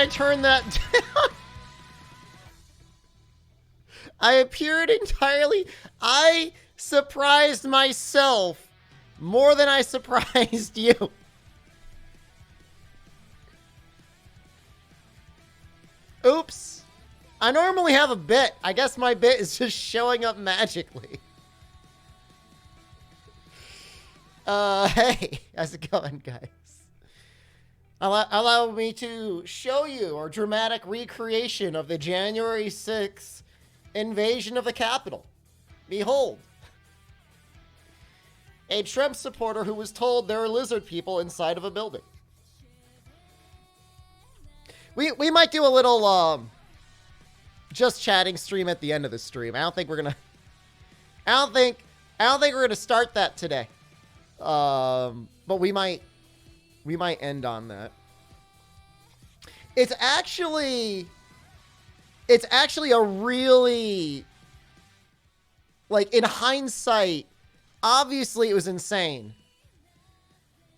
I turned that down. I appeared entirely. I surprised myself more than I surprised you. Oops. I normally have a bit. I guess my bit is just showing up magically. Hey, how's it going, guys? Allow me to show you our dramatic recreation of the January 6th invasion of the Capitol. Behold. A Trump supporter who was told there are lizard people inside of a building. We might do a little just chatting stream at the end of the stream. I don't think we're gonna start that today. But we might end on that. It's actually a really, like, in hindsight, obviously it was insane.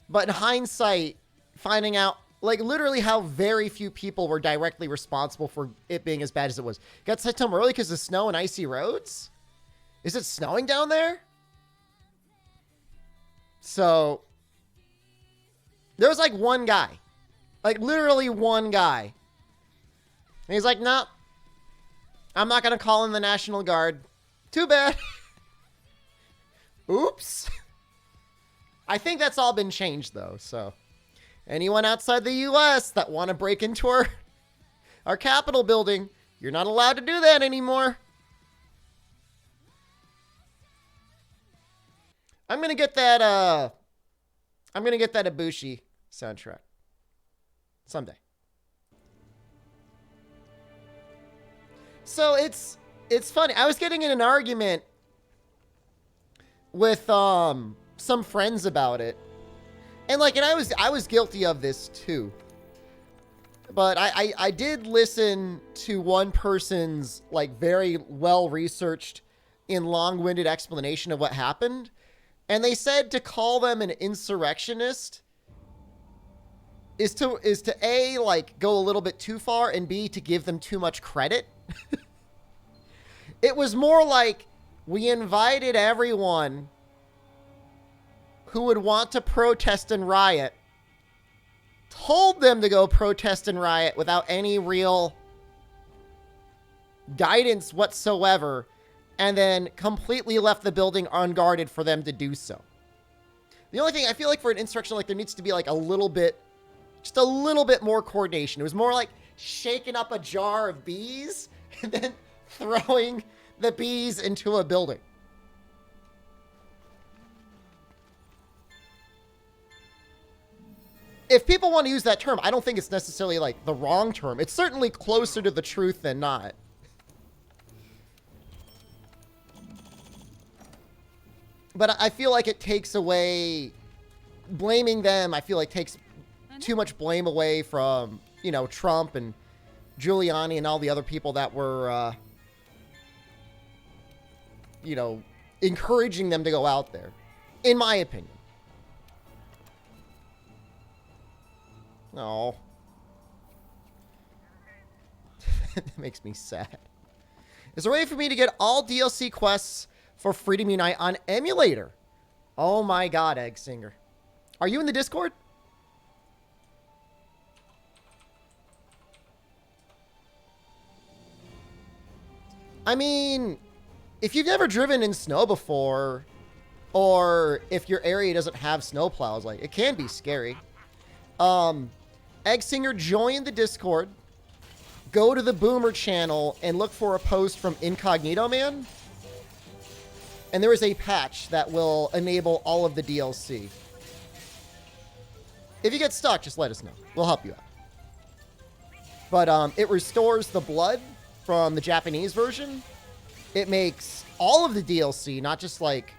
But in hindsight, finding out, like, literally how very few people were directly responsible for it being as bad as it was. Got sent home early because of snow and icy roads? Is it snowing down there? So, there was, like, one guy. Like, literally one guy. And he's like, no, I'm not going to call in the National Guard. Too bad. Oops. I think that's all been changed, though, so. Anyone outside the U.S. that want to break into our Capitol building, you're not allowed to do that anymore. I'm going to get that Ibushi soundtrack. Someday. So it's funny. I was getting in an argument with some friends about it. And like, and I was guilty of this too. But I did listen to one person's like very well researched and long-winded explanation of what happened. And they said to call them an insurrectionist is to A, like, go a little bit too far, and B, to give them too much credit. It was more like we invited everyone who would want to protest and riot, told them to go protest and riot without any real guidance whatsoever, and then completely left the building unguarded for them to do so. The only thing I feel like for an insurrection, like, there needs to be like just a little bit more coordination. It was more like shaking up a jar of bees and then throwing the bees into a building. If people want to use that term, I don't think it's necessarily like the wrong term. It's certainly closer to the truth than not. But I feel like it takes away, blaming them, I feel like takes too much blame away from, you know, Trump and Giuliani and all the other people that were, you know, encouraging them to go out there, in my opinion. Oh. That makes me sad. Is there a way for me to get all DLC quests for Freedom Unite on emulator? Oh my god, Egg Singer. Are you in the Discord? I mean, if you've never driven in snow before, or if your area doesn't have snowplows, like, it can be scary. Egg Singer, join the Discord, go to the Boomer channel, and look for a post from Incognito Man. And there is a patch that will enable all of the DLC. If you get stuck, just let us know. We'll help you out. But it restores the blood from the Japanese version. It makes all of the DLC, not just like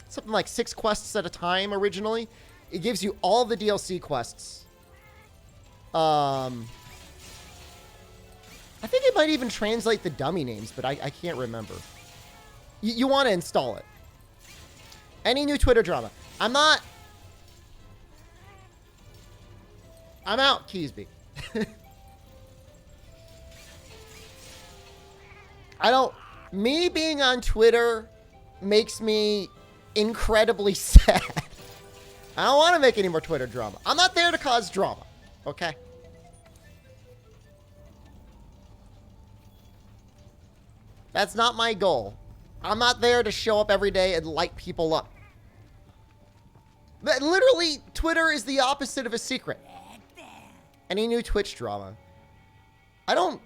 something like 6 quests at a time originally. It gives you all the DLC quests. I think it might even translate the dummy names, but I can't remember. You want to install it. Any new Twitter drama? I'm out, Keysby. Me being on Twitter makes me incredibly sad. I don't want to make any more Twitter drama. I'm not there to cause drama, okay? That's not my goal. I'm not there to show up every day and light people up. But literally, Twitter is the opposite of a secret. Any new Twitch drama? I don't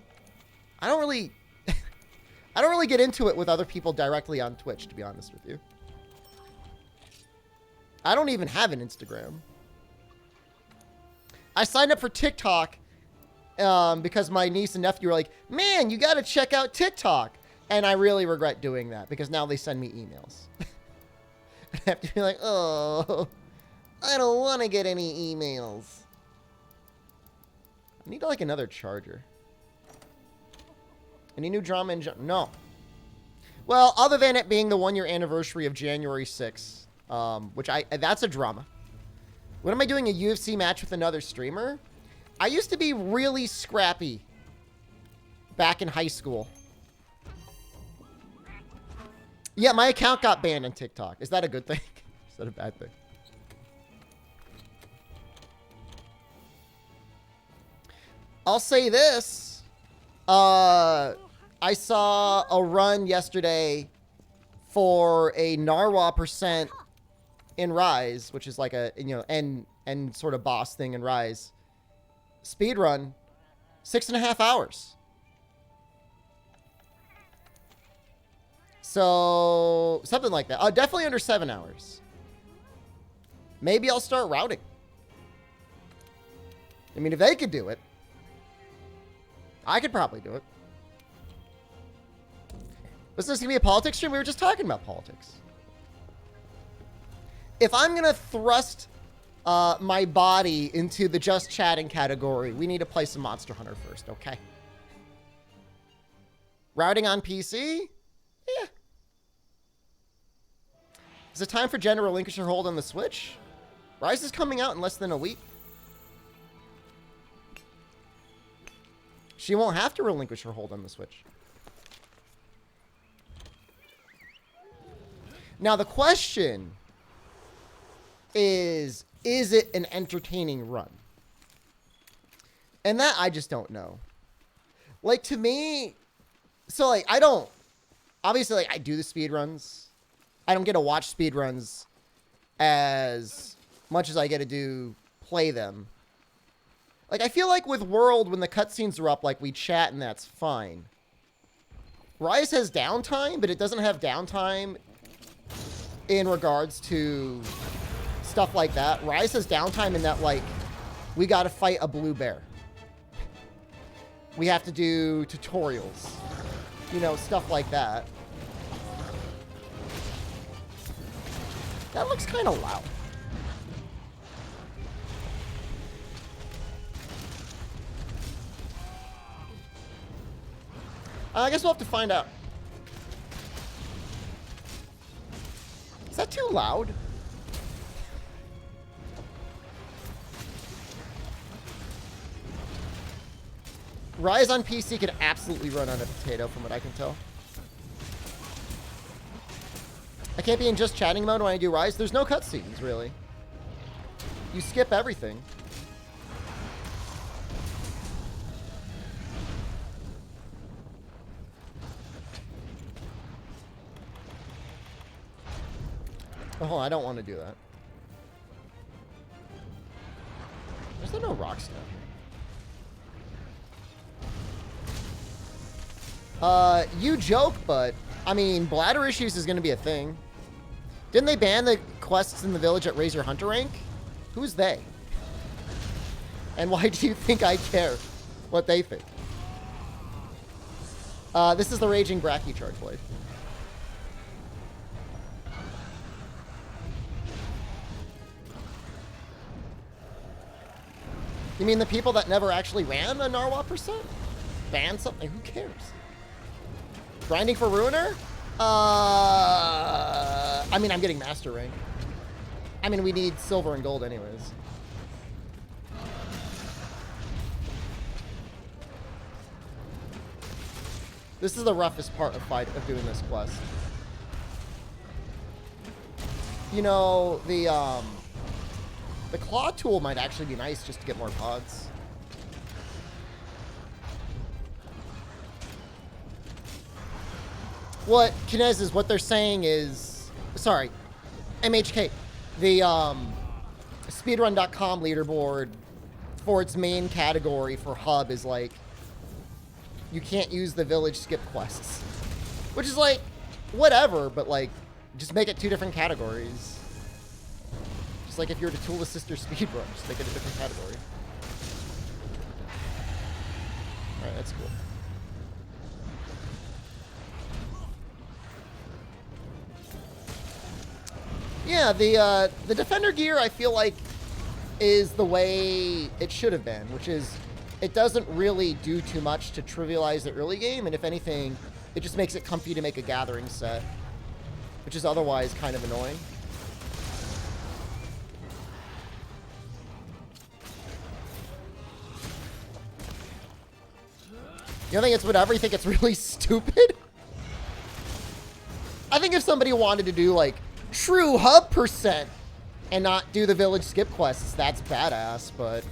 really get into it with other people directly on Twitch, to be honest with you. I don't even have an Instagram. I signed up for TikTok because my niece and nephew were like, man, you got to check out TikTok. And I really regret doing that because now they send me emails. I have to be like, oh, I don't want to get any emails. I need like another charger. Any new drama in no. Well, other than it being the 1-year anniversary of January 6th, which that's a drama. When am I doing a UFC match with another streamer? I used to be really scrappy back in high school. Yeah, my account got banned on TikTok. Is that a good thing? Is that a bad thing? I'll say this. I saw a run yesterday for a Narwhal percent in Rise, which is like a, you know, end sort of boss thing in Rise. Speed run, 6.5 hours. So, something like that. Definitely under 7 hours. Maybe I'll start routing. I mean, if they could do it, I could probably do it. Was this going to be a politics stream? We were just talking about politics. If I'm going to thrust my body into the just chatting category, we need to play some Monster Hunter first, okay? Routing on PC? Yeah. Is it time for Jen to relinquish her hold on the Switch? Rise is coming out in less than a week. She won't have to relinquish her hold on the Switch. Now, the question is it an entertaining run? And that I just don't know. Like, to me, so, like, I don't, obviously, like, I do the speed runs. I don't get to watch speed runs as much as I get to play them. Like, I feel like with World, when the cutscenes are up, like, we chat and that's fine. Rise has downtime, but it doesn't have downtime in regards to stuff like that. Rise has downtime in that, like, we gotta fight a blue bear. We have to do tutorials. You know, stuff like that. That looks kind of loud. I guess we'll have to find out. Is that too loud? Rise on PC can absolutely run on a potato from what I can tell. I can't be in just chatting mode when I do Rise. There's no cutscenes, really. You skip everything. Oh, I don't want to do that. There's no rock stuff. You joke, but I mean, bladder issues is going to be a thing. Didn't they ban the quests in the village at Raise Your Hunter rank? Who's they? And why do you think I care what they think? This is the Raging Brachycharge Blade. You mean the people that never actually ran a Narwhal percent? Ban something? Who cares? Grinding for Ruiner? I mean, I'm getting Master Rank. I mean, we need silver and gold anyways. This is the roughest part of doing this quest. You know, the claw tool might actually be nice just to get more pods. What Kinez is, what they're saying is, sorry, MHK, the speedrun.com leaderboard for its main category for hub is like, you can't use the village skip quests, which is like, whatever, but like, just make it 2 different categories. Just like if you were to tool assist or speedrun, just make it a different category. All right, that's cool. Yeah, the defender gear I feel like is the way it should have been, which is it doesn't really do too much to trivialize the early game, and if anything, it just makes it comfy to make a gathering set, which is otherwise kind of annoying. You don't think it's whatever? You think it's really stupid? I think if somebody wanted to do like true hub percent and not do the village skip quests, that's badass, but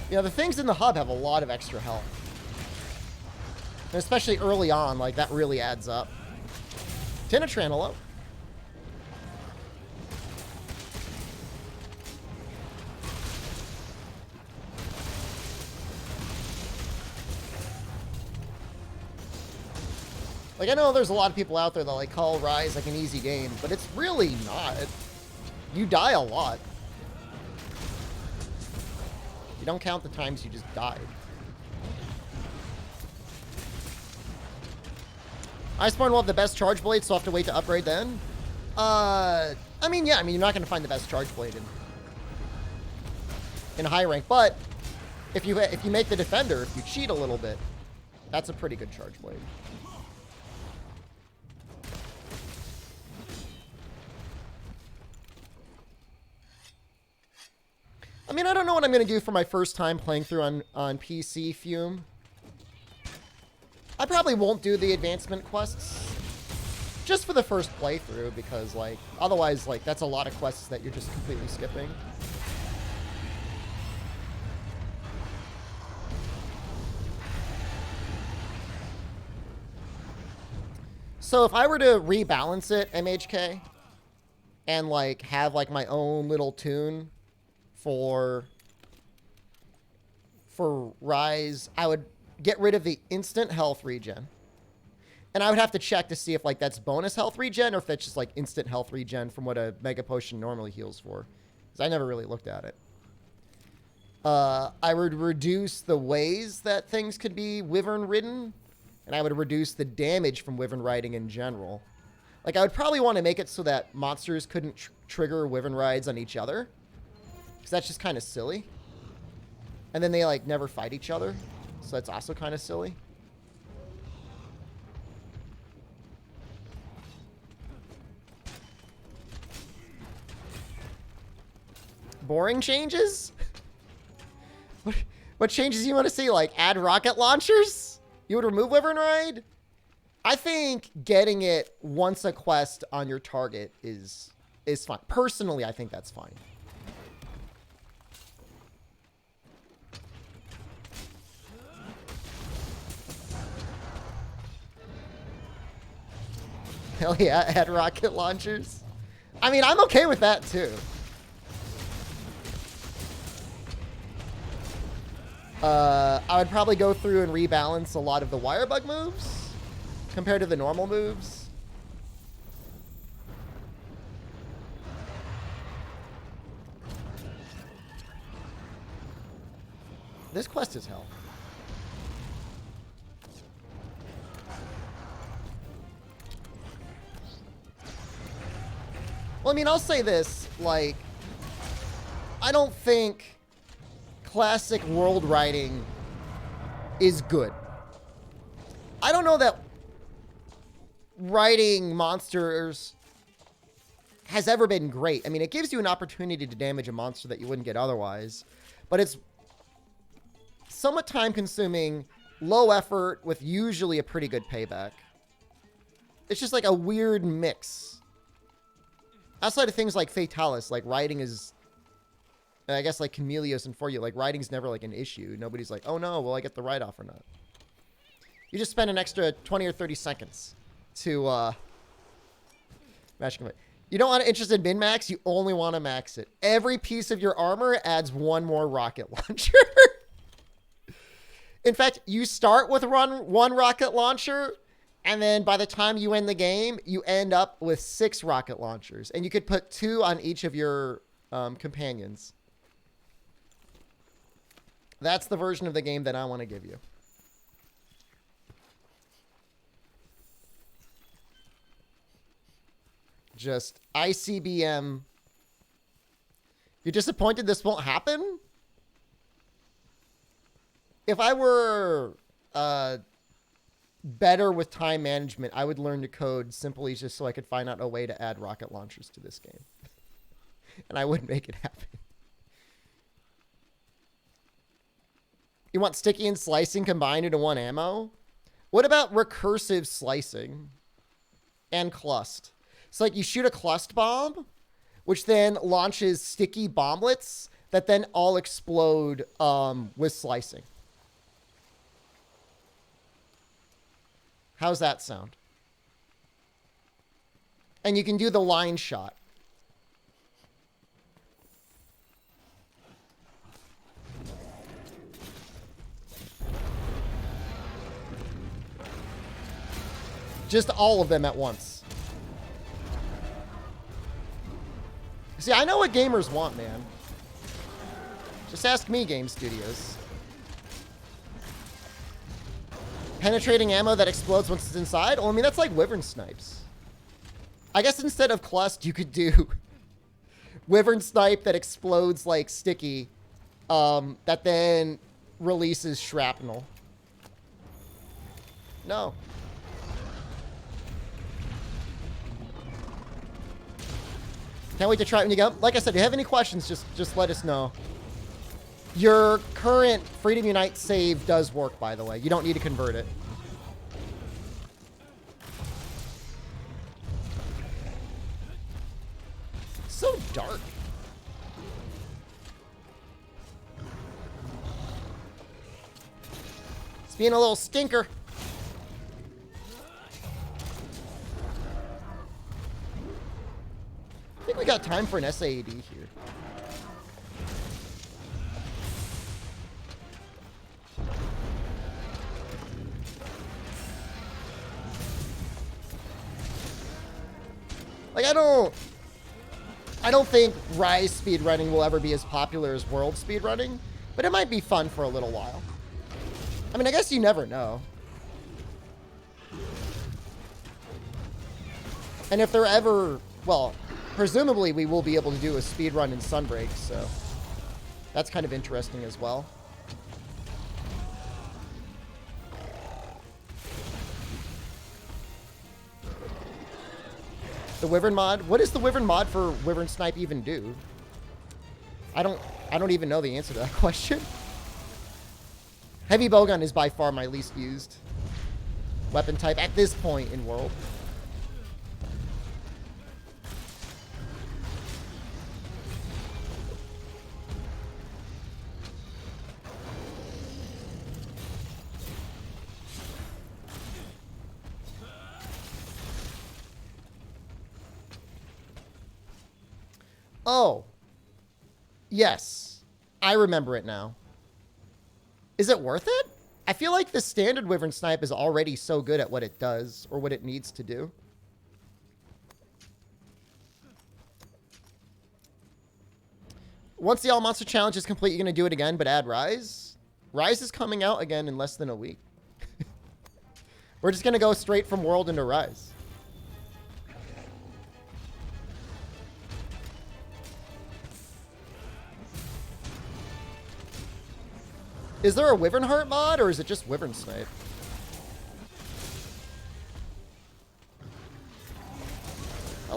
yeah, the things in the hub have a lot of extra health. And especially early on, like that really adds up. Tinatran, hello. Like, I know there's a lot of people out there that, like, call Rise, like, an easy game, but it's really not. You die a lot. You don't count the times you just died. Iceborne will have the best charge blade, so I'll have to wait to upgrade then. I mean, yeah, I mean, you're not going to find the best charge blade in high rank, but if you make the defender, if you cheat a little bit, that's a pretty good charge blade. I mean, I don't know what I'm going to do for my first time playing through on PC, Fume. I probably won't do the advancement quests just for the first playthrough because, like, otherwise, like, that's a lot of quests that you're just completely skipping. So if I were to rebalance it, MHK, and, like, have, like, my own little tune for Rise, I would get rid of the instant health regen. And I would have to check to see if, like, that's bonus health regen or if that's just, like, instant health regen from what a Mega Potion normally heals for. Because I never really looked at it. I would reduce the ways that things could be Wyvern-ridden, and I would reduce the damage from Wyvern riding in general. Like, I would probably want to make it so that monsters couldn't trigger Wyvern rides on each other. Because that's just kind of silly. And then they, like, never fight each other. So that's also kind of silly. Boring changes? What changes you want to see? Like, add rocket launchers? You would remove Wyvern Ride? I think getting it once a quest on your target is fine. Personally, I think that's fine. Hell yeah, add rocket launchers. I mean, I'm okay with that too. I would probably go through and rebalance a lot of the wire bug moves compared to the normal moves. This quest is hell. Well, I mean, I'll say this, like, I don't think classic world writing is good. I don't know that writing monsters has ever been great. I mean, it gives you an opportunity to damage a monster that you wouldn't get otherwise, but it's somewhat time-consuming, low effort, with usually a pretty good payback. It's just like a weird mix. Outside of things like Fatalis, like riding is, I guess like Chameleos and For You, like riding's never like an issue. Nobody's like, oh no, will I get the ride off or not? You just spend an extra 20 or 30 seconds to match complete. You don't want to interested in min-max, you only want to max it. Every piece of your armor adds one more rocket launcher. In fact, you start with one rocket launcher, and then by the time you end the game, you end up with 6 rocket launchers. And you could put 2 on each of your companions. That's the version of the game that I want to give you. Just ICBM. You're disappointed this won't happen? If I were better with time management, I would learn to code simply just so I could find out a way to add rocket launchers to this game. And I wouldn't make it happen. You want sticky and slicing combined into one ammo? What about recursive slicing and clust? So like you shoot a clust bomb, which then launches sticky bomblets that then all explode with slicing. How's that sound? And you can do the line shot. Just all of them at once. See, I know what gamers want, man. Just ask me, Game Studios. Penetrating ammo that explodes once it's inside? Well, I mean, that's like Wyvern snipes. I guess instead of clust, you could do Wyvern snipe that explodes like sticky, that then releases shrapnel. No. Can't wait to try it when you go. Like I said, if you have any questions, just let us know. Your current Freedom Unite save does work, by the way. You don't need to convert it. So dark. It's being a little stinker. I think we got time for an SAAD here. Like, I don't think Rise speedrunning will ever be as popular as World speedrunning, but it might be fun for a little while. I mean, I guess you never know. And if they're ever, well, presumably we will be able to do a speedrun in Sunbreak, so that's kind of interesting as well. The Wyvern mod? What does the Wyvern mod for Wyvern Snipe even do? I don't even know the answer to that question. Heavy bowgun is by far my least used weapon type at this point in World. Oh, yes, I remember it now. Is it worth it? I feel like the standard Wyvern Snipe is already so good at what it does, or what it needs to do. Once the All Monster Challenge is complete, you're going to do it again, but add Rise? Rise is coming out again in less than a week. We're just going to go straight from World into Rise. Is there a Wyvern Heart mod, or is it just Wyvern Snipe?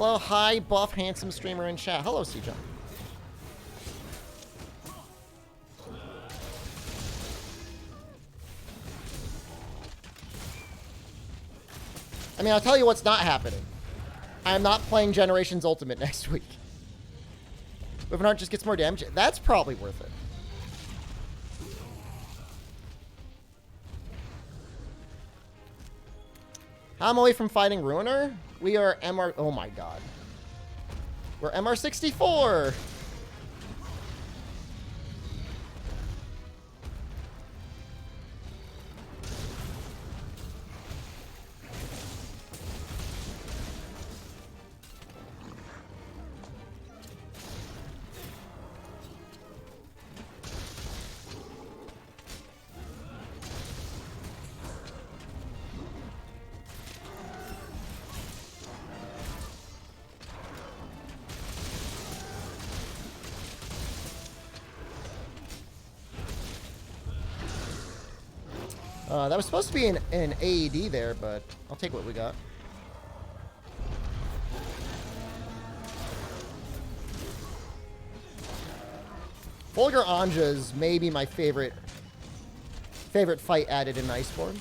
Hello, hi, buff, handsome streamer in chat. Hello, CJ. I mean, I'll tell you what's not happening. I am not playing Generations Ultimate next week. If not, just gets more damage. That's probably worth it. How am I away from fighting Ruiner? We are MR... Oh my god. We're MR64! That was supposed to be an AED there, but I'll take what we got. Fulgur Anja's maybe my favorite fight added in Iceborne.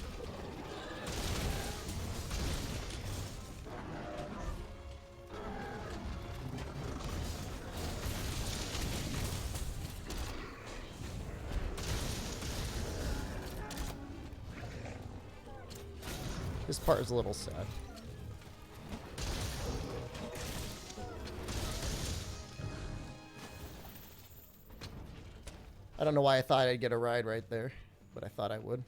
This part is a little sad. I don't know why I thought I'd get a ride right there, but I thought I would.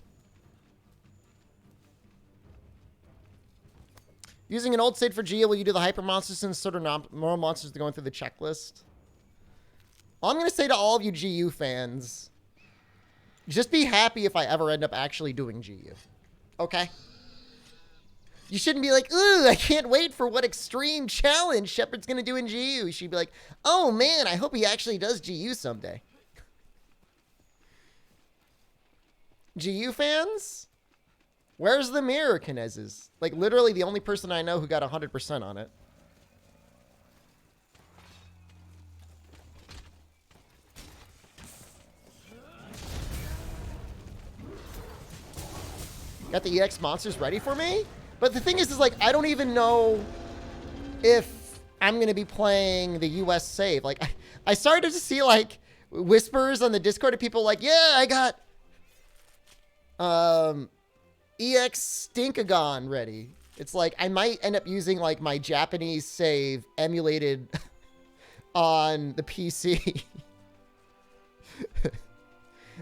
Using an old state for Gia, will you do the hyper monsters and sort of normal monsters going through the checklist? All I'm going to say to all of you GU fans, just be happy if I ever end up actually doing GU. Okay? You shouldn't be like, ooh, I can't wait for what extreme challenge Shepard's going to do in GU. You should be like, oh man, I hope he actually does GU someday. GU fans? Where's the mirror, Kinez's? Like, literally the only person I know who got 100% on it. Got the EX monsters ready for me? But the thing is like, I don't even know if I'm going to be playing the US save. Like, I started to see, like, whispers on the Discord of people like, yeah, I got EX Stinkagon ready. It's like, I might end up using, like, my Japanese save emulated on the PC.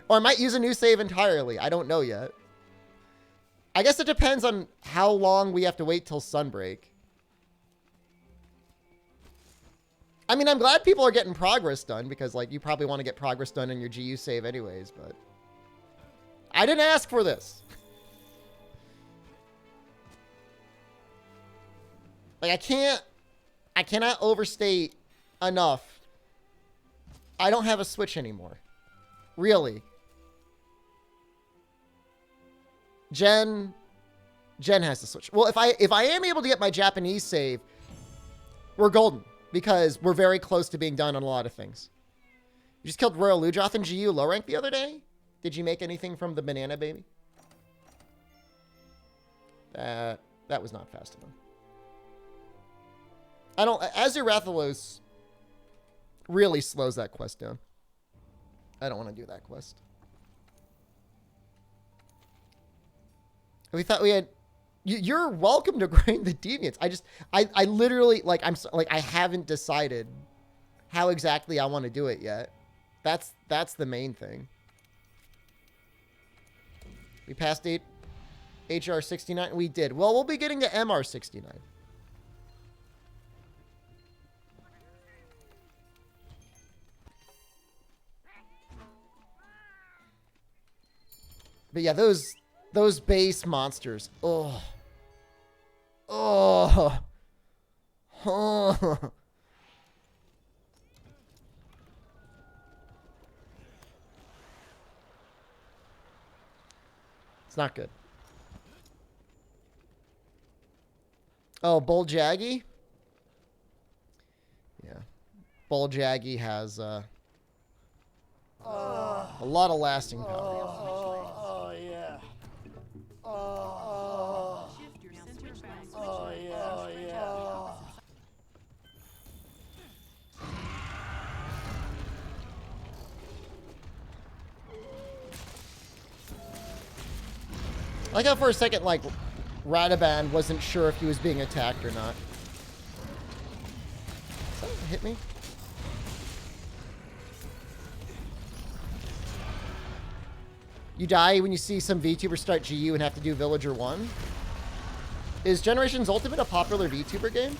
Or I might use a new save entirely. I don't know yet. I guess it depends on how long we have to wait till Sunbreak. I mean, I'm glad people are getting progress done because, like, you probably want to get progress done in your GU save anyways, but I didn't ask for this. Like, I cannot overstate enough. I don't have a Switch anymore. Really. Jen has the Switch. Well, if I am able to get my Japanese save, we're golden because we're very close to being done on a lot of things. You just killed Royal Lujoth in GU low rank the other day? Did you make anything from the banana baby? That was not fast enough. Azure Rathalos really slows that quest down. I don't want to do that quest. We thought we had... You're welcome to grind the deviants. I literally, like, I haven't decided how exactly I want to do it yet. That's the main thing. We passed HR 69. We did. Well, we'll be getting to MR 69. But yeah, those base monsters. Oh. Oh. Oh. It's not good. Oh, Bull Jaggy? Bulljaggy has a lot of lasting power. Oh, yeah. Oh, yeah. I like how for a second, like, Radaban wasn't sure if he was being attacked or not. Does that hit me? You die when you see some VTuber start GU and have to do Villager 1? Is Generations Ultimate a popular VTuber game?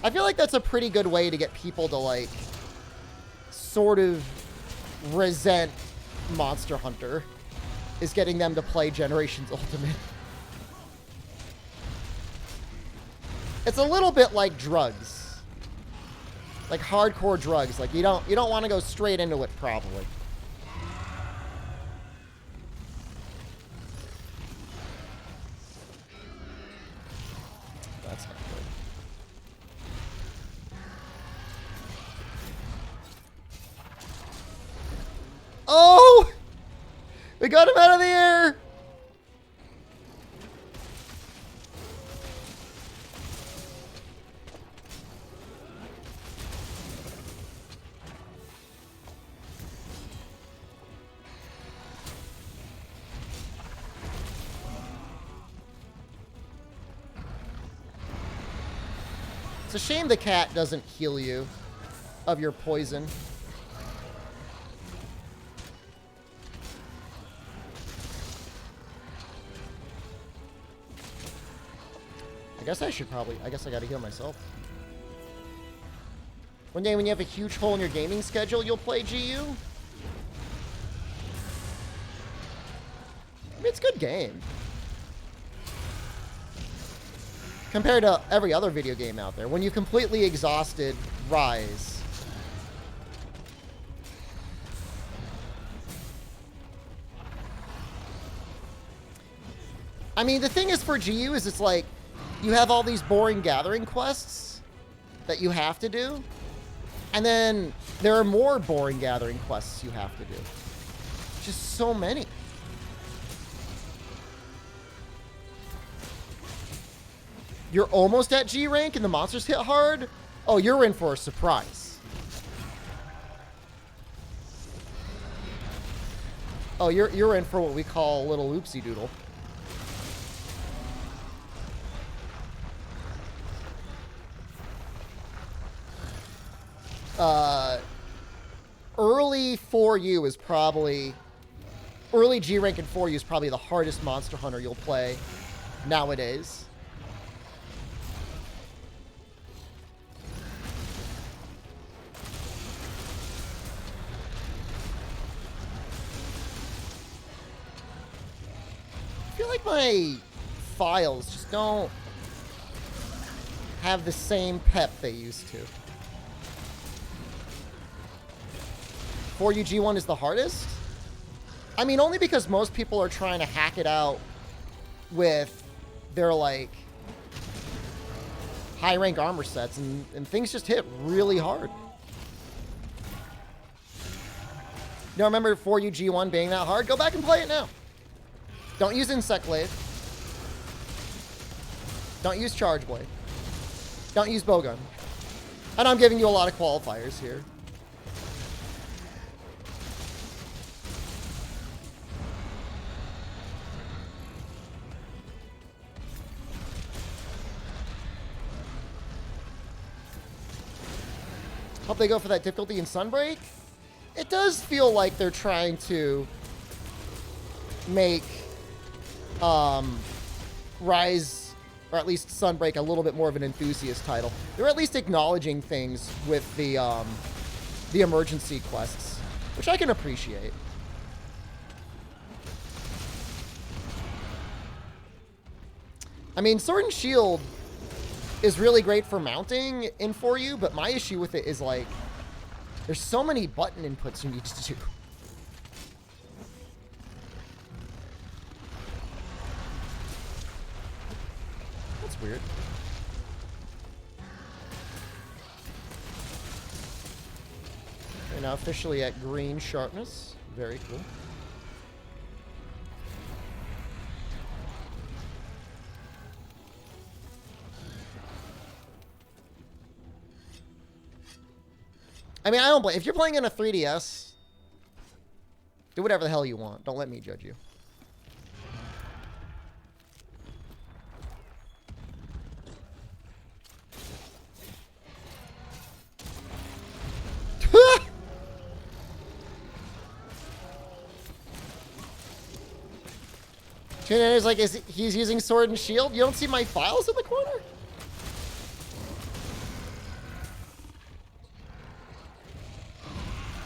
I feel like that's a pretty good way to get people to, like, sort of resent Monster Hunter, is getting them to play Generations Ultimate. It's a little bit like drugs. Like hardcore drugs. Like you don't want to go straight into it probably. That's not good. Oh! We got him out of the air! It's a shame the cat doesn't heal you of your poison. I guess I gotta heal myself. One day when you have a huge hole in your gaming schedule, you'll play GU? I mean, it's a good game. Compared to every other video game out there. When you completely exhausted Rise. I mean, the thing is for GU is it's like, you have all these boring gathering quests that you have to do. And then there are more boring gathering quests you have to do. Just so many. You're almost at G rank and the monsters hit hard? Oh, you're in for a surprise. Oh, you're in for what we call a little oopsie doodle. Early 4U is probably... Early G rank in 4U is probably the hardest Monster Hunter you'll play nowadays. I feel like my files just don't have the same pep they used to. 4U G1 is the hardest? I mean, only because most people are trying to hack it out with their, like, high rank armor sets, and things just hit really hard. You don't remember 4U G1 being that hard? Go back and play it now. Don't use Insect Blade. Don't use Charge Blade. Don't use Bowgun. And I'm giving you a lot of qualifiers here. Hope they go for that difficulty in Sunbreak. It does feel like they're trying to make Rise, or at least Sunbreak, a little bit more of an enthusiast title. They're at least acknowledging things with the emergency quests, which I can appreciate. I mean, Sword and Shield is really great for mounting in 4U, but my issue with it is, like, there's so many button inputs you need to do. weird. We're now officially at green sharpness. Very cool. I mean, I don't blame. If you're playing on a 3DS, do whatever the hell you want. Don't let me judge you. Is like, he's using sword and shield? You don't see my files in the corner?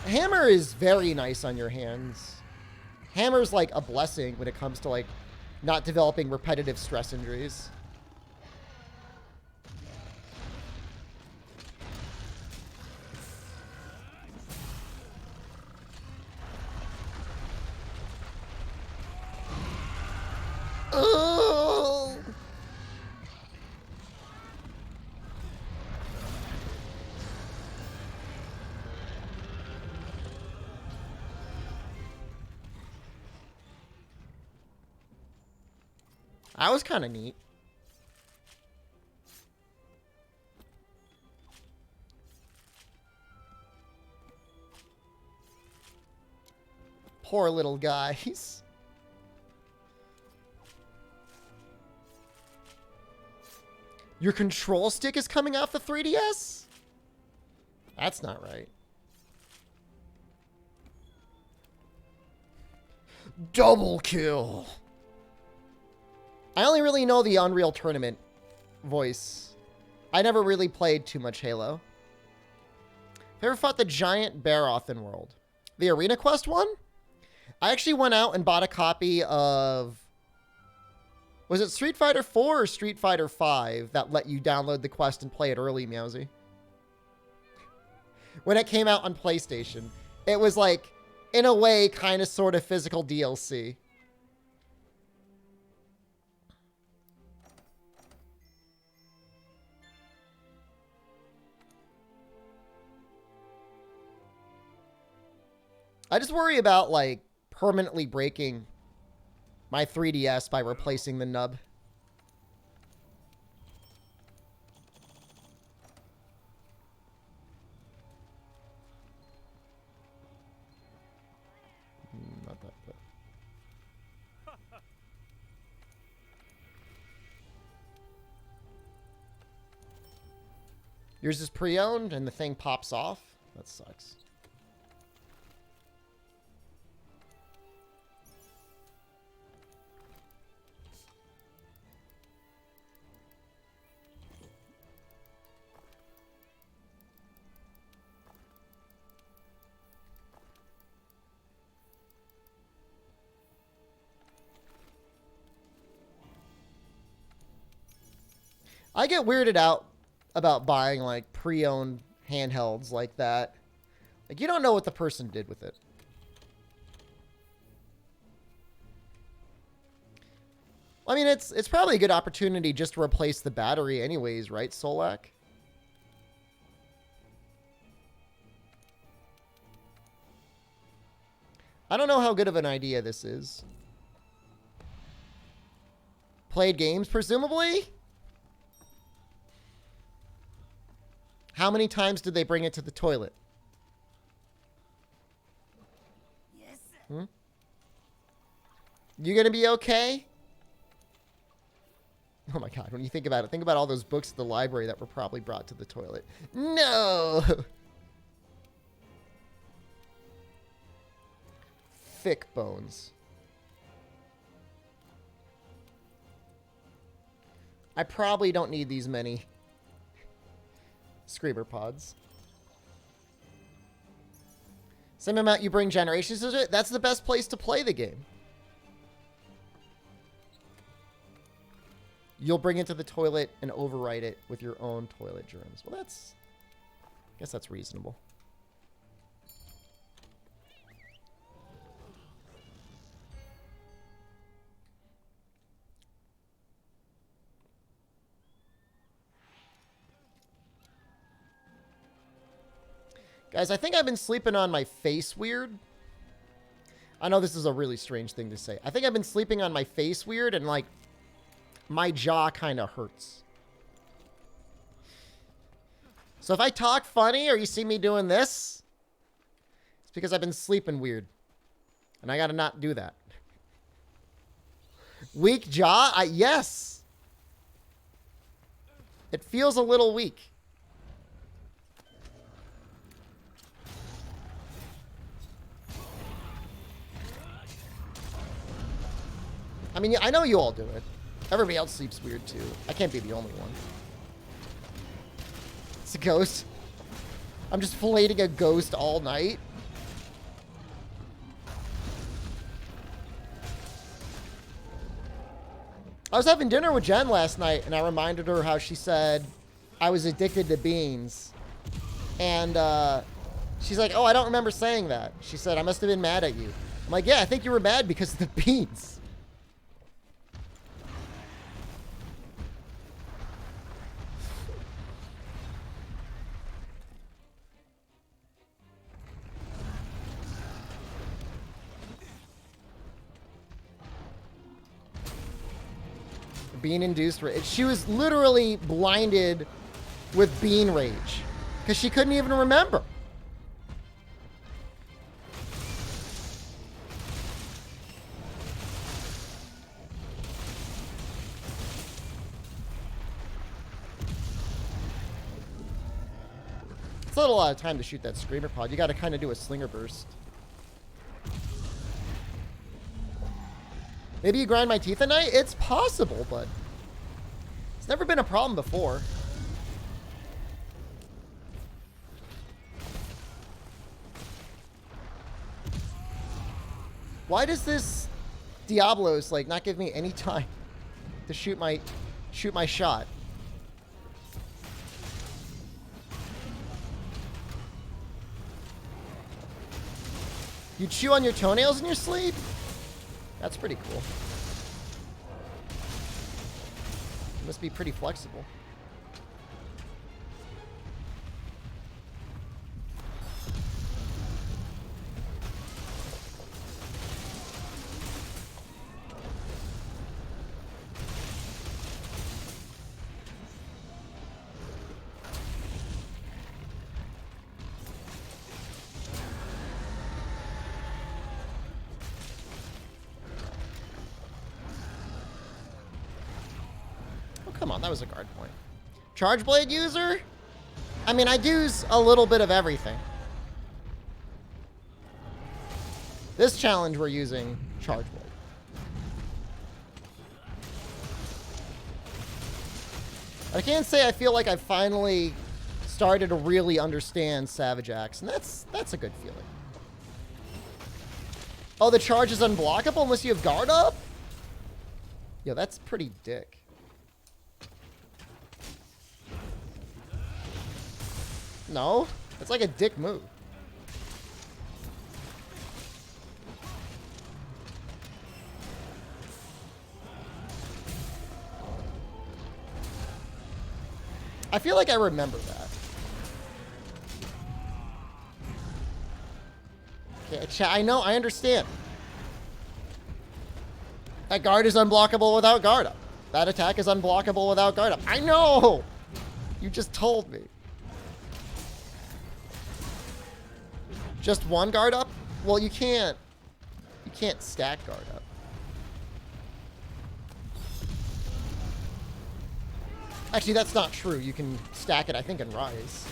Hammer is very nice on your hands. Hammer's like a blessing when it comes to like not developing repetitive stress injuries. Oh! That was kind of neat. Poor little guys. Your control stick is coming off the 3DS? That's not right. Double kill. I only really know the Unreal Tournament voice. I never really played too much Halo. Have you ever fought the giant Barothan world? The Arena Quest one? I actually went out and bought a copy of... Was it Street Fighter 4 or Street Fighter 5 that let you download the quest and play it early, Meowsy? When it came out on PlayStation. It was like, in a way, kind of sort of physical DLC. I just worry about, like, permanently breaking my 3DS by replacing the nub. Not that, but... Yours is pre-owned and the thing pops off? That sucks. I get weirded out about buying, like, pre-owned handhelds like that. Like, you don't know what the person did with it. I mean, it's probably a good opportunity just to replace the battery anyways, right, Solak? I don't know how good of an idea this is. Played games, presumably? How many times did they bring it to the toilet? Yes. Hmm? You gonna be okay? Oh my god, when you think about it, think about all those books at the library that were probably brought to the toilet. No! Thick bones. I probably don't need these many Screamer pods. Same amount you bring Generations to it. That's the best place to play the game. You'll bring it to the toilet and overwrite it with your own toilet germs. Well, that's... I guess that's reasonable. Guys, I think I've been sleeping on my face weird. I know this is a really strange thing to say. I think I've been sleeping on my face weird and, like, my jaw kind of hurts. So if I talk funny or you see me doing this, it's because I've been sleeping weird. And I gotta not do that. Weak jaw? Yes. It feels a little weak. I mean, I know you all do it. Everybody else sleeps weird too. I can't be the only one. It's a ghost. I'm just filleting a ghost all night. I was having dinner with Jen last night, and I reminded her how she said I was addicted to beans. And she's like, oh, I don't remember saying that. She said, I must have been mad at you. I'm like, yeah, I think you were mad because of the beans. Bean-induced rage. She was literally blinded with bean rage because she couldn't even remember. It's not a lot of time to shoot that screamer pod. You got to kind of do a slinger burst. Maybe you grind my teeth at night? It's possible, but it's never been a problem before. Why does this Diablos like not give me any time to shoot my shot? You chew on your toenails in your sleep? That's pretty cool. You must be pretty flexible. Come on, that was a guard point. Charge blade user? I mean, I use a little bit of everything. This challenge, we're using charge blade. I can't say I feel like I've finally started to really understand Savage Axe, and that's a good feeling. Oh, the charge is unblockable unless you have guard up? Yo, that's pretty dick. No, it's like a dick move. I feel like I remember that. Okay, I know, I understand. That guard is unblockable without guard up. That attack is unblockable without guard up. I know! You just told me. Just one guard up? Well, you can't stack guard up. Actually, that's not true. You can stack it, I think, in Rise.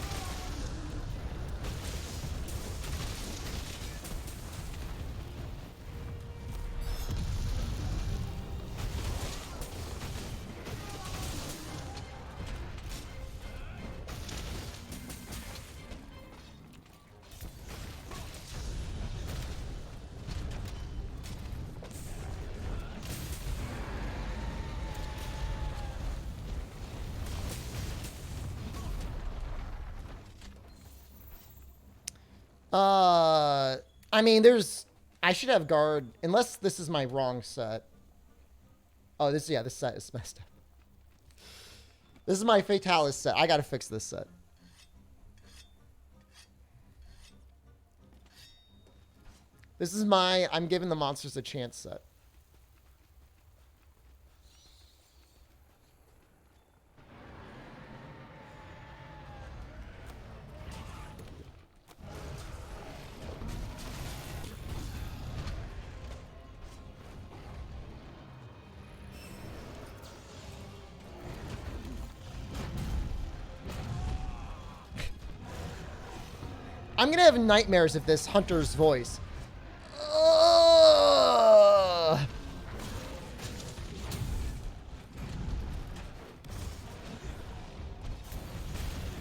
I mean, I should have guard, unless this is my wrong set. Oh, this set is messed up. This is my Fatalis set. I gotta fix this set. This is my I'm giving the monsters a chance set. I'm gonna have nightmares of this hunter's voice.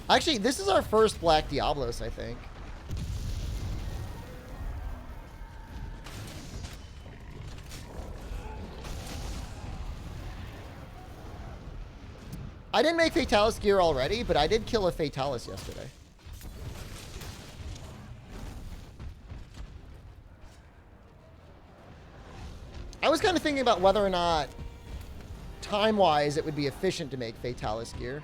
Actually, this is our first Black Diablos, I think. I didn't make Fatalis gear already, but I did kill a Fatalis yesterday. I was kind of thinking about whether or not, time-wise, it would be efficient to make Fatalis gear.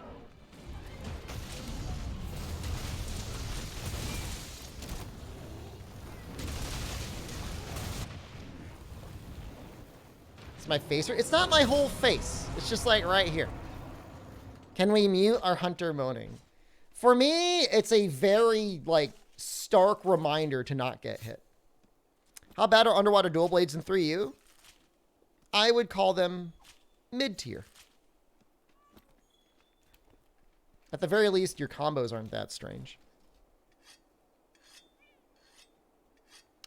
It's my face. It's not my whole face. It's just like right here. Can we mute our hunter moaning? For me, it's a very, like, stark reminder to not get hit. How bad are underwater dual blades in 3U? I would call them mid-tier. At the very least, your combos aren't that strange.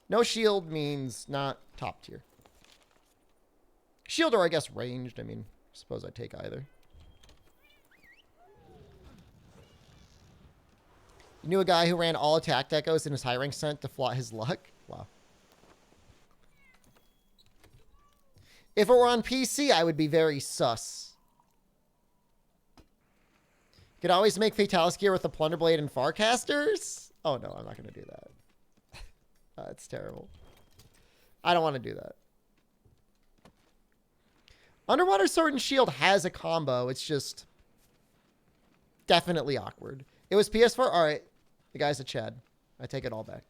No shield means not top tier. Shield or I guess ranged. I mean, I suppose I'd take either. You knew a guy who ran all attack decos in his high rank scent to flaunt his luck? Wow. If it were on PC, I would be very sus. Could always make Fatalis gear with the Plunderblade and Farcasters? Oh no, I'm not going to do that. That's terrible. I don't want to do that. Underwater Sword and Shield has a combo. It's just definitely awkward. It was PS4. All right. The guy's a Chad. I take it all back.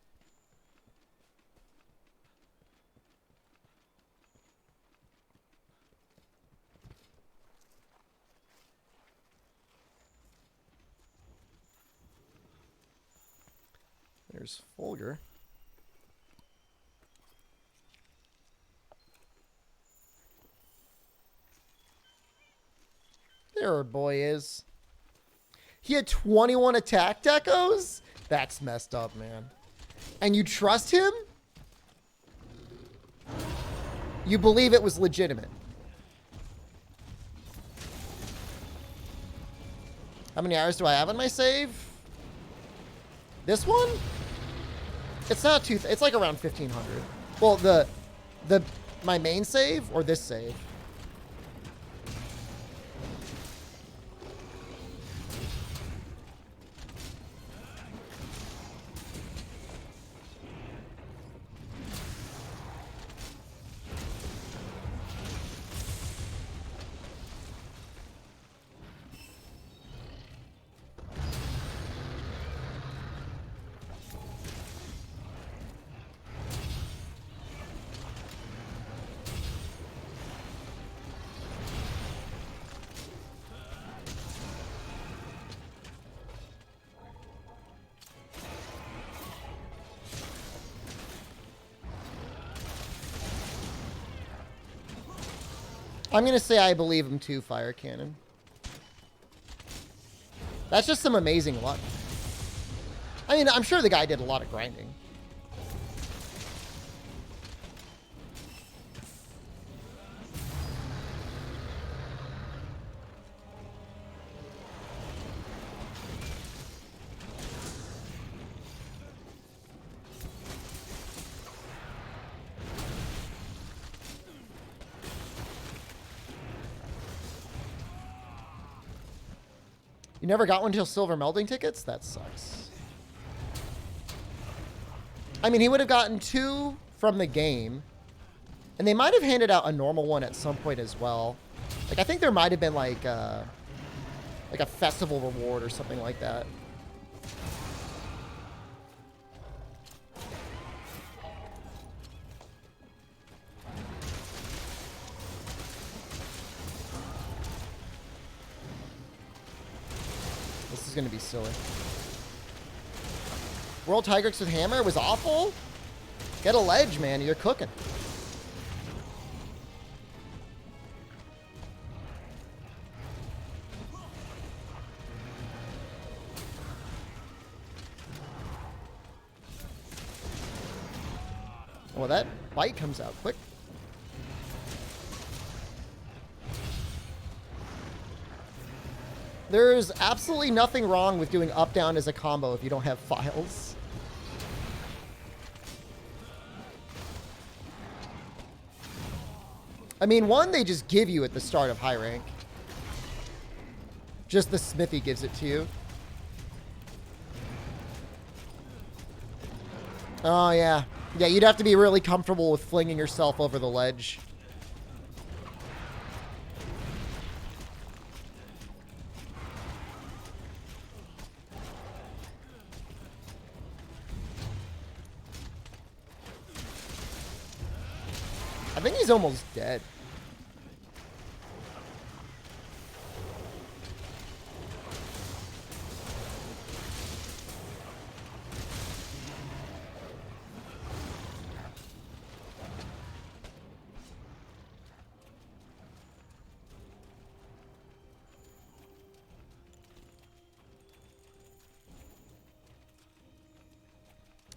There's Folger. There our boy is. He had 21 attack decos? That's messed up, man. And you trust him? You believe it was legitimate. How many hours do I have on my save? This one? It's not too... It's like around 1,500. Well, my main save or this save? I'm going to say I believe him too, Fire Cannon. That's just some amazing luck. I mean, I'm sure the guy did a lot of grinding. You never got one until silver melding tickets? That sucks. I mean, he would have gotten 2 from the game. And they might have handed out a normal one at some point as well. Like, I think there might have been like a festival reward or something like that. is going to be silly. World Tigrex with hammer was awful. Get a ledge, man. You're cooking. Well, that bite comes out quick. There's absolutely nothing wrong with doing up-down as a combo if you don't have files. I mean, one, they just give you at the start of high rank. Just the smithy gives it to you. Oh, yeah. Yeah, you'd have to be really comfortable with flinging yourself over the ledge. I think he's almost dead.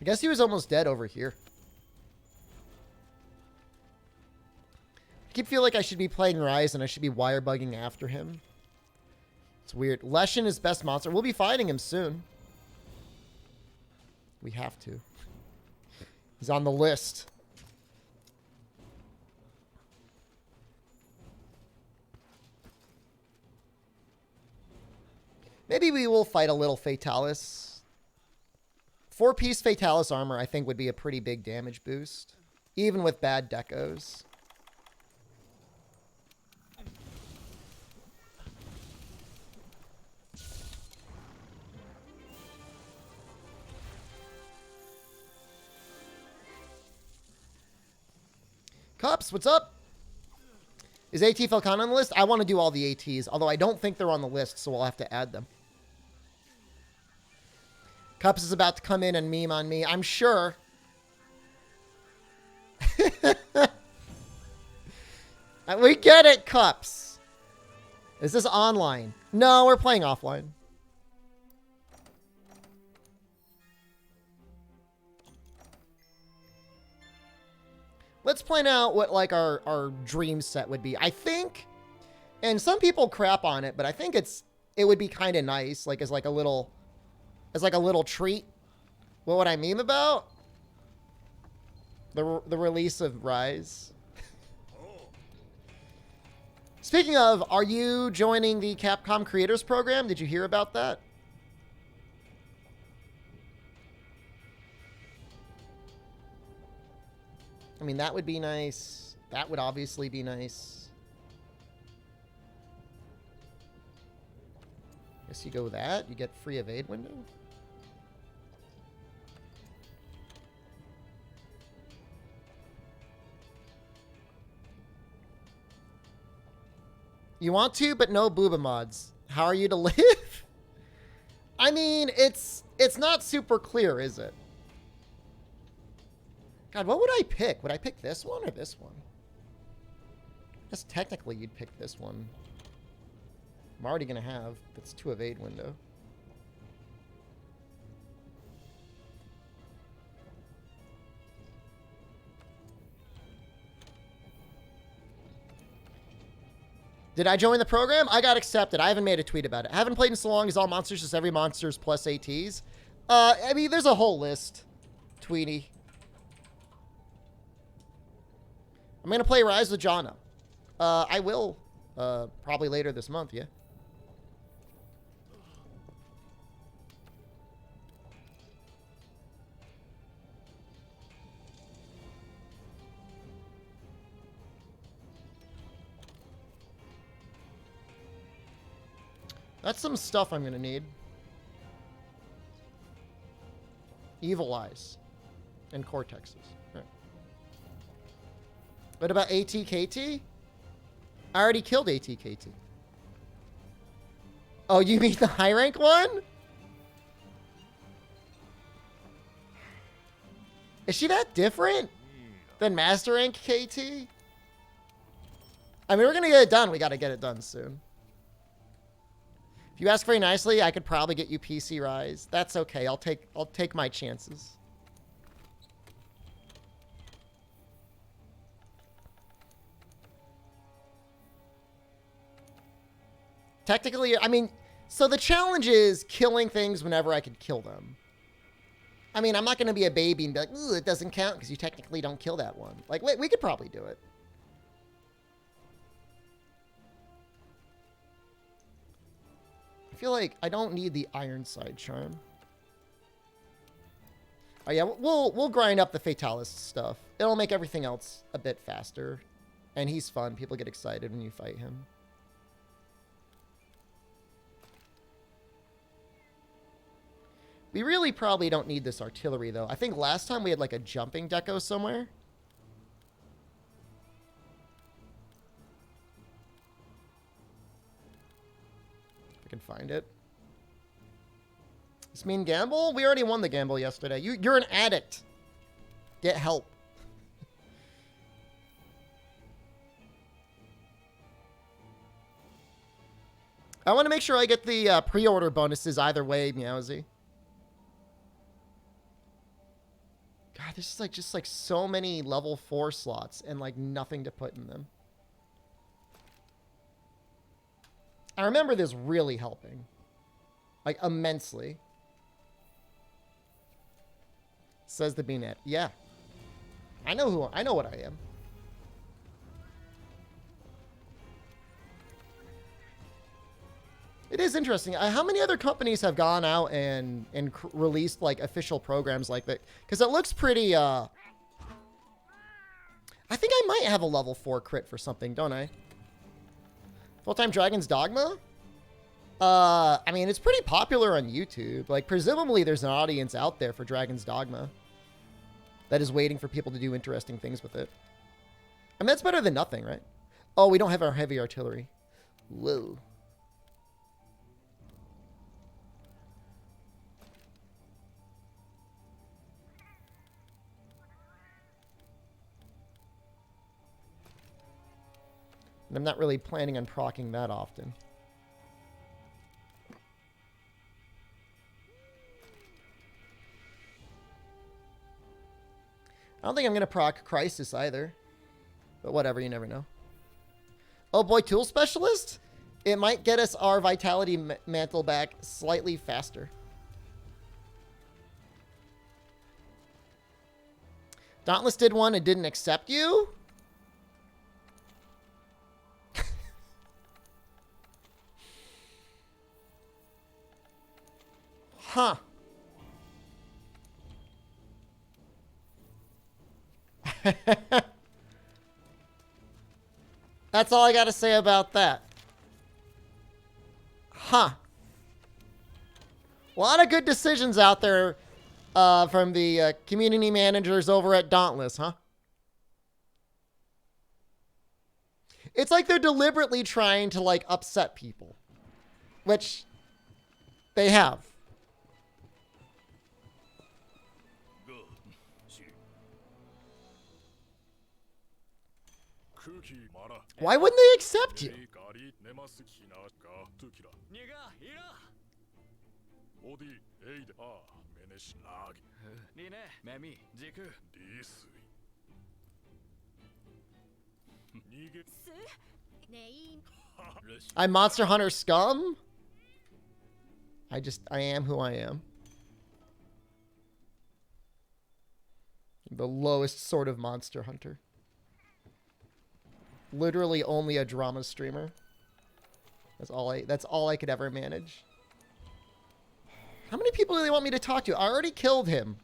I guess he was almost dead over here. I keep feeling like I should be playing Rise and I should be wire bugging after him. It's weird. Leshen is best monster. We'll be fighting him soon. We have to. He's on the list. Maybe we will fight a little Fatalis. 4-piece Fatalis armor, I think, would be a pretty big damage boost. Even with bad decos. Cups, what's up? Is AT Falcon on the list? I want to do all the ATs, although I don't think they're on the list, so we'll have to add them. Cups is about to come in and meme on me, I'm sure. We get it, Cups. Is this online? No, we're playing offline. Let's plan out what like our dream set would be. I think, and some people crap on it, but I think it would be kind of nice, like as like a little treat. What would I meme about? The release of Rise. Speaking of, are you joining the Capcom Creators Program? Did you hear about that? I mean, that would be nice. That would obviously be nice. Guess you go with that. You get free evade window. You want to, but no booba mods. How are you to live? I mean, it's not super clear, is it? God, what would I pick? Would I pick this one or this one? I guess technically you'd pick this one. I'm already going to have. That's 2 evade window. Did I join the program? I got accepted. I haven't made a tweet about it. I haven't played in so long as all monsters, just every monsters plus ATs. I mean, there's a whole list. Tweety. I'm going to play Rise with Jono. I will. Probably later this month, yeah. That's some stuff I'm going to need. Evil Eyes. And Cortexes. Right. What about ATKT? I already killed ATKT. Oh, you mean the high rank one? Is she that different than master rank KT? I mean, we're gonna get it done. We gotta get it done soon. If you ask very nicely, I could probably get you PC Rise. That's okay. I'll take my chances. Technically, I mean, so the challenge is killing things whenever I could kill them. I mean, I'm not going to be a baby and be like, ooh, it doesn't count because you technically don't kill that one. Like, wait, we could probably do it. I feel like I don't need the Ironside Charm. Oh yeah, we'll grind up the Fatalist stuff. It'll make everything else a bit faster. And he's fun. People get excited when you fight him. We really probably don't need this artillery, though. I think last time we had, like, a jumping deco somewhere. If I can find it. This mean gamble? We already won the gamble yesterday. You're an addict. Get help. I want to make sure I get the pre-order bonuses either way, Meowsy. God, there's just like so many level 4 slots and like nothing to put in them. I remember this really helping. Like immensely. Says the Beanet. Yeah. I know what I am. It is interesting. How many other companies have gone out and released like official programs like that? Because it looks pretty. I think I might have a level 4 crit for something, don't I? Full-time Dragon's Dogma. I mean, it's pretty popular on YouTube. Like, presumably, there's an audience out there for Dragon's Dogma that is waiting for people to do interesting things with it. I mean, that's better than nothing, right? Oh, we don't have our heavy artillery. Whoa. And I'm not really planning on proccing that often. I don't think I'm going to proc Crisis either. But whatever, you never know. Oh boy, Tool Specialist? It might get us our Vitality Mantle back slightly faster. Dauntless did one and didn't accept you? Huh. That's all I got to say about that. Huh. A lot of good decisions out there from the community managers over at Dauntless, huh? It's like they're deliberately trying to, like, upset people. Which they have. Why wouldn't they accept you? I'm Monster Hunter scum? I am who I am. The lowest sort of Monster Hunter. Literally only a drama streamer. That's all I could ever manage. How many people do they want me to talk to? I already killed him.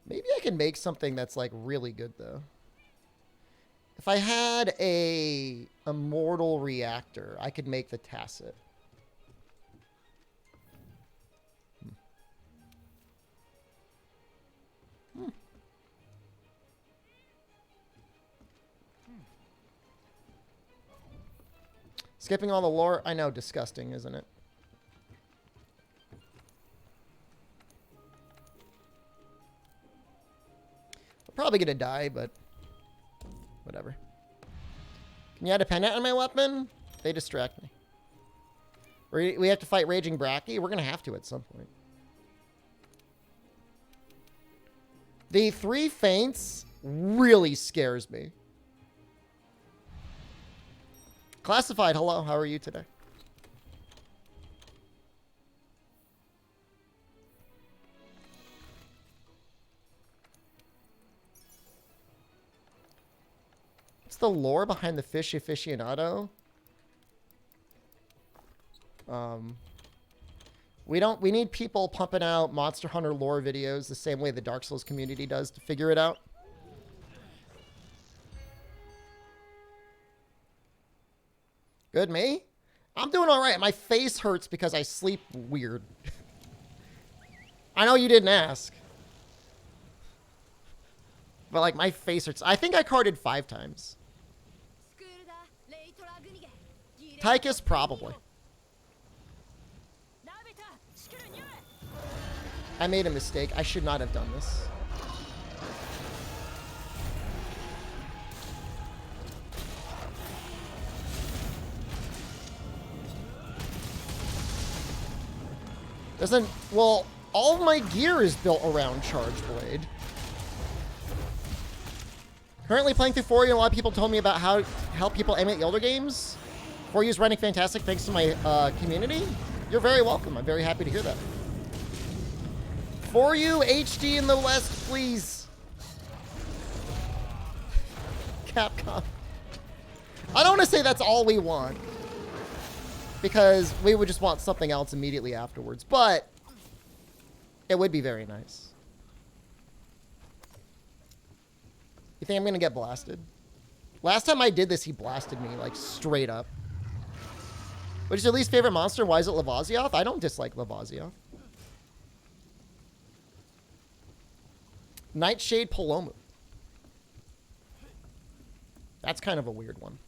Maybe I can make something that's like really good though. If I had a immortal reactor, I could make the tacit. Skipping all the lore, I know, disgusting, isn't it? I'm probably gonna die, but whatever. Can you add a pendant on my weapon? They distract me. We have to fight Raging Bracky? We're gonna have to at some point. The 3 feints really scares me. Classified, hello. How are you today? What's the lore behind the fish aficionado? We need people pumping out Monster Hunter lore videos the same way the Dark Souls community does to figure it out. Good, me? I'm doing all right. My face hurts because I sleep weird. I know you didn't ask. But, like, my face hurts. I think I carded 5 times. Tychus, probably. I made a mistake. I should not have done this. Well, all of my gear is built around Charge Blade. Currently playing through 4U, and a lot of people told me about how to help people emulate the older games. 4U is running fantastic thanks to my community. You're very welcome. I'm very happy to hear that. 4U HD in the West, please. Capcom. I don't want to say that's all we want, because we would just want something else immediately afterwards. But it would be very nice. You think I'm going to get blasted? Last time I did this, he blasted me, like, straight up. Which is your least favorite monster? Why is it Lavazioth? I don't dislike Lavazioth. Nightshade Palomu. That's kind of a weird one.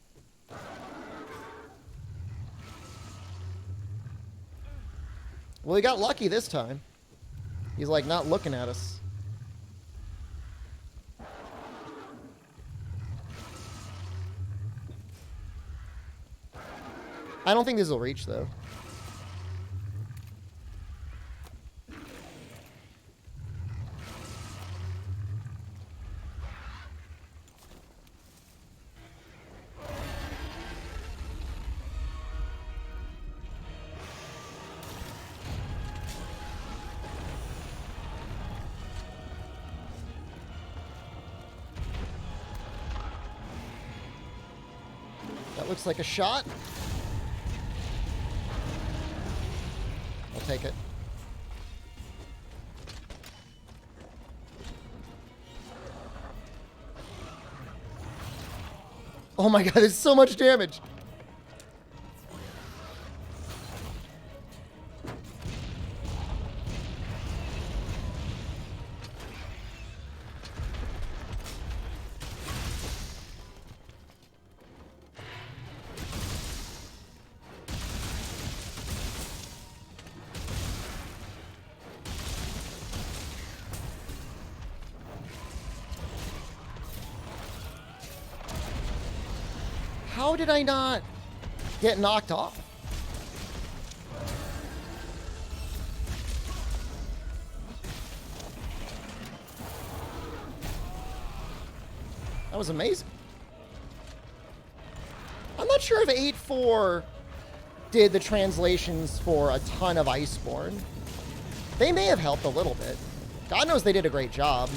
Well, he got lucky this time. He's, like, not looking at us. I don't think this will reach, though. That looks like a shot. I'll take it. Oh my god, there's so much damage. How did I not get knocked off? That was amazing. I'm not sure if 8.4 did the translations for a ton of Iceborne. They may have helped a little bit. God knows they did a great job.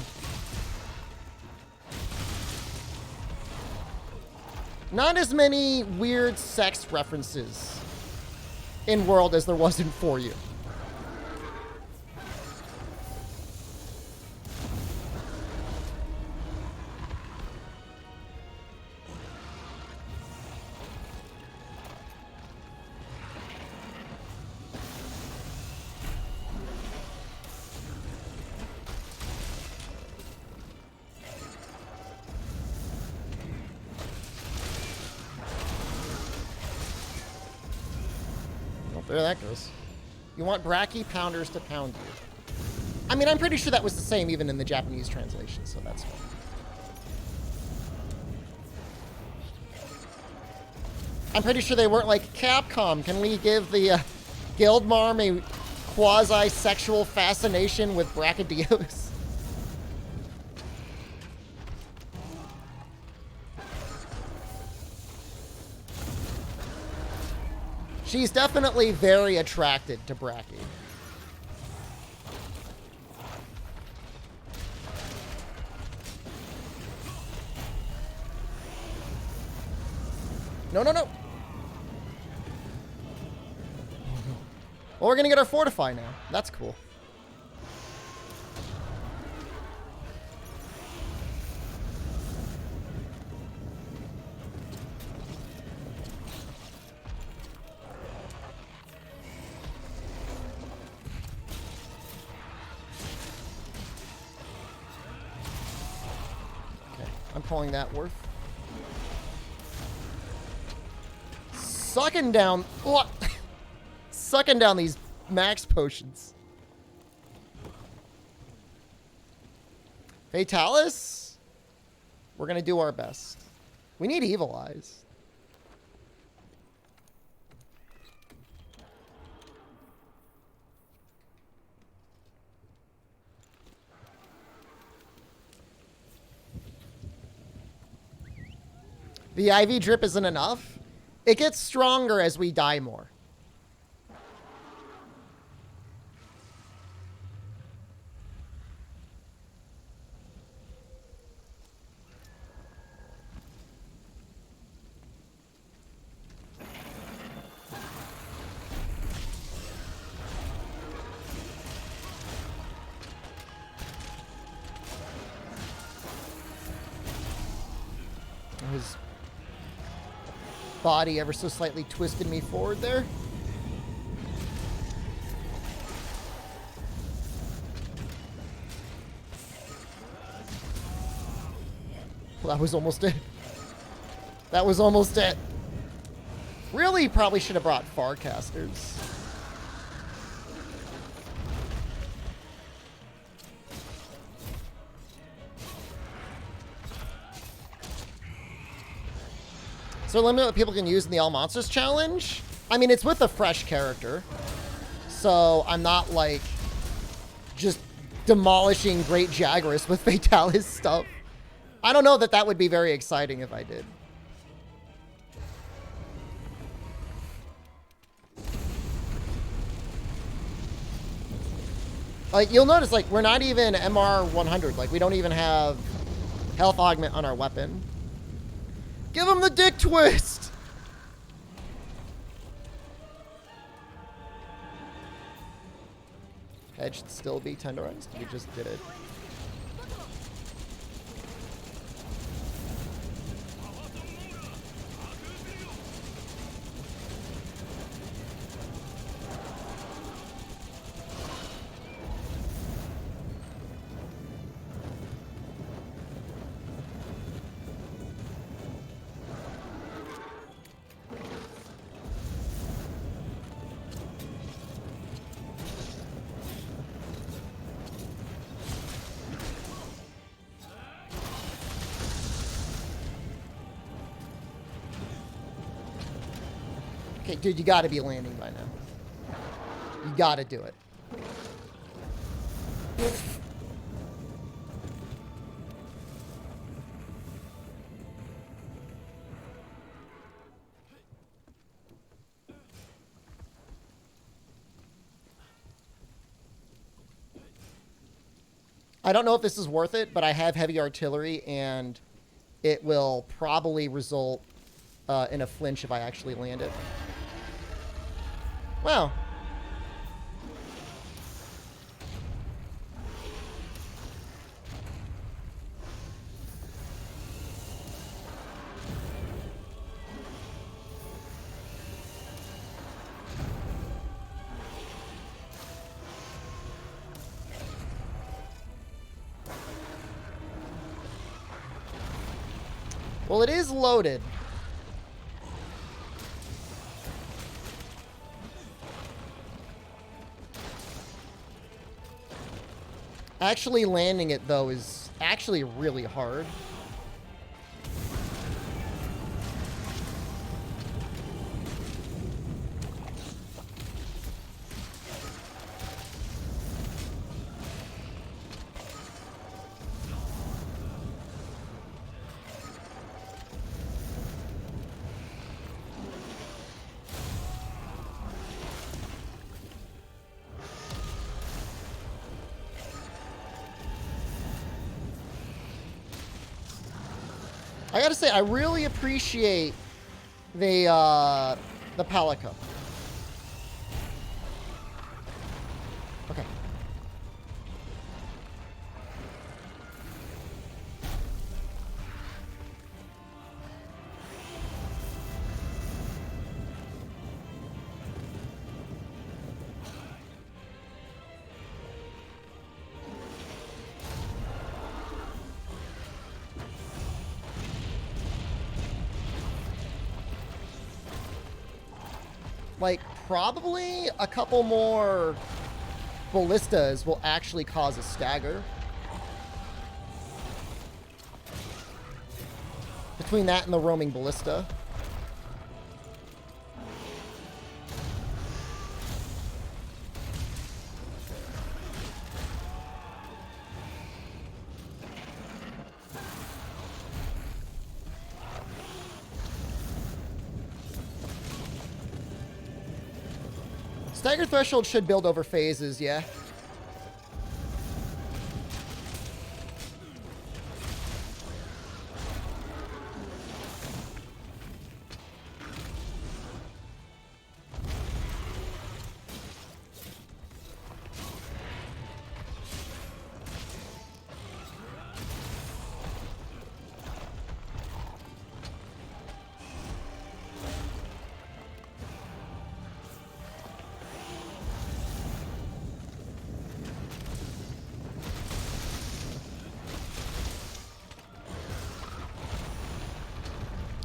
Not as many weird sex references in World as there was in 4U. there that goes. You want Bracky Pounders to pound you. I mean, I'm pretty sure that was the same even in the Japanese translation, so that's fine. I'm pretty sure they weren't like, Capcom, can we give the Guildmarm a quasi-sexual fascination with Brachydios? She's definitely very attracted to Bracky. No, no, no. Well, we're going to get our Fortify now. That's cool. Okay, I'm calling that worth. Sucking down... What? Sucking down these max potions. Fatalis? We're going to do our best. We need Evil Eyes. The IV drip isn't enough. It gets stronger as we die more. His body ever so slightly twisted me forward there. Well, that was almost it. That was almost it. Really probably should have brought Farcasters. So limit what people can use in the All Monsters challenge? I mean, it's with a fresh character. So I'm not, like, just demolishing Great Jagras with Fatalis stuff. I don't know that that would be very exciting if I did. Like, you'll notice, like, we're not even MR 100. Like, we don't even have health augment on our weapon. Give him the dick twist! Head should still be tenderized. We just did it. Okay, dude, you gotta be landing by now. You gotta do it. I don't know if this is worth it, but I have heavy artillery, and it will probably result in a flinch if I actually land it. Wow. Well, it is loaded. Actually landing it, though, is actually really hard. I gotta say, I really appreciate the Palico. Okay. Like, probably a couple more ballistas will actually cause a stagger. Between that and the roaming ballista. Stagger threshold should build over phases, yeah.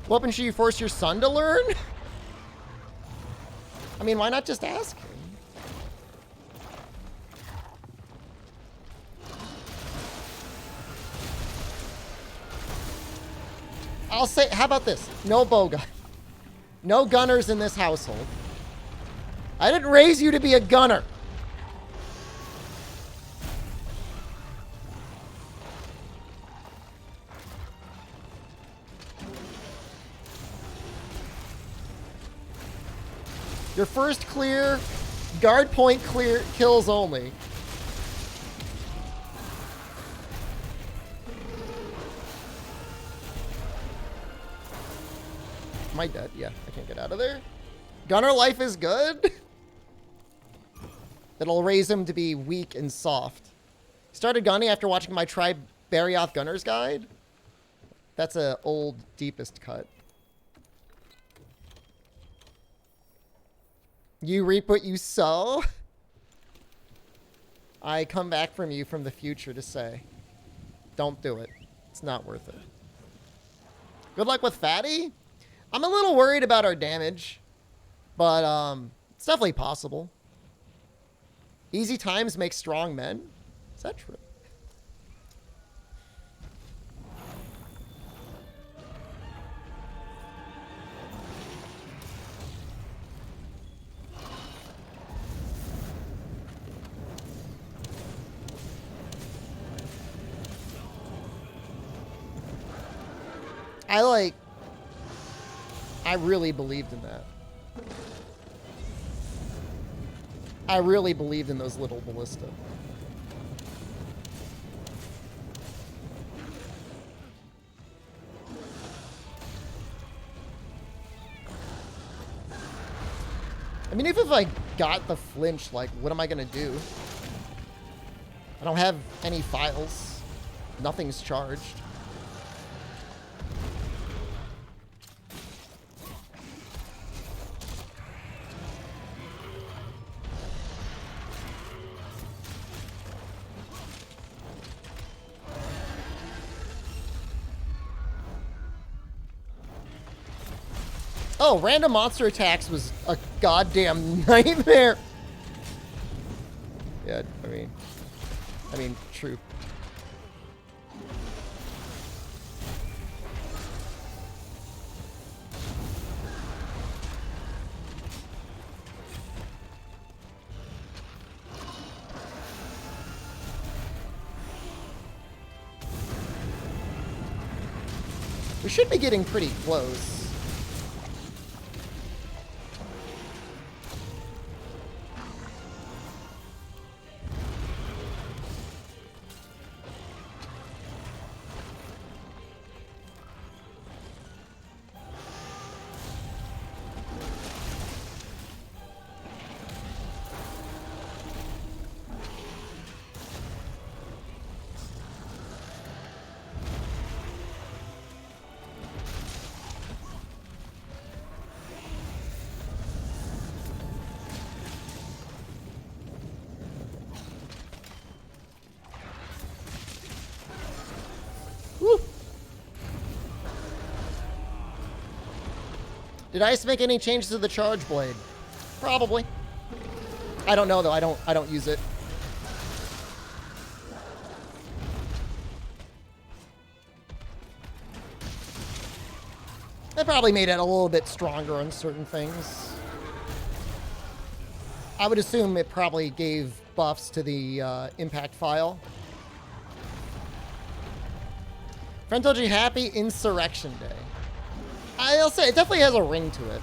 Weapon should you force your son to learn? I mean, why not just ask him? I'll say, how about this? No bowgun. No gunners in this household. I didn't raise you to be a gunner. Your first clear, guard point clear, kills only. Am I dead? Yeah, I can't get out of there. Gunner life is good. That'll raise him to be weak and soft. Started gunning after watching my Try Barioth Gunner's Guide. That's a old deepest cut. You reap what you sow. I come back from you from the future to say, don't do it. It's not worth it. Good luck with Fatty. I'm a little worried about our damage, but it's definitely possible. Easy times make strong men. Is that true? I really believed in that. I really believed in those little ballista. I mean, even if I got the flinch, like, what am I gonna do? I don't have any files. Nothing's charged. Oh, random monster attacks was a goddamn nightmare. Yeah, I mean, I mean, true. We should be getting pretty close. Woo. Did Ice make any changes to the charge blade? Probably. I don't know though. I don't use it. They probably made it a little bit stronger on certain things. I would assume it probably gave buffs to the impact file. Friend told you happy Insurrection Day. I'll say it definitely has a ring to it.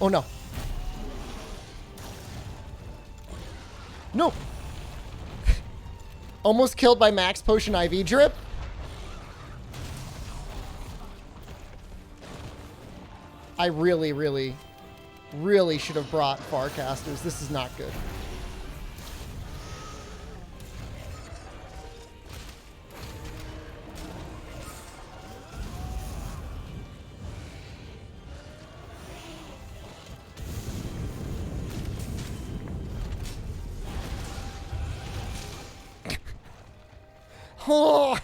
Oh no. No. Almost killed by max potion IV drip. I really should have brought Farcasters. This is not good. Oh.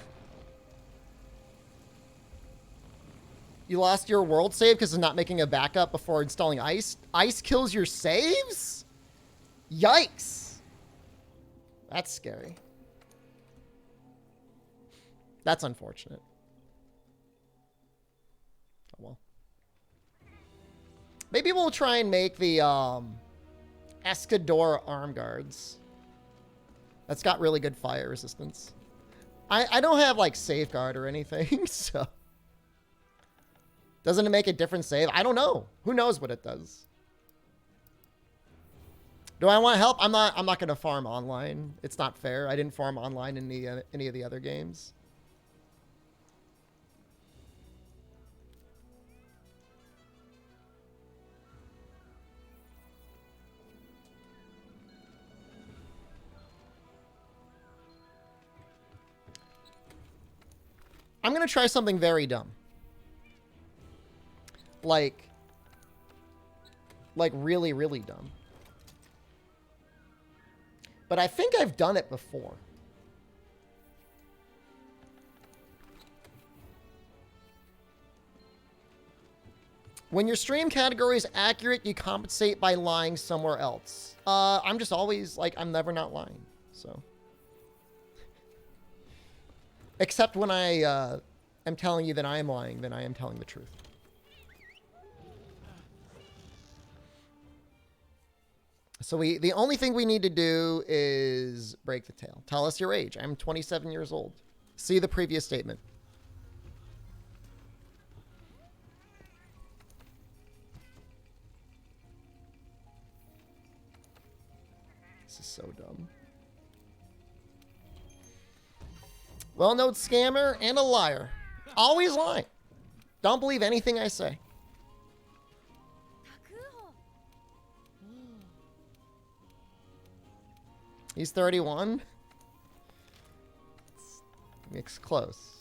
You lost your world save because of not making a backup before installing ice? Ice kills your saves? Yikes. That's scary. That's unfortunate. Oh well. Maybe we'll try and make the Escador arm guards. That's got really good fire resistance. I don't have, like, safeguard or anything, so... Doesn't it make a different save? I don't know. Who knows what it does? Do I want help? I'm not going to farm online. It's not fair. I didn't farm online in any of the other games. I'm going to try something very dumb. Like really, really dumb. But I think I've done it before. When your stream category is accurate, you compensate by lying somewhere else. I'm just always, like, I'm never not lying, so... Except when I am telling you that I am lying, then I am telling the truth. So the only thing we need to do is break the tail. Tell us your age. I'm 27 years old. See the previous statement. This is so dumb. Well-known scammer and a liar. Always lying. Don't believe anything I say. He's 31. Give me a Thanks. Close.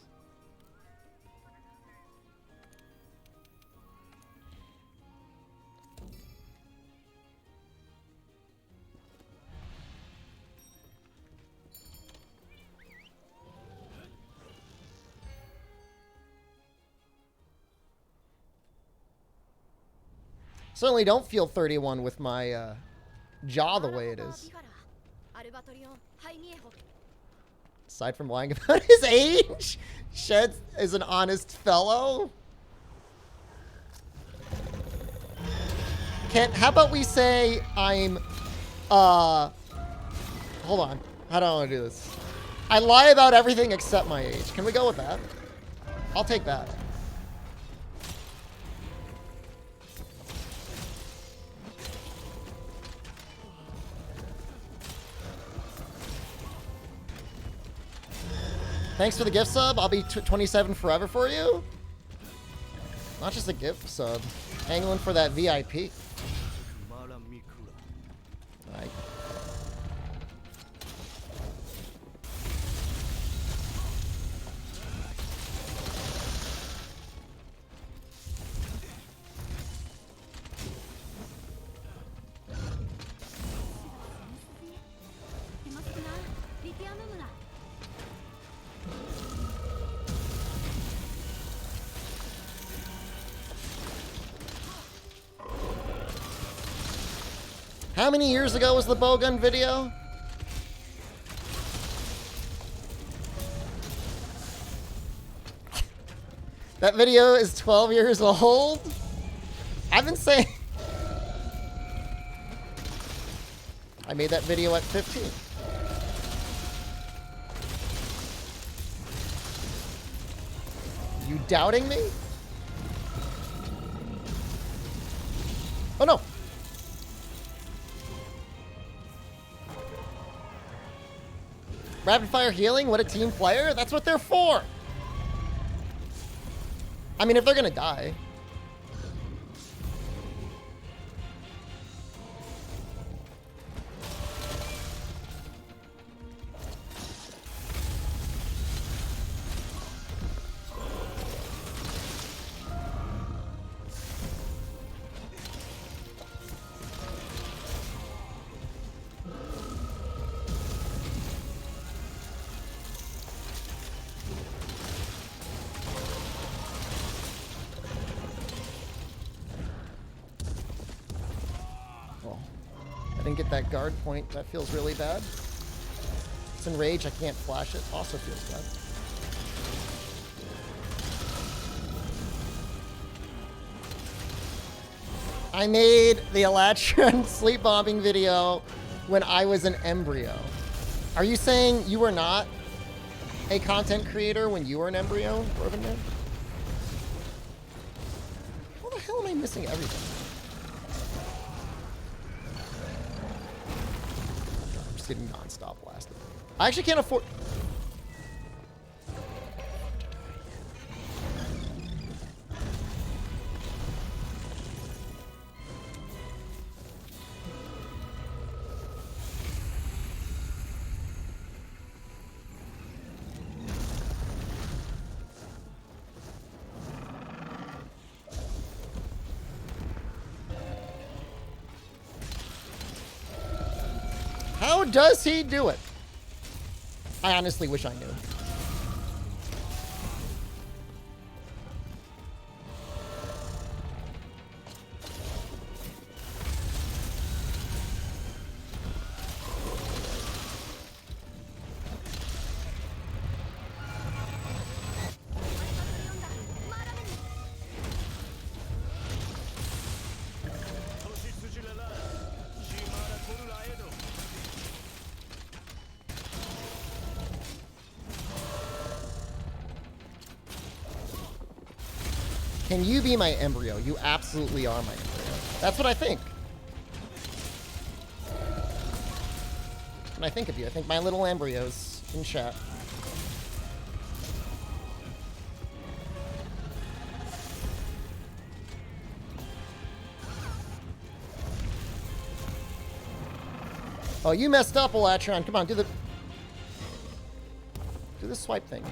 Certainly don't feel 31 with my jaw the way it is. Aside from lying about his age, Shed is an honest fellow. How about we say I'm, hold on. How do I want to do this? I lie about everything except my age. Can we go with that? I'll take that. Thanks for the gift sub. I'll be 27 forever for you. Not just a gift sub. Angling for that VIP. Right. How many years ago was the bowgun video? That video is 12 years old? I've been saying... I made that video at 15. You doubting me? Oh no! Rapid fire healing? What a team player? That's what they're for! I mean, if they're gonna die. Get that guard point. That feels really bad. It's in rage. I can't flash it. Also feels bad. I made the Elatron sleep bombing video when I was an embryo. Are you saying you were not a content creator when you were an embryo, Robin Man? How the hell am I missing everything? Getting non-stop blasted. I actually can't afford... How does he do it? I honestly wish I knew. Can you be my embryo? You absolutely are my embryo. That's what I think. When I think of you, I think my little embryos in chat. Oh, you messed up, Elatron. Come on, do Do the swipe thing.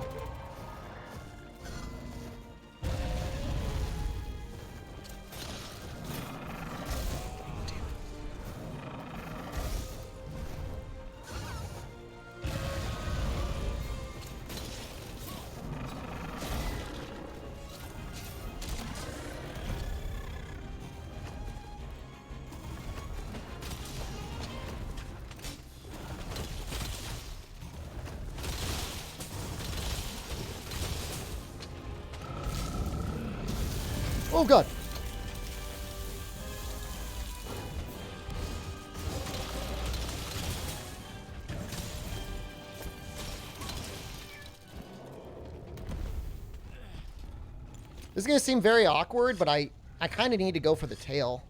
Oh god. This is going to seem very awkward, but I kind of need to go for the tail.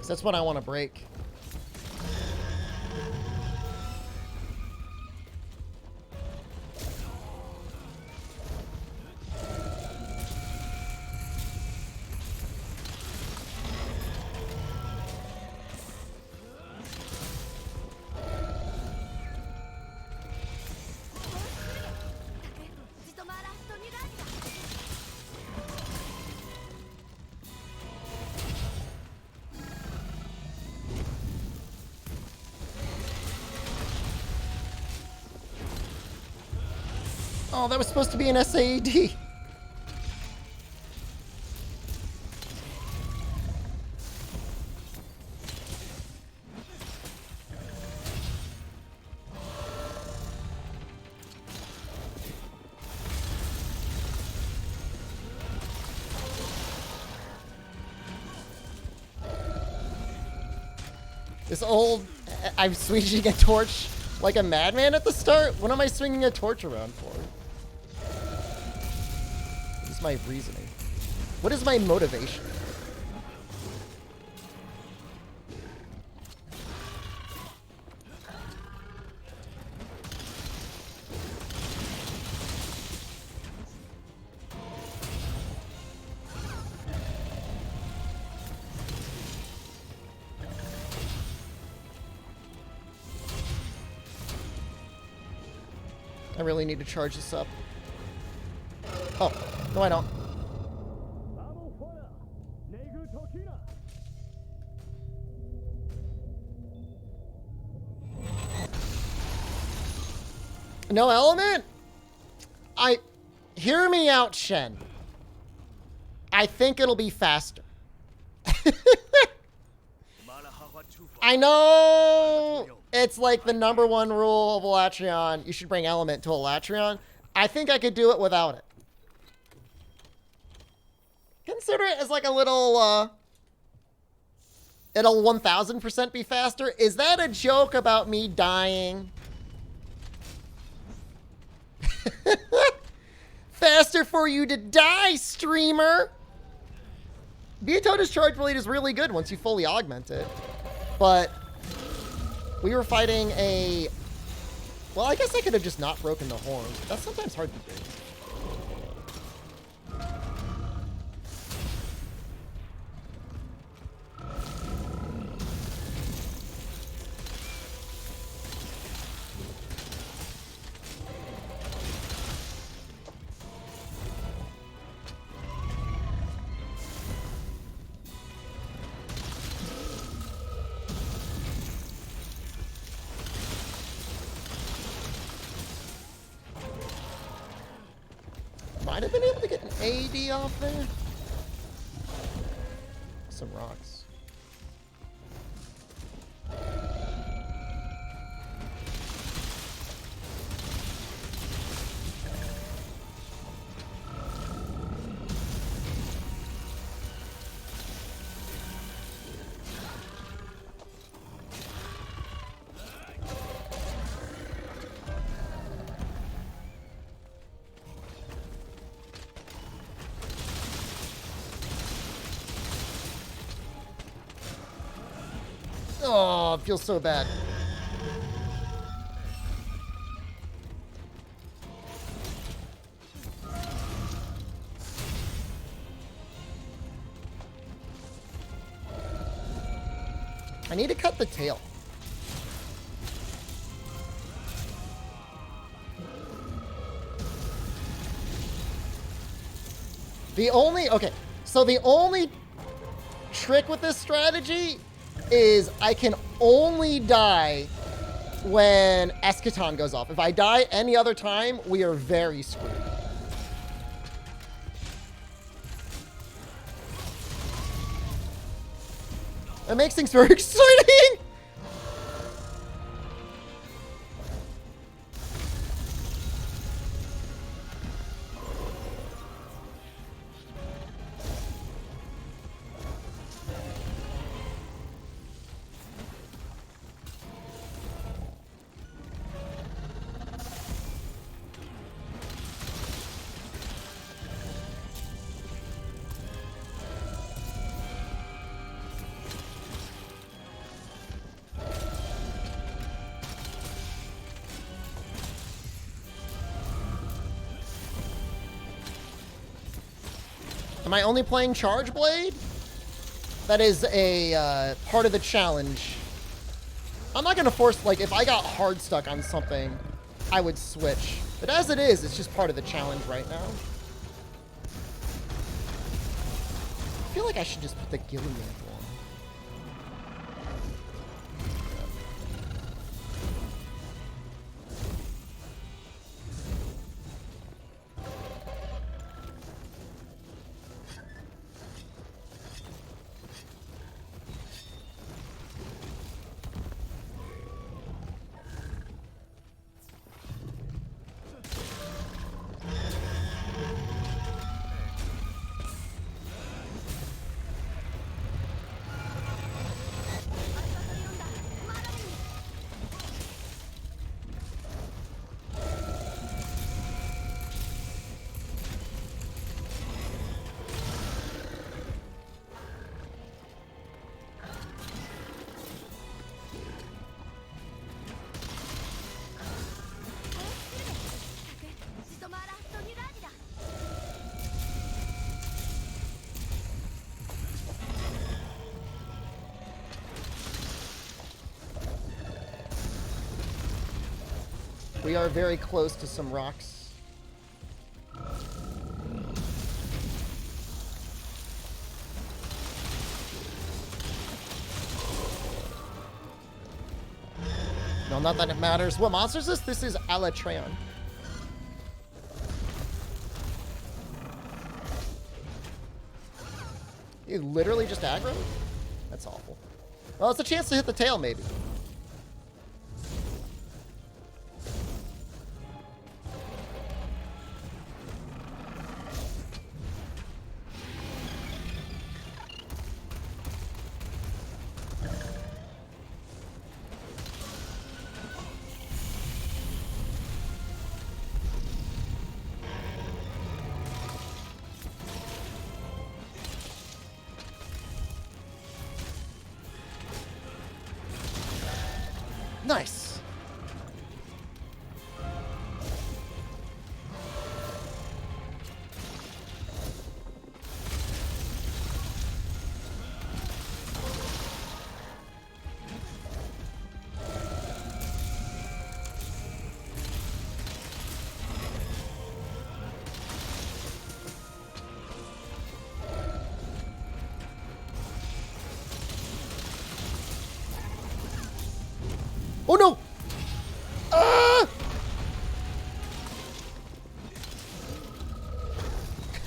So that's what I want to break. Oh, that was supposed to be an SAED. This old... I'm swinging a torch like a madman at the start? What am I swinging a torch around for? What is my reasoning? What is my motivation? I really need to charge this up. Oh, no I don't. No element? Hear me out, Shen. I think it'll be faster. I know it's like the #1 rule of Elatrion. You should bring element to Elatrion. I think I could do it without it. Consider it as like a little, it'll 1000% be faster. Is that a joke about me dying? Faster for you to die, streamer! Biotoda's charge blade is really good once you fully augment it. But we were fighting a... Well, I guess I could have just not broken the horn. That's sometimes hard to do. Might have been able to get an AD off there. Some rocks. Oh, it feels so bad. I need to cut the tail. So the only trick with this strategy is I can only die when Eschaton goes off. If I die any other time, we are very screwed. That makes things very exciting! Am I only playing Charge Blade? That is a part of the challenge. I'm not gonna force, like, if I got hard stuck on something, I would switch. But as it is, it's just part of the challenge right now. I feel like I should just put the Gilly Mantle on. We are very close to some rocks. No, not that it matters. What monster is this? This is Alatreon. You literally just aggro? That's awful. Well, it's a chance to hit the tail, maybe. Nice. Oh no! Ah!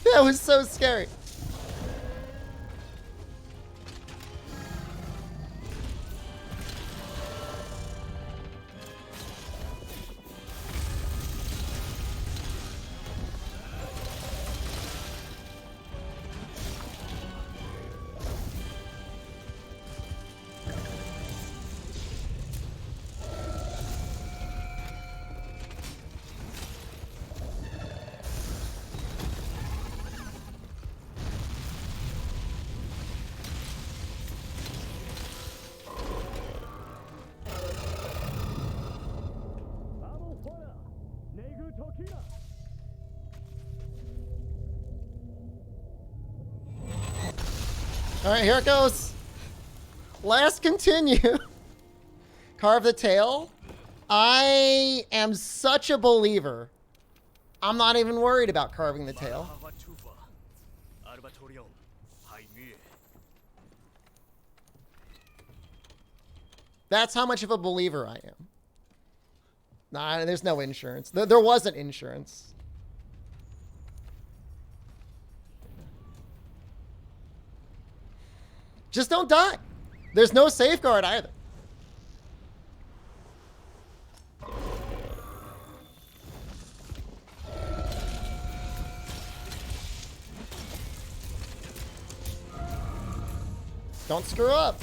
That was so scary. All right, here it goes. Let's continue. Carve the tail. I am such a believer. I'm not even worried about carving the tail. That's how much of a believer I am. Nah, there's no insurance. There wasn't insurance. Just don't die. There's no safeguard either. Don't screw up.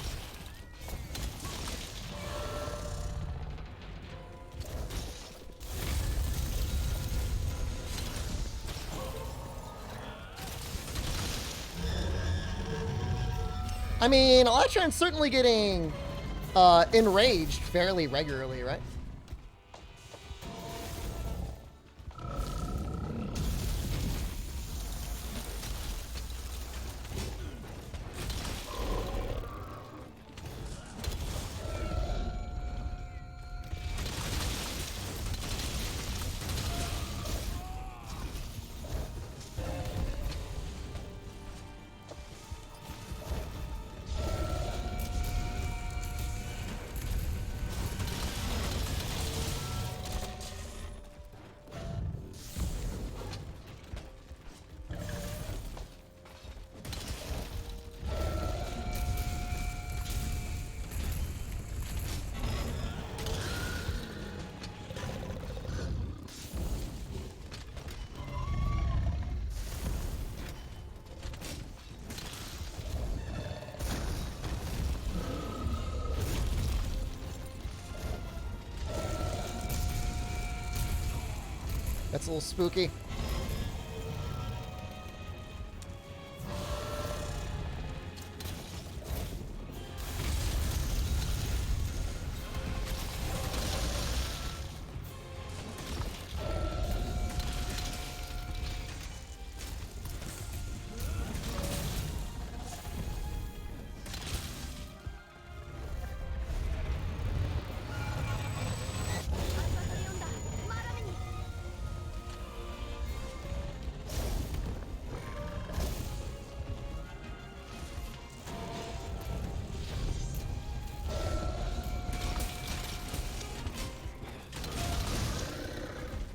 I mean, Electron's certainly getting enraged fairly regularly, right? That's a little spooky.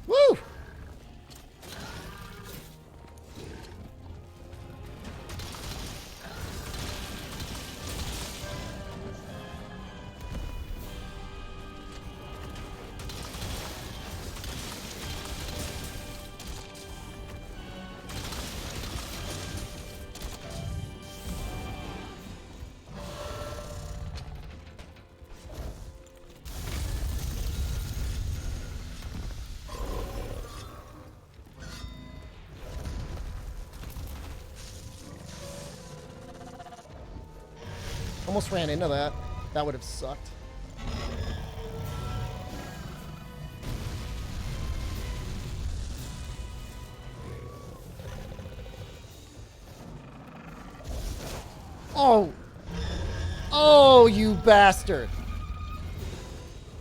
Woo! Almost ran into that. That would have sucked. Oh! Oh, you bastard!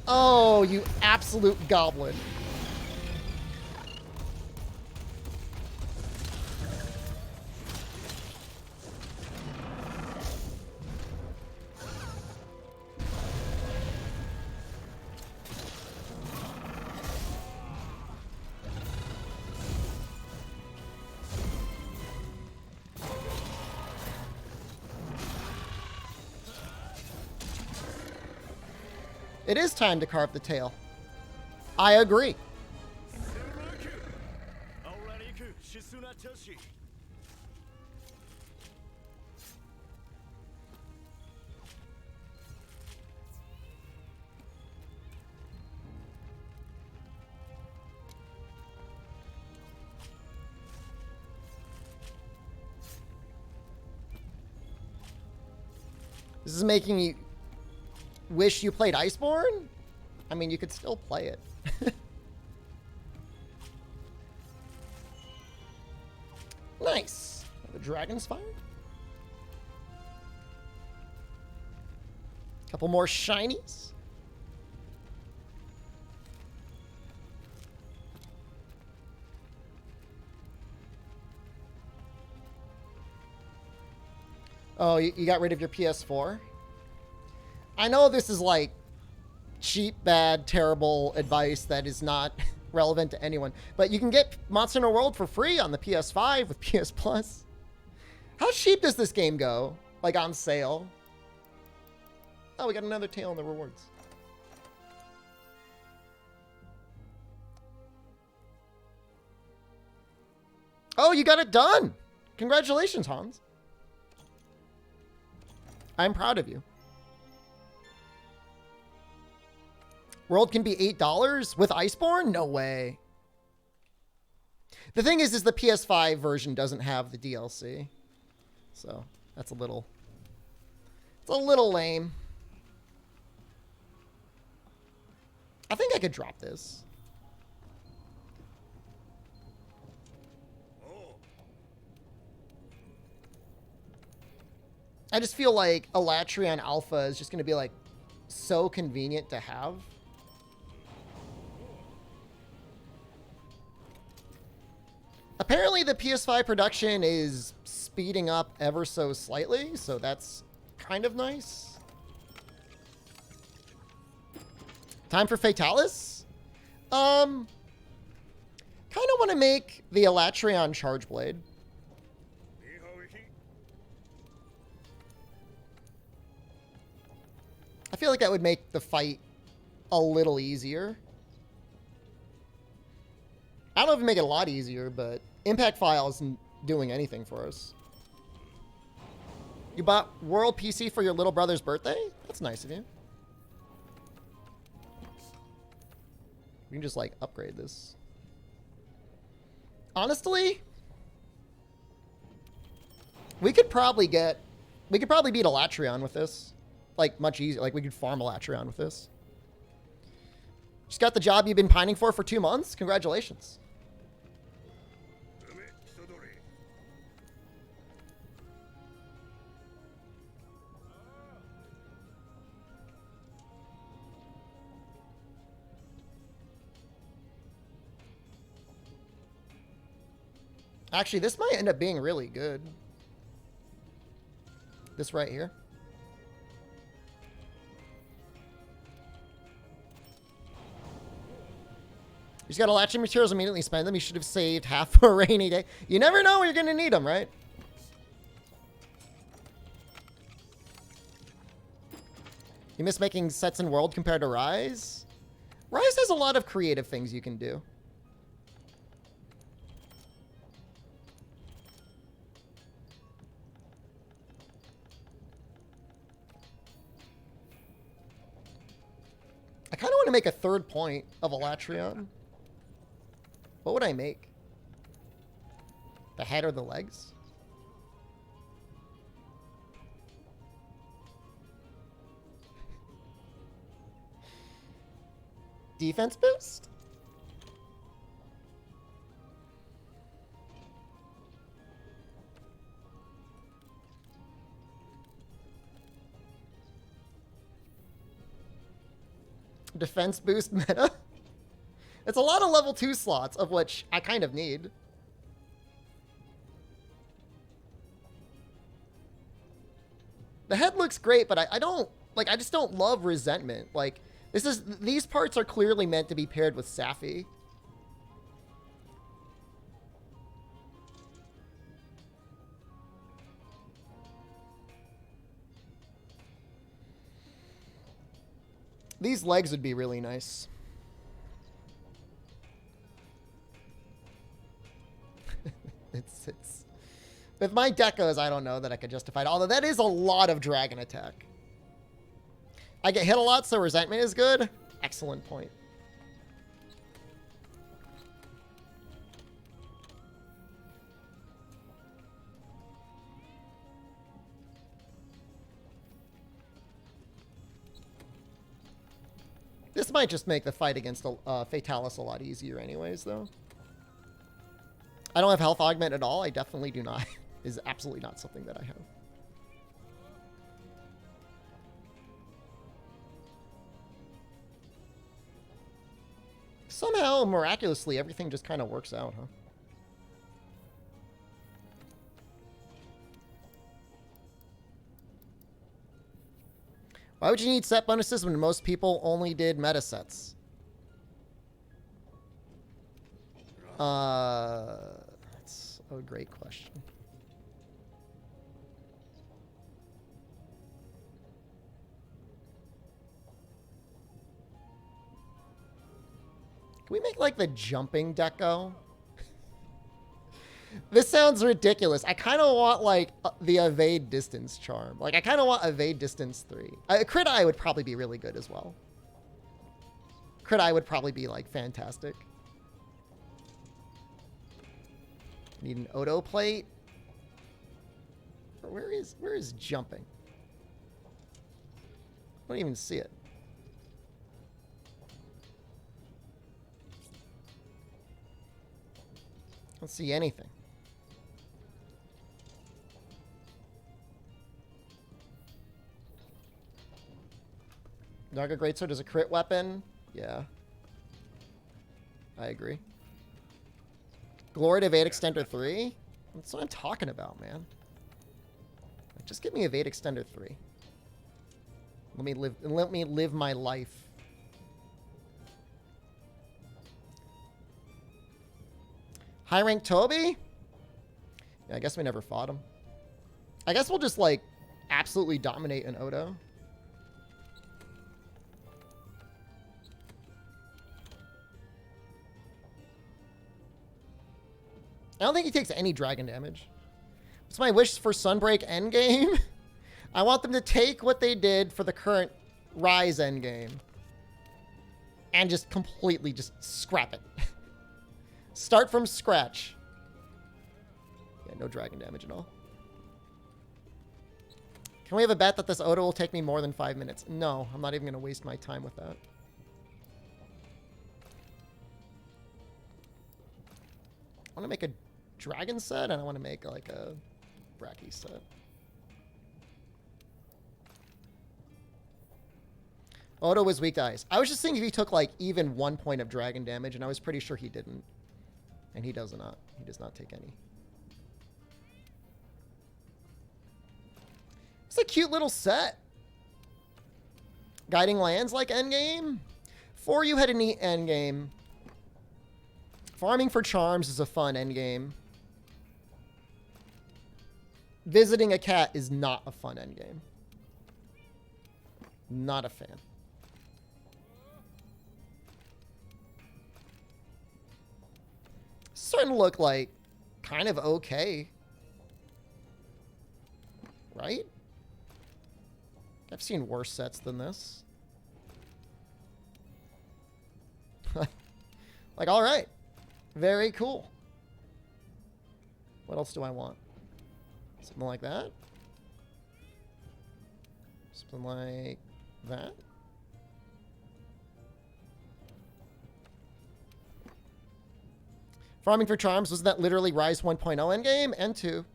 Oh, you absolute goblin. It is time to carve the tail. I agree. This is making you wish you played Iceborne? I mean, you could still play it. Nice. The Dragon's Fire? Couple more shinies. Oh, you got rid of your PS4? I know this is like cheap, bad, terrible advice that is not relevant to anyone, but you can get Monster Hunter World for free on the PS5 with PS Plus. How cheap does this game go? Like on sale? Oh, we got another tail in the rewards. Oh, you got it done. Congratulations, Hans. I'm proud of you. World can be $8 with Iceborne? No way. The thing is the PS5 version doesn't have the DLC. So that's a little... It's a little lame. I think I could drop this. I just feel like Elatrion Alpha is just going to be like so convenient to have. Apparently the PS5 production is speeding up ever so slightly, so that's kind of nice. Time for Fatalis? Kind of want to make the Elatrion Charge Blade. I feel like that would make the fight a little easier. I don't know if it would make it a lot easier, but Impact File isn't doing anything for us. You bought World PC for your little brother's birthday? That's nice of you. We can just, like, upgrade this. Honestly, we could probably beat Elatrion with this. Like, much easier. Like, we could farm Elatrion with this. Just got the job you've been pining for 2 months? Congratulations. Actually, this might end up being really good. This right here. You just got Elatrion materials, immediately spend them. You should have saved half for a rainy day. You never know when you're going to need them, right? You miss making sets in World compared to Rise? Rise has a lot of creative things you can do. I kind of want to make a third point of Elatrion. What would I make? The head or the legs? Defense boost? Defense boost meta? It's a lot of level 2 slots, of which I kind of need. The head looks great, but I don't, like, I just don't love Resentment. Like, these parts are clearly meant to be paired with Safi. These legs would be really nice. It's with my decos, I don't know that I could justify it. Although that is a lot of dragon attack. I get hit a lot, so Resentment is good. Excellent point. This might just make the fight against Fatalis a lot easier anyways, though. I don't have health augment at all. I definitely do not. Is absolutely not something that I have. Somehow, miraculously, everything just kind of works out, huh? Why would you need set bonuses when most people only did meta sets? That's a great question. Can we make, like, the jumping deco? This sounds ridiculous. I kind of want, like, the evade distance charm. Like, I kind of want evade distance 3. Crit eye would probably be really good as well. Crit eye would probably be, like, fantastic. Need an Odo plate. Where is jumping? I don't even see it. I don't see anything. Naga Greatsword is a crit weapon. Yeah. I agree. Glory to Evade Extender 3? That's what I'm talking about, man. Just give me Evade Extender 3. Let me live my life. High rank Toby? Yeah, I guess we never fought him. I guess we'll just, like, absolutely dominate an Odo. I don't think he takes any dragon damage. What's my wish for Sunbreak endgame? I want them to take what they did for the current Rise endgame and just completely just scrap it. Start from scratch. Yeah, no dragon damage at all. Can we have a bet that this Odo will take me more than 5 minutes? No, I'm not even going to waste my time with that. I want to make a dragon set, and I want to make like a Bracky set. Odo was weak to ice. I was just thinking if he took like even 1 point of dragon damage, and I was pretty sure he didn't. And he does not. He does not take any. It's a cute little set. Guiding Lands like endgame. For you had a neat endgame. Farming for charms is a fun endgame. Visiting a cat is not a fun endgame. Not a fan. Starting to look like kind of okay. Right? I've seen worse sets than this. Like, all right. Very cool. What else do I want? Something like that? Something like that? Farming for charms, wasn't that literally Rise 1.0 endgame? And 2.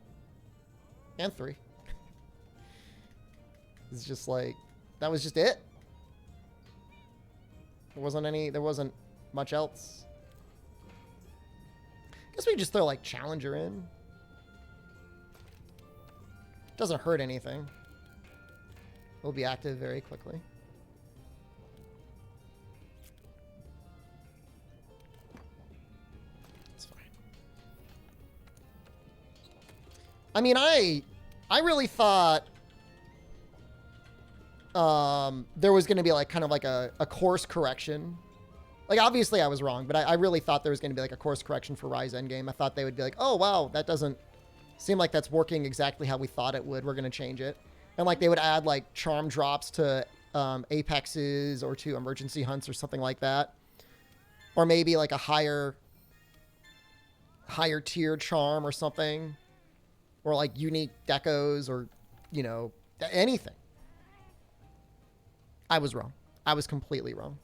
And 3. It's just like, that was just it. There wasn't much else. Guess we just throw like Challenger in. Doesn't hurt anything. We'll be active very quickly. It's fine. I mean, I really thought there was going to be like kind of like a course correction. Like, obviously I was wrong, but I really thought there was going to be like a course correction for Rise Endgame. I thought they would be like, oh, wow, that doesn't seem like that's working exactly how we thought it would. We're going to change it. And like they would add like charm drops to Apexes or to emergency hunts or something like that. Or maybe like a higher tier charm or something. Or like unique decos or, you know, anything. I was wrong. I was completely wrong.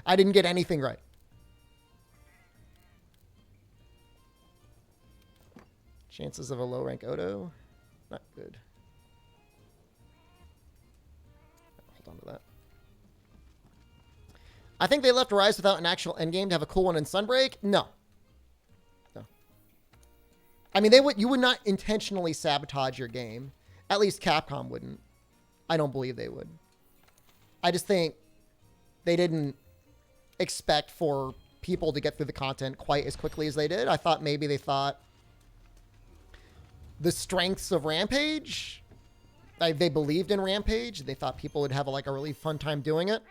I didn't get anything right. Chances of a low rank Odo? Not good. Hold on to that. I think they left Rise without an actual endgame to have a cool one in Sunbreak. No. No. I mean, you would not intentionally sabotage your game. At least Capcom wouldn't. I don't believe they would. I just think they didn't expect for people to get through the content quite as quickly as they did. I thought maybe they thought the strengths of Rampage, they believed in Rampage. They thought people would have like a really fun time doing it.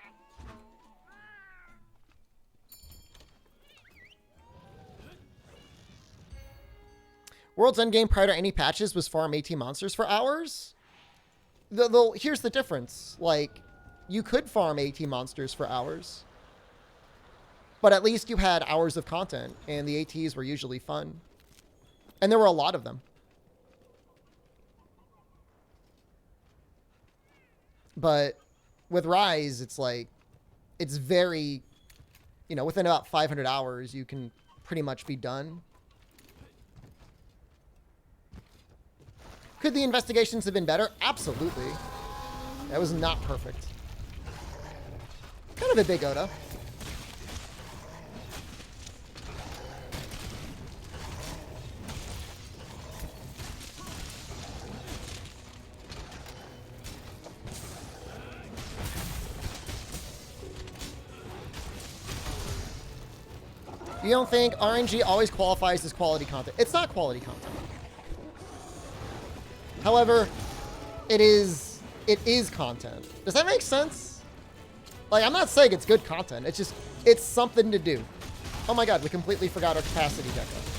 World's Endgame prior to any patches was farm 18 monsters for hours. Here's the difference. Like, you could farm 18 monsters for hours, but at least you had hours of content, and the ATs were usually fun. And there were a lot of them. But with Rise, it's like, it's very, you know, within about 500 hours, you can pretty much be done. Could the investigations have been better? Absolutely. That was not perfect. Kind of a big Oda. You don't think RNG always qualifies as quality content? It's not quality content. However, it is content. Does that make sense? Like, I'm not saying it's good content. It's just, it's something to do. Oh my god, we completely forgot our capacity deco.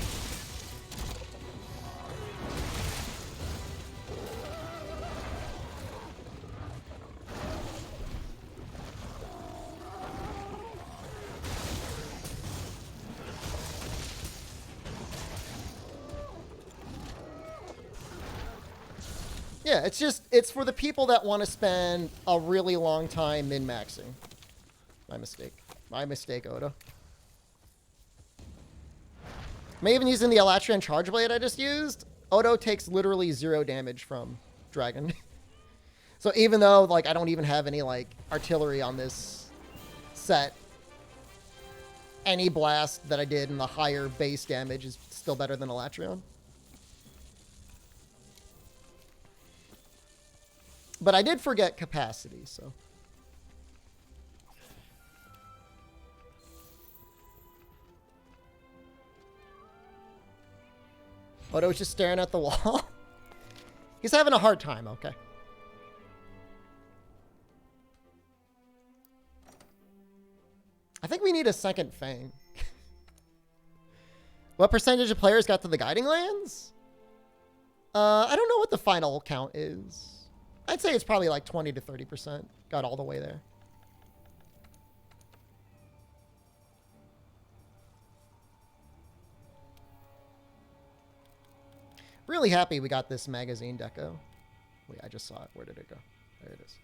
Yeah, it's for the people that want to spend a really long time min-maxing. My mistake. My mistake, Oda. Am I even using the Elatrian Charge Blade I just used? Odo takes literally 0 damage from Dragon. So even though, like, I don't even have any, like, artillery on this set, any blast that I did in the higher base damage is still better than Elatrian. But I did forget capacity, so. Odo's just staring at the wall. He's having a hard time, okay. I think we need a second Fang. What percentage of players got to the Guiding Lands? I don't know what the final count is. I'd say it's probably like 20 to 30% got all the way there. Really happy we got this magazine deco. Wait, I just saw it. Where did it go? There it is.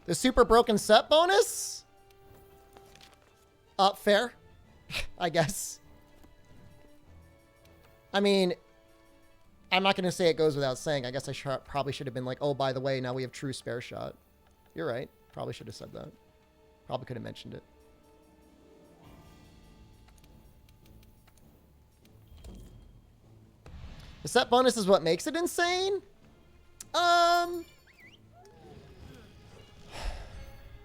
The super broken set bonus? Fair, I guess. I mean, I'm not going to say it goes without saying. I guess I probably should have been like, oh, by the way, now we have true spare shot. You're right. Probably should have said that. Probably could have mentioned it. The set bonus is what makes it insane?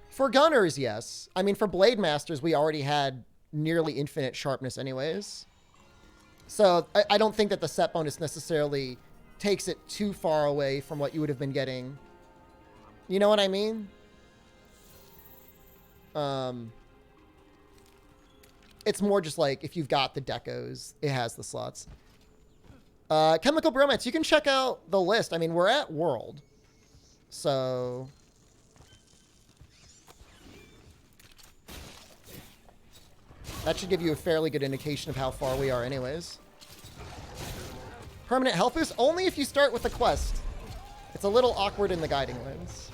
For gunners, yes. I mean, for Blade Masters, we already had nearly infinite sharpness anyways. So I don't think that the set bonus necessarily takes it too far away from what you would have been getting. You know what I mean? It's more just like if you've got the decos, it has the slots. Chemical Bromance, you can check out the list. I mean, we're at World. So... that should give you a fairly good indication of how far we are anyways. Permanent health boost? Only if you start with the quest. It's a little awkward in the Guiding Lands.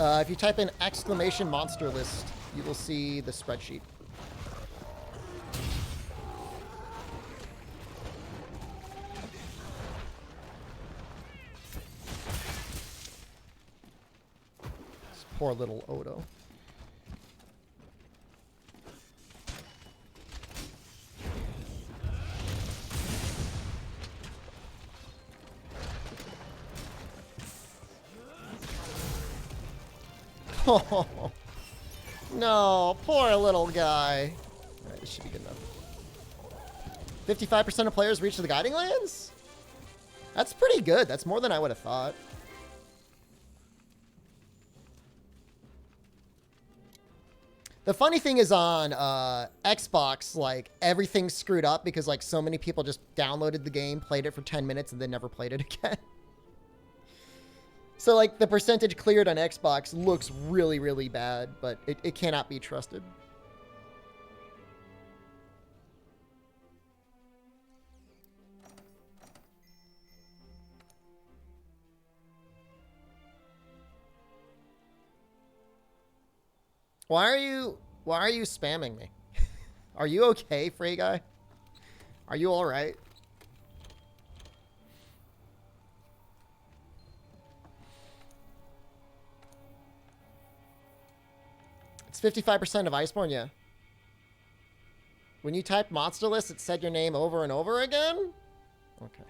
If you type in exclamation monster list, you will see the spreadsheet. This poor little Odo. Oh, no, poor little guy. All right, this should be good enough. 55% of players reach the guiding lands? That's pretty good. That's more than I would have thought. The funny thing is on Xbox, like, everything's screwed up because, like, so many people just downloaded the game, played it for 10 minutes, and then never played it again. So, like, the percentage cleared on Xbox looks really, really bad, but it cannot be trusted. Why are you spamming me? Are you okay, Frey guy? Are you all right? It's 55% of Iceborne, yeah. When you typed monster list, it said your name over and over again? Okay.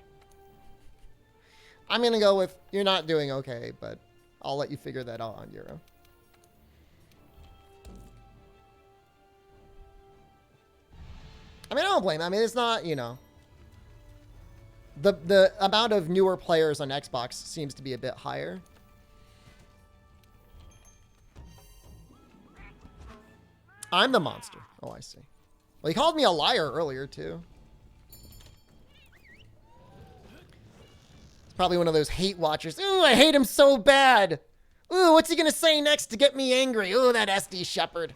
I'm going to go with you're not doing okay, but I'll let you figure that out on your own. I mean, I don't blame him. I mean, it's not, you know. The amount of newer players on Xbox seems to be a bit higher. I'm the monster. Oh, I see. Well, he called me a liar earlier, too. It's probably one of those hate watchers. Ooh, I hate him so bad. Ooh, what's he going to say next to get me angry? Ooh, that SDShepard.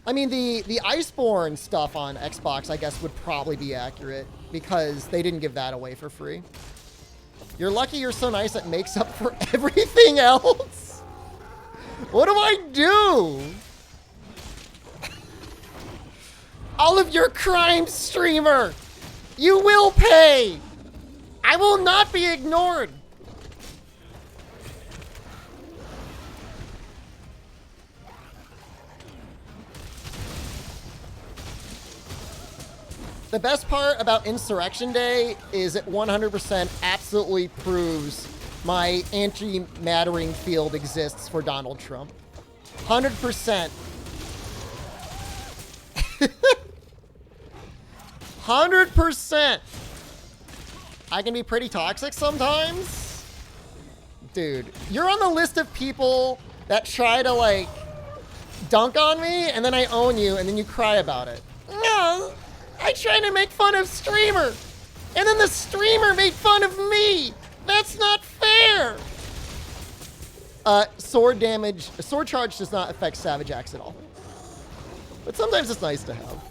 I mean, the Iceborne stuff on Xbox, I guess, would probably be accurate because they didn't give that away for free. You're lucky you're so nice it makes up for everything else. What do I do? All of your crimes, streamer. You will pay. I will not be ignored. The best part about Insurrection Day is it 100% absolutely proves my anti-mattering field exists for Donald Trump. 100%. 100%. I can be pretty toxic sometimes. Dude, you're on the list of people that try to, like, dunk on me, and then I own you, and then you cry about it. No. I tried to make fun of streamer, and then the streamer made fun of me. That's not fair. Sword damage, sword charge does not affect Savage Axe at all. But sometimes it's nice to have.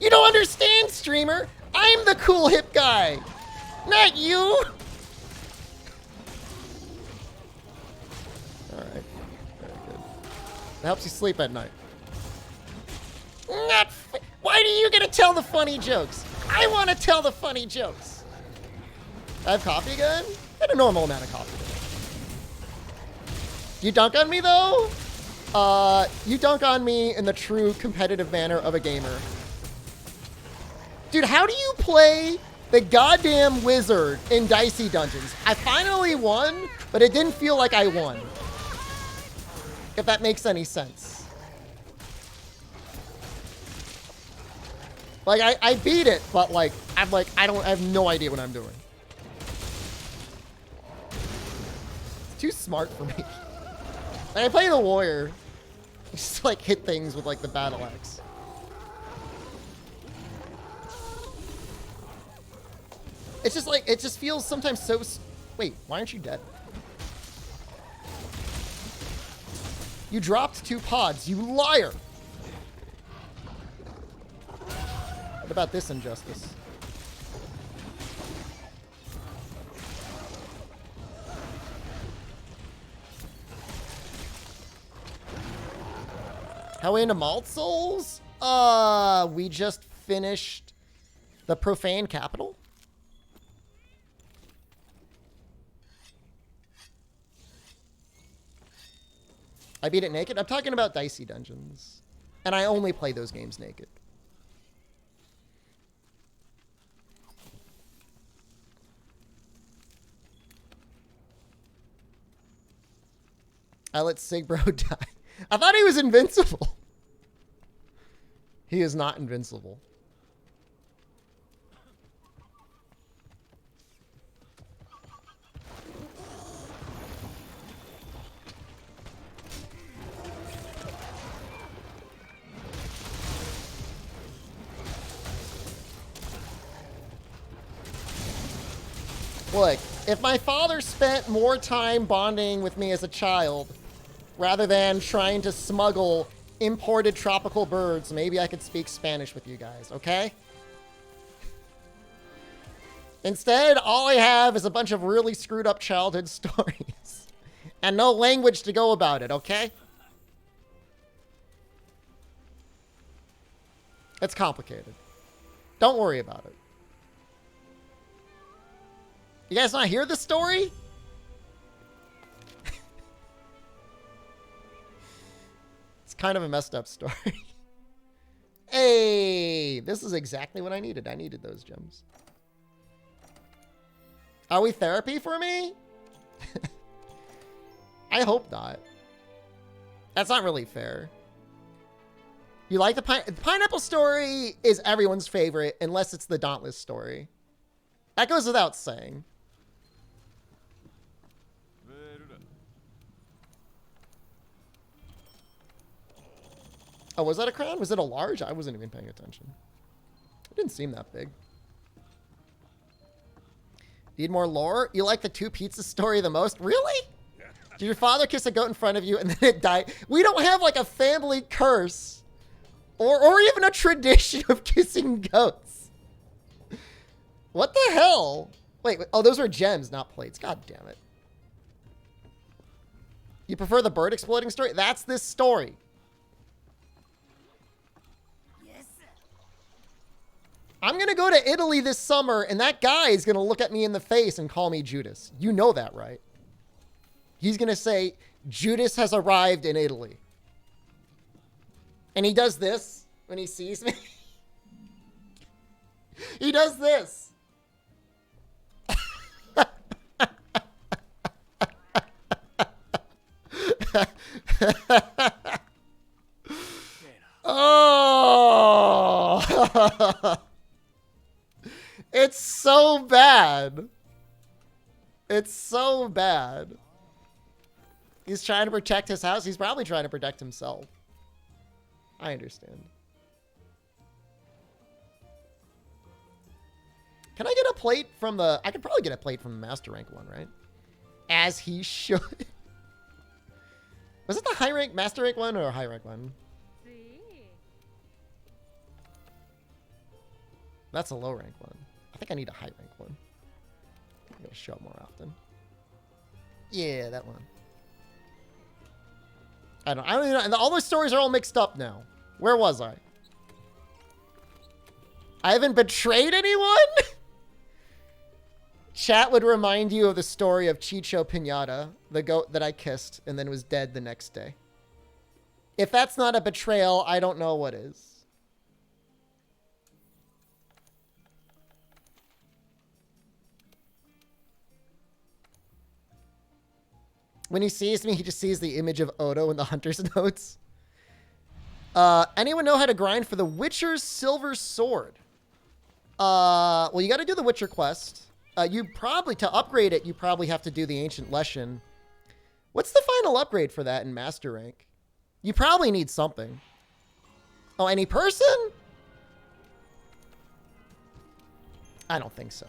You don't understand, streamer. I'm the cool hip guy, not you. All right, very good. It helps you sleep at night. Not fair. Why do you get to tell the funny jokes? I want to tell the funny jokes. I have coffee again? I had a normal amount of coffee today. You dunk on me, though? You dunk on me in the true competitive manner of a gamer. Dude, how do you play the goddamn wizard in Dicey Dungeons? I finally won, but it didn't feel like I won. If that makes any sense. Like, I beat it, but, like, I have no idea what I'm doing. It's too smart for me. Like, I play the warrior. Just, like, hit things with, like, the battle axe. It's just, like, it just feels sometimes so Wait, why aren't you dead? You dropped 2 pods, you liar! What about this injustice? How into Malt Souls? We just finished the Profane Capital. I beat it naked? I'm talking about Dicey Dungeons. And I only play those games naked. I let Sigbro die. I thought he was invincible. He is not invincible. Look, if my father spent more time bonding with me as a child rather than trying to smuggle imported tropical birds, maybe I could speak Spanish with you guys, okay? Instead, all I have is a bunch of really screwed up childhood stories and no language to go about it, okay? It's complicated. Don't worry about it. You guys not hear the story? It's kind of a messed up story. Hey, this is exactly what I needed. I needed those gems. Are we therapy for me? I hope not. That's not really fair. You like the pineapple story is everyone's favorite unless it's the Dauntless story. That goes without saying. Oh, was that a crown? Was it a large? I wasn't even paying attention. It didn't seem that big. Need more lore? You like the 2 pizza story the most? Really? Did your father kiss a goat in front of you and then it died? We don't have like a family curse or even a tradition of kissing goats. What the hell? Wait, oh, those are gems, not plates. God damn it. You prefer the bird exploding story? That's this story. I'm going to go to Italy this summer, and that guy is going to look at me in the face and call me Judas. You know that, right? He's going to say, Judas has arrived in Italy. And he does this when he sees me. He does this. Oh! It's so bad. It's so bad. He's trying to protect his house. He's probably trying to protect himself. I understand. Can I get a plate from the... I could probably get a plate from the Master Rank one, right? As he should. Was it the high rank Master Rank one or a high rank one? That's a low rank one. I think I need a high rank one. I'm going to show up more often. Yeah, that one. I don't even know. All those stories are all mixed up now. Where was I? I haven't betrayed anyone? Chat would remind you of the story of Chicho Pinata, the goat that I kissed and then was dead the next day. If that's not a betrayal, I don't know what is. When he sees me, he just sees the image of Odo in the hunter's notes. Anyone know how to grind for the Witcher's Silver Sword? Well, you got to do the Witcher quest. To upgrade it, you probably have to do the Ancient Lesson. What's the final upgrade for that in Master Rank? You probably need something. Oh, any person? I don't think so.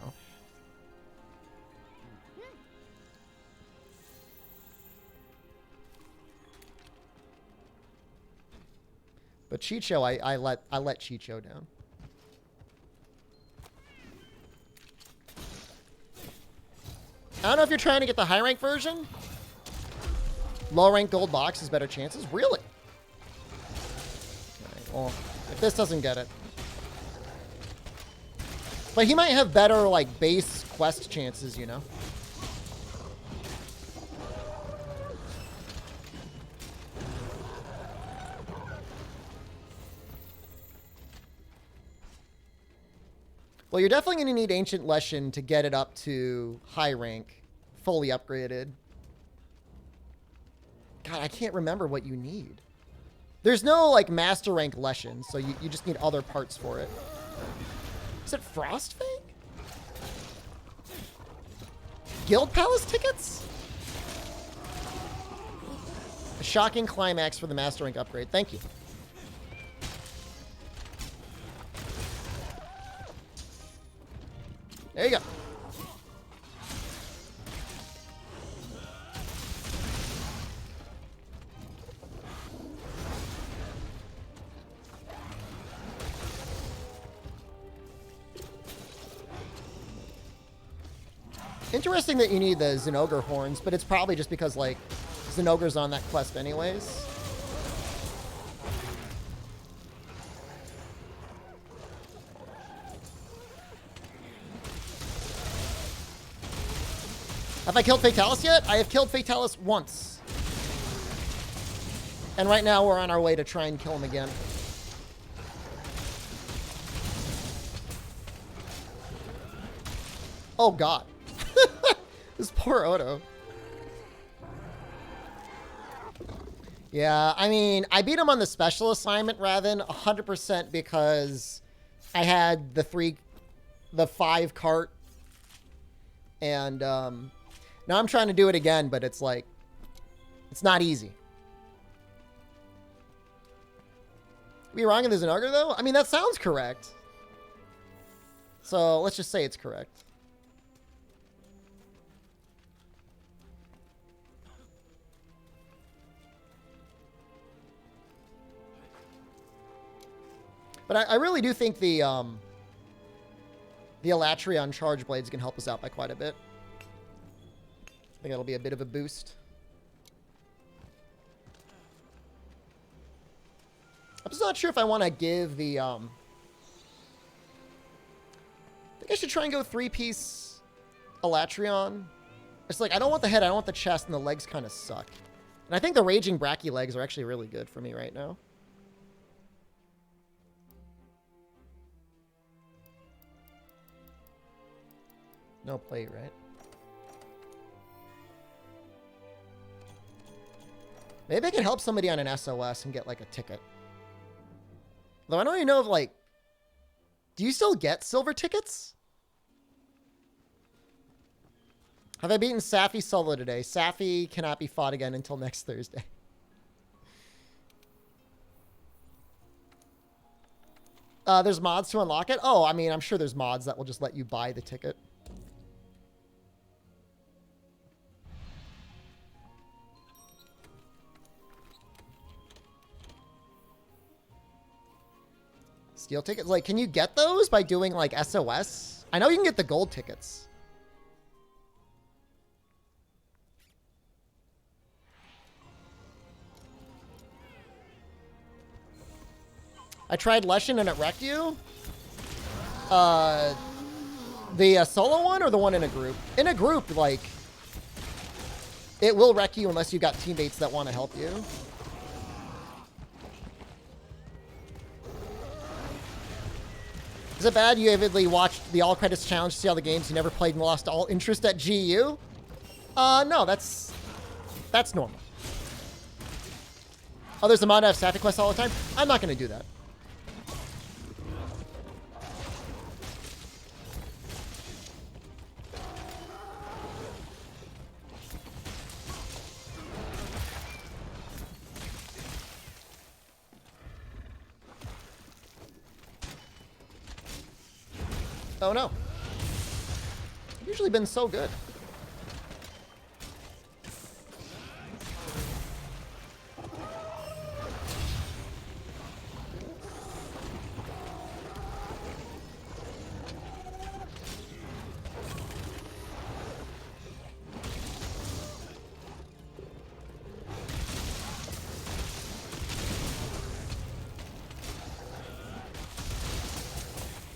But Chicho, I let Chicho down. I don't know if you're trying to get the high rank version. Low rank gold box has better chances. Really? Alright, well, if this doesn't get it. But he might have better, like, base quest chances, you know? Well, you're definitely going to need Ancient Lesson to get it up to high rank, fully upgraded. God, I can't remember what you need. There's no, like, master rank Lesson, so you just need other parts for it. Is it Frostfang? Guild Palace tickets? A shocking climax for the master rank upgrade. Thank you. There you go. Interesting that you need the Zinogre horns, but it's probably just because, like, Zinogre's on that quest anyways. Have I killed Fatalis yet? I have killed Fatalis once. And right now we're on our way to try and kill him again. Oh, God. This poor Odo. Yeah, I mean, I beat him on the special assignment, Raven, 100% because I had the 5 cart. And, now I'm trying to do it again, but it's like, it's not easy. Be wrong in the Zinogre, though? I mean, that sounds correct. So, let's just say it's correct. But I really do think the Elatrion Charge Blades can help us out by quite a bit. I think that'll be a bit of a boost. I'm just not sure if I want to give the... I think I should try and go 3-piece Elatrion. It's like, I don't want the head, I don't want the chest, and the legs kind of suck. And I think the Raging Bracky legs are actually really good for me right now. No plate, right? Maybe I can help somebody on an SOS and get, like, a ticket. Though I don't even know if, like... Do you still get silver tickets? Have I beaten Safi solo today? Safi cannot be fought again until next Thursday. There's mods to unlock it? Oh, I mean, I'm sure there's mods that will just let you buy the ticket. Steel tickets? Like, can you get those by doing, like, SOS? I know you can get the gold tickets. I tried Leshen and it wrecked you? The solo one or the one in a group? In a group, like, it will wreck you unless you've got teammates that want to help you. Is it bad you avidly watched the All Credits Challenge to see all the games you never played and lost all interest at GU? No, that's normal. Oh, there's a mod to have Safi quests all the time? I'm not going to do that. Oh no. I've usually been so good.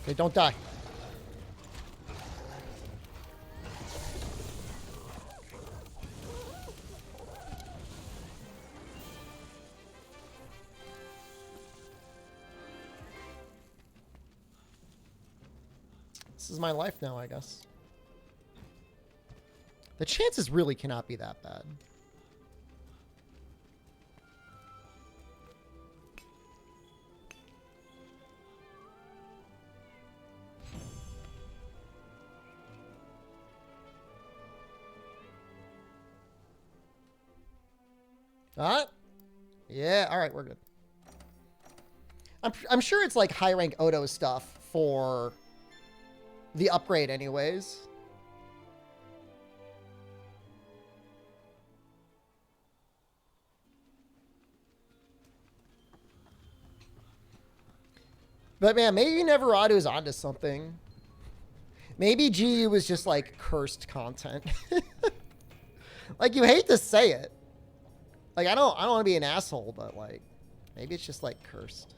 Okay, don't die. This is my life now, I guess. The chances really cannot be that bad. Alright. Yeah, alright, we're good. I'm sure it's like high rank Odo stuff for the upgrade anyways. But man, maybe Neverato's onto something. Maybe GU was just like cursed content. Like, you hate to say it. Like, I don't want to be an asshole, but like maybe it's just like cursed.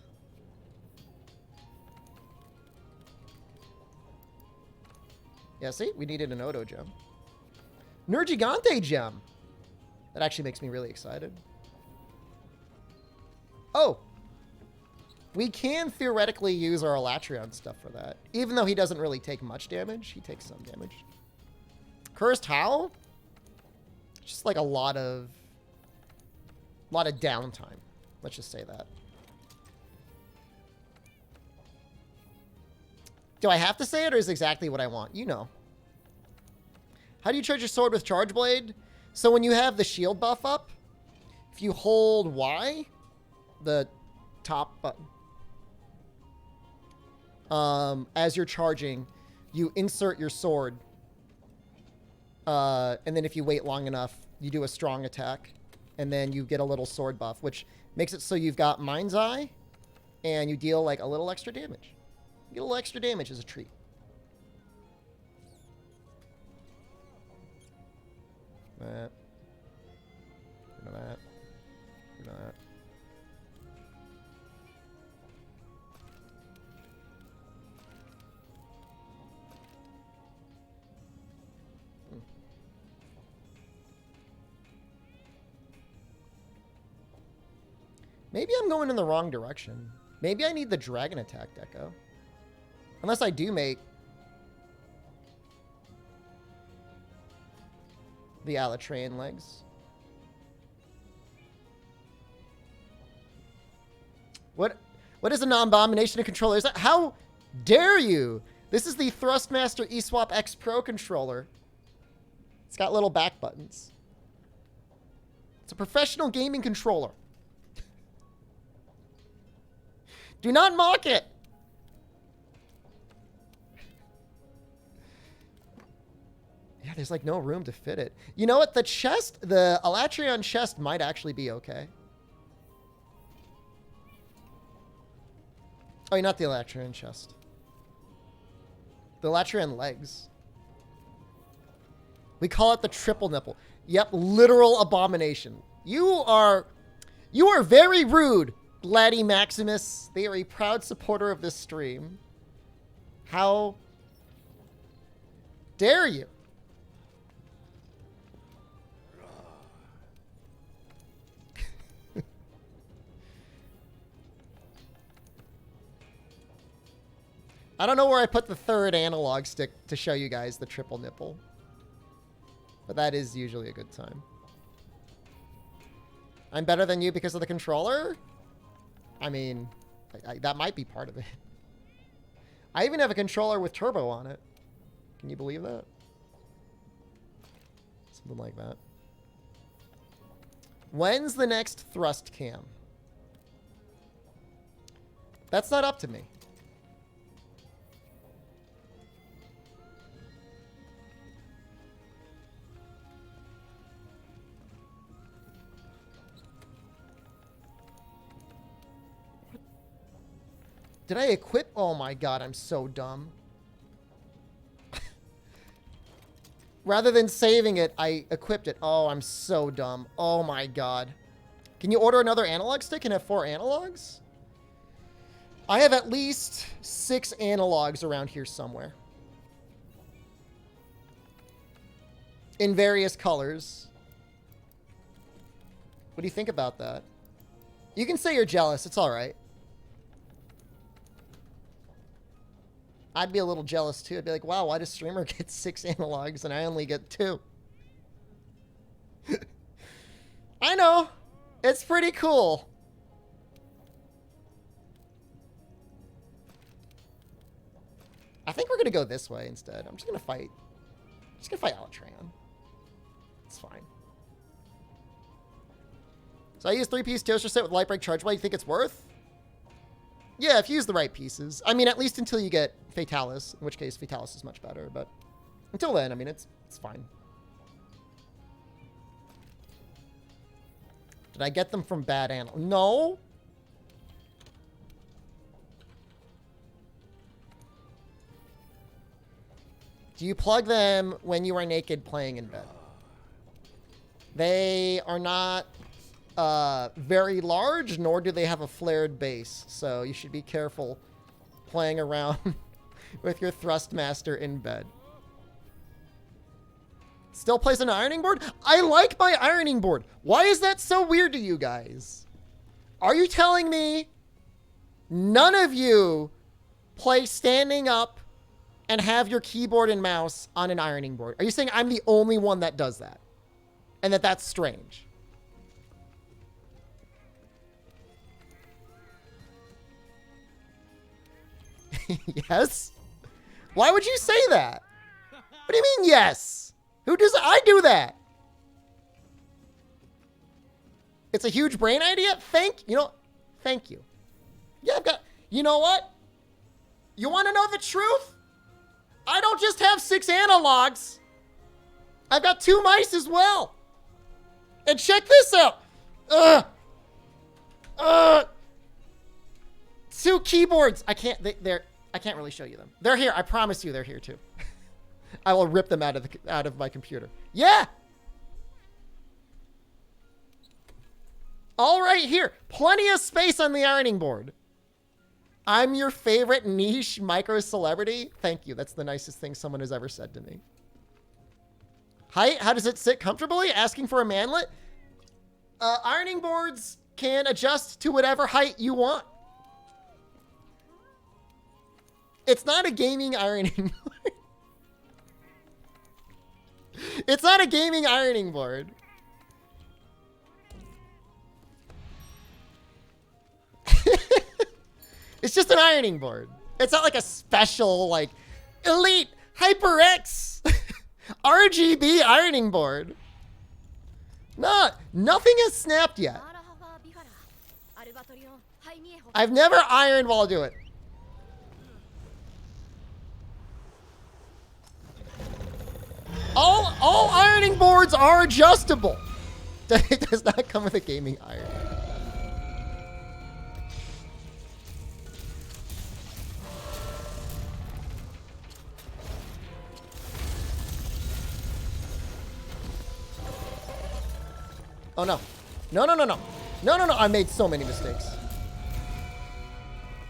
Yeah, see? We needed an Odo gem. Nergigante gem. That actually makes me really excited. Oh. We can theoretically use our Elatrion stuff for that. Even though he doesn't really take much damage, he takes some damage. Cursed Howl? Just like a lot of downtime. Let's just say that. Do I have to say it, or is it exactly what I want? You know. How do you charge your sword with Charge Blade? So when you have the shield buff up, if you hold Y, the top button, as you're charging, you insert your sword. And then if you wait long enough, you do a strong attack. And then you get a little sword buff, which makes it so you've got Mind's Eye, and you deal like a little extra damage. You get a little extra damage as a treat. That. That. That. Maybe I'm going in the wrong direction. Maybe I need the Dragon Attack Deco. Unless I do make the Alatrain legs. What is a non-abomination of controller? Is that, how dare you? This is the Thrustmaster eSwap X Pro controller. It's got little back buttons. It's a professional gaming controller. Do not mock it. Yeah, there's like no room to fit it. You know what? The chest, the Elatrion chest might actually be okay. Oh, not the Elatrion chest. The Elatrion legs. We call it the triple nipple. Yep, literal abomination. You are very rude, Laddie Maximus. They are a proud supporter of this stream. How dare you? I don't know where I put the third analog stick to show you guys the triple nipple. But that is usually a good time. I'm better than you because of the controller? I mean, that might be part of it. I even have a controller with turbo on it. Can you believe that? Something like that. When's the next thrust cam? That's not up to me. Did I equip? Oh my god, I'm so dumb. Rather than saving it, I equipped it. Oh, I'm so dumb. Oh my god. Can you order another analog stick and have 4 analogs? I have at least 6 analogs around here somewhere. In various colors. What do you think about that? You can say you're jealous. It's all right. I'd be a little jealous too. I'd be like, wow, why does streamer get 6 analogs and I only get 2? I know. It's pretty cool. I think we're going to go this way instead. I'm just going to fight. I'm just going to fight Alatran. It's fine. So I use 3-piece toaster set with light break charge. What do you think it's worth? Yeah, if you use the right pieces. I mean, at least until you get Fatalis, in which case Fatalis is much better. But until then, I mean, it's fine. Did I get them from bad animal? No. Do you plug them when you are naked playing in bed? They are not very large, nor do they have a flared base. So you should be careful playing around with your Thrustmaster in bed. Still plays an ironing board? I like my ironing board. Why is that so weird to you guys? Are you telling me none of you play standing up and have your keyboard and mouse on an ironing board? Are you saying I'm the only one that does that? And that's strange? Yes? Why would you say that? What do you mean, yes? Who does... I do that. It's a huge brain idea? Thank you. Yeah, I've got... You know what? You want to know the truth? I don't just have 6 analogs. I've got 2 mice as well. And check this out. 2 keyboards. I can't... I can't really show you them. They're here. I promise you they're here too. I will rip them out of my computer. Yeah. All right here. Plenty of space on the ironing board. I'm your favorite niche micro celebrity. Thank you. That's the nicest thing someone has ever said to me. Height, how does it sit comfortably? Asking for a manlet? Ironing boards can adjust to whatever height you want. It's not a gaming ironing board. It's not a gaming ironing board. It's just an ironing board. It's not like a special, like, elite HyperX RGB ironing board. Nothing has snapped yet. I've never ironed while I do it. All ironing boards are adjustable. It does not come with a gaming iron. Oh no. No. I made so many mistakes.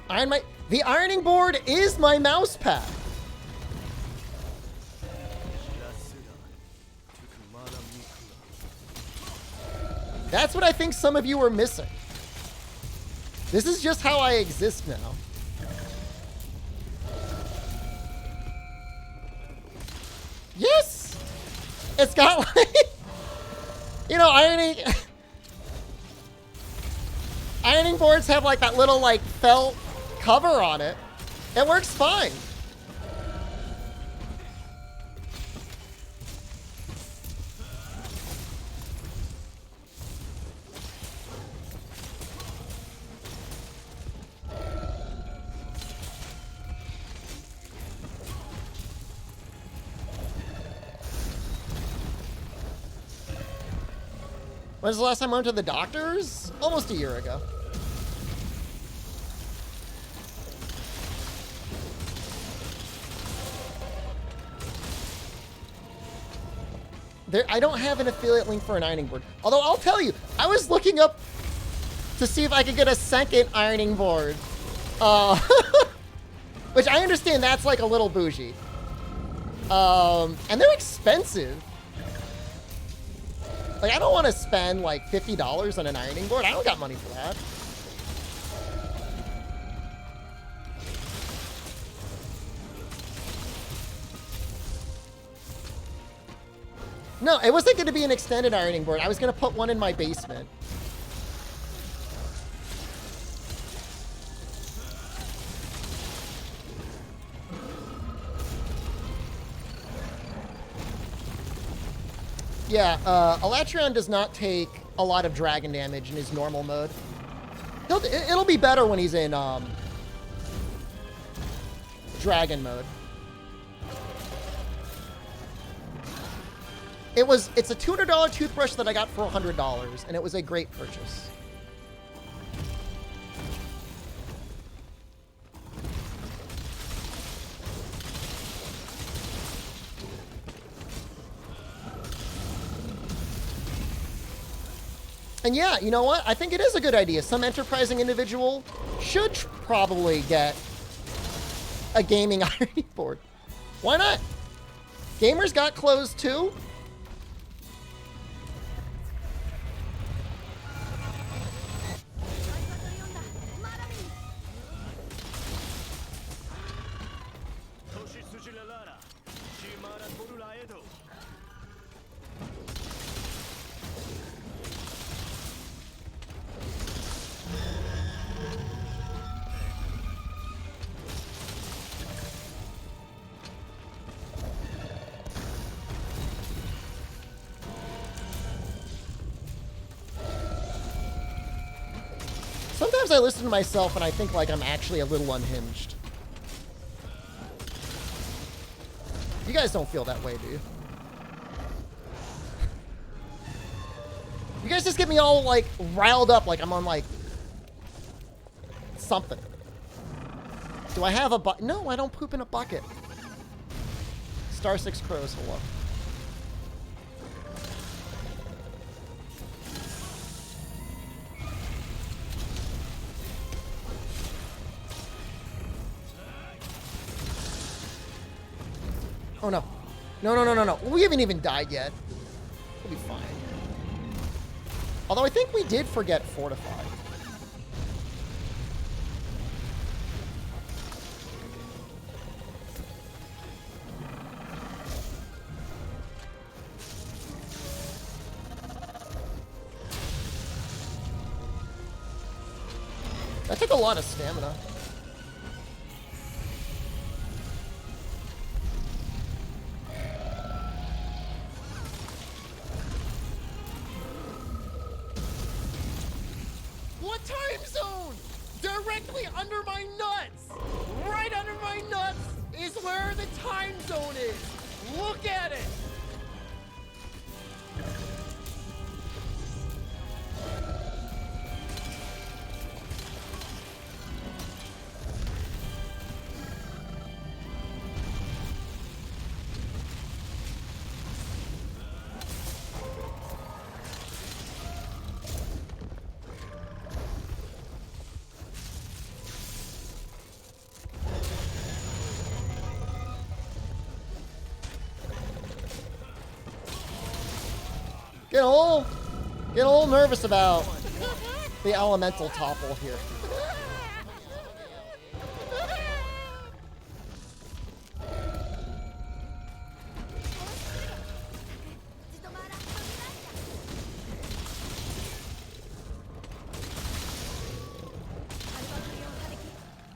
The ironing board is my mouse pad. That's what I think some of you are missing. This is just how I exist now. Yes! It's got like... You know, ironing boards have like that little like felt cover on it. It works fine. When's the last time I went to the doctors? Almost a year ago. I don't have an affiliate link for an ironing board. Although I'll tell you, I was looking up to see if I could get a second ironing board Which I understand that's like a little bougie. And they're expensive. Like, I don't want to spend like $50 on an ironing board. I don't got money for that. No, it wasn't going to be an extended ironing board. I was going to put one in my basement. Yeah, Alatreon does not take a lot of dragon damage in his normal mode. It'll be better when he's in dragon mode. It's a $200 toothbrush that I got for $100, and it was a great purchase. And yeah, you know what? I think it is a good idea. Some enterprising individual should probably get a gaming ironing board. Why not? Gamers got clothes too. Sometimes I listen to myself and I think like I'm actually a little unhinged. You guys don't feel that way, do you? You guys just get me all like riled up like I'm on like something. Do I have a bucket? No, I don't poop in a bucket. Star 6 Crows, hello. Oh no. No. We haven't even died yet. We'll be fine. Although I think we did forget Fortify. That took a lot of stamina. What time zone? Directly under my nuts! Right under my nuts is where the time zone is! Look at it! Get a little nervous about the elemental topple here.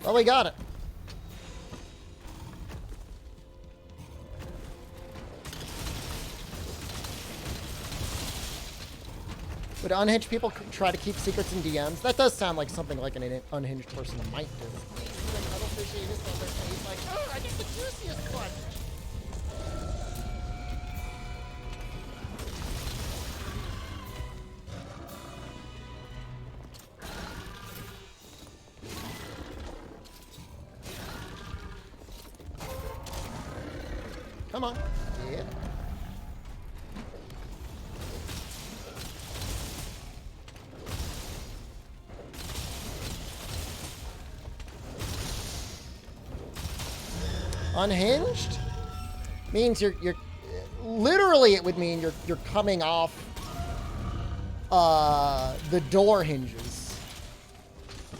Well, we got it. Would unhinged people try to keep secrets in DMs? That does sound like something like an unhinged person might do. He's like, oh, I get the juiciest one. Come on. Yeah. Unhinged means you're literally, it would mean you're coming off the door hinges.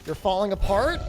You're falling apart.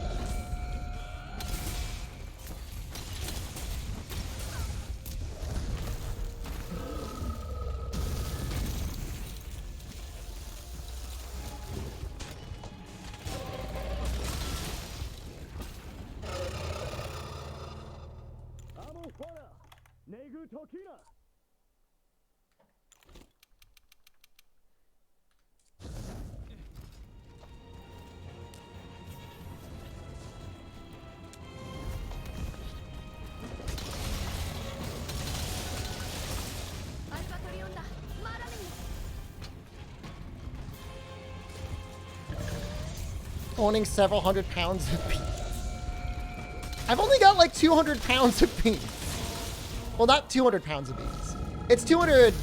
Owning several hundred pounds of beans. I've only got like 200 pounds of beans. Well, not 200 pounds of beans. It's 200.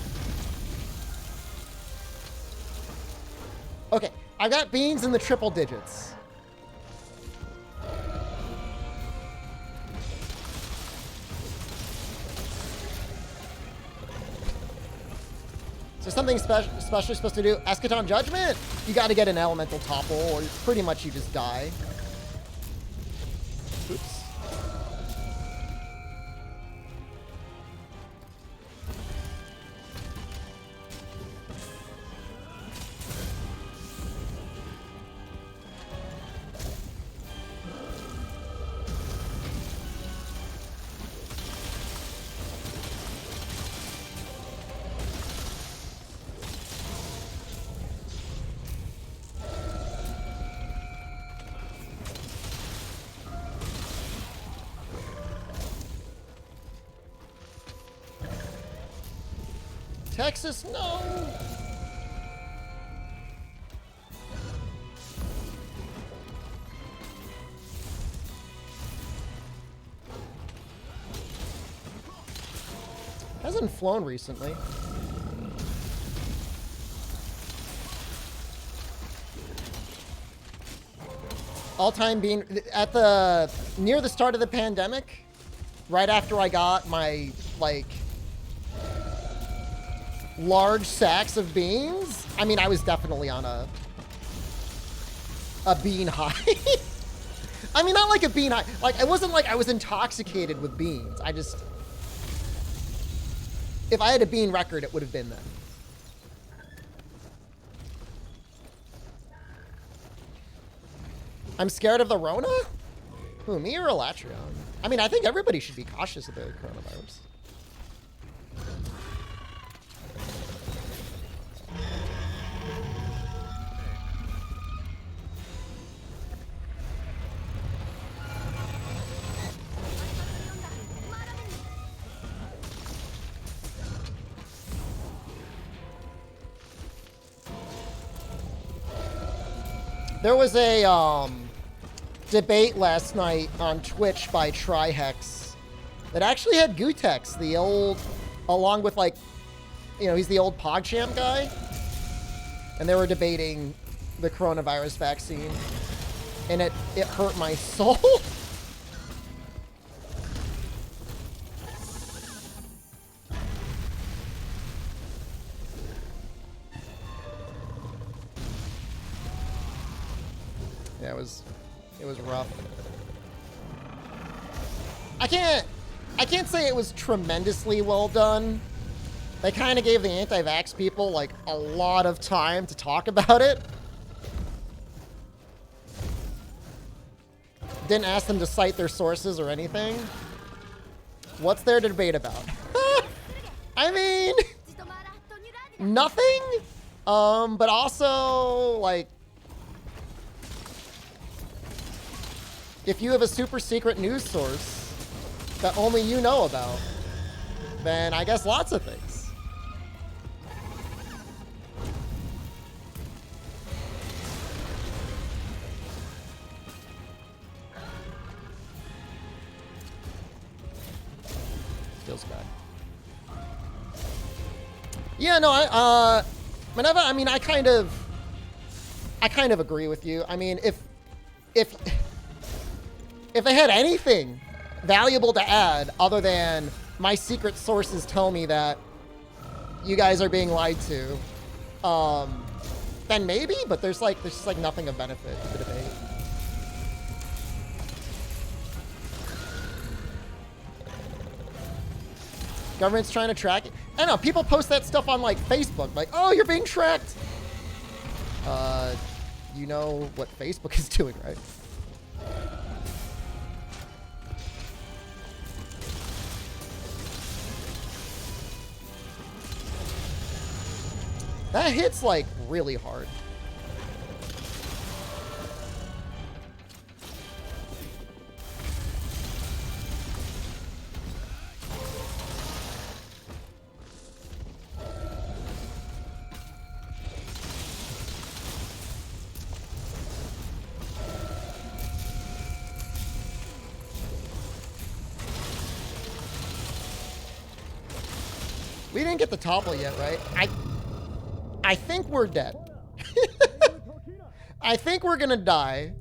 Okay, I've got beans in the triple digits. So something special supposed to do? Eschaton Judgment? You got to get an elemental topple, or pretty much you just die. Oops. Texas, no! Hasn't flown recently. All-time being at the near the start of the pandemic, right after I got my like large sacks of beans. I mean, I was definitely on a bean high. I mean, not like a bean high. Like, it wasn't like I was intoxicated with beans. I just, if I had a bean record, it would have been then. I'm scared of the Rona? Who, me or Elatrion? I mean, I think everybody should be cautious of the coronavirus. There was a debate last night on Twitch by Trihex that actually had Gutex, the old, along with like, you know, he's the old PogChamp guy. And they were debating the coronavirus vaccine. And it hurt my soul. Yeah, it was rough. I can't say it was tremendously well done. They kind of gave the anti-vax people like a lot of time to talk about it. Didn't ask them to cite their sources or anything. What's there to debate about? I mean, nothing. But also like, if you have a super secret news source that only you know about, then I guess lots of things. Feels bad. Yeah, no, I mean, I kind of agree with you. I mean, if they had anything valuable to add other than my secret sources tell me that you guys are being lied to, then maybe, but there's just like nothing of benefit to the debate. Government's trying to track it. I don't know, people post that stuff on like Facebook, like, oh, you're being tracked. You know what Facebook is doing, right? That hits like really hard. We didn't get the topple yet, right? I think we're dead. I think we're gonna die.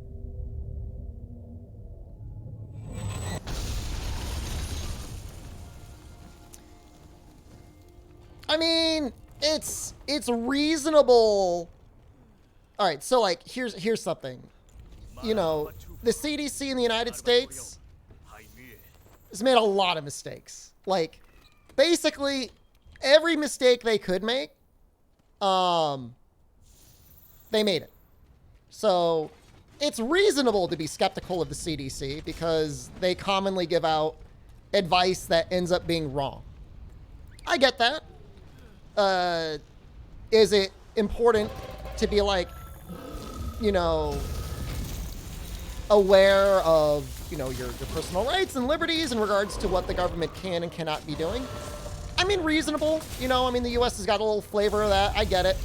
I mean, it's reasonable. All right, so like here's something. You know, the CDC in the United States has made a lot of mistakes. Like, basically, every mistake they could make, they made it. So it's reasonable to be skeptical of the CDC because they commonly give out advice that ends up being wrong. I get that. Is it important to be like, you know, aware of, you know, your personal rights and liberties in regards to what the government can and cannot be doing? I mean, reasonable. You know, I mean, the U.S. has got a little flavor of that. I get it.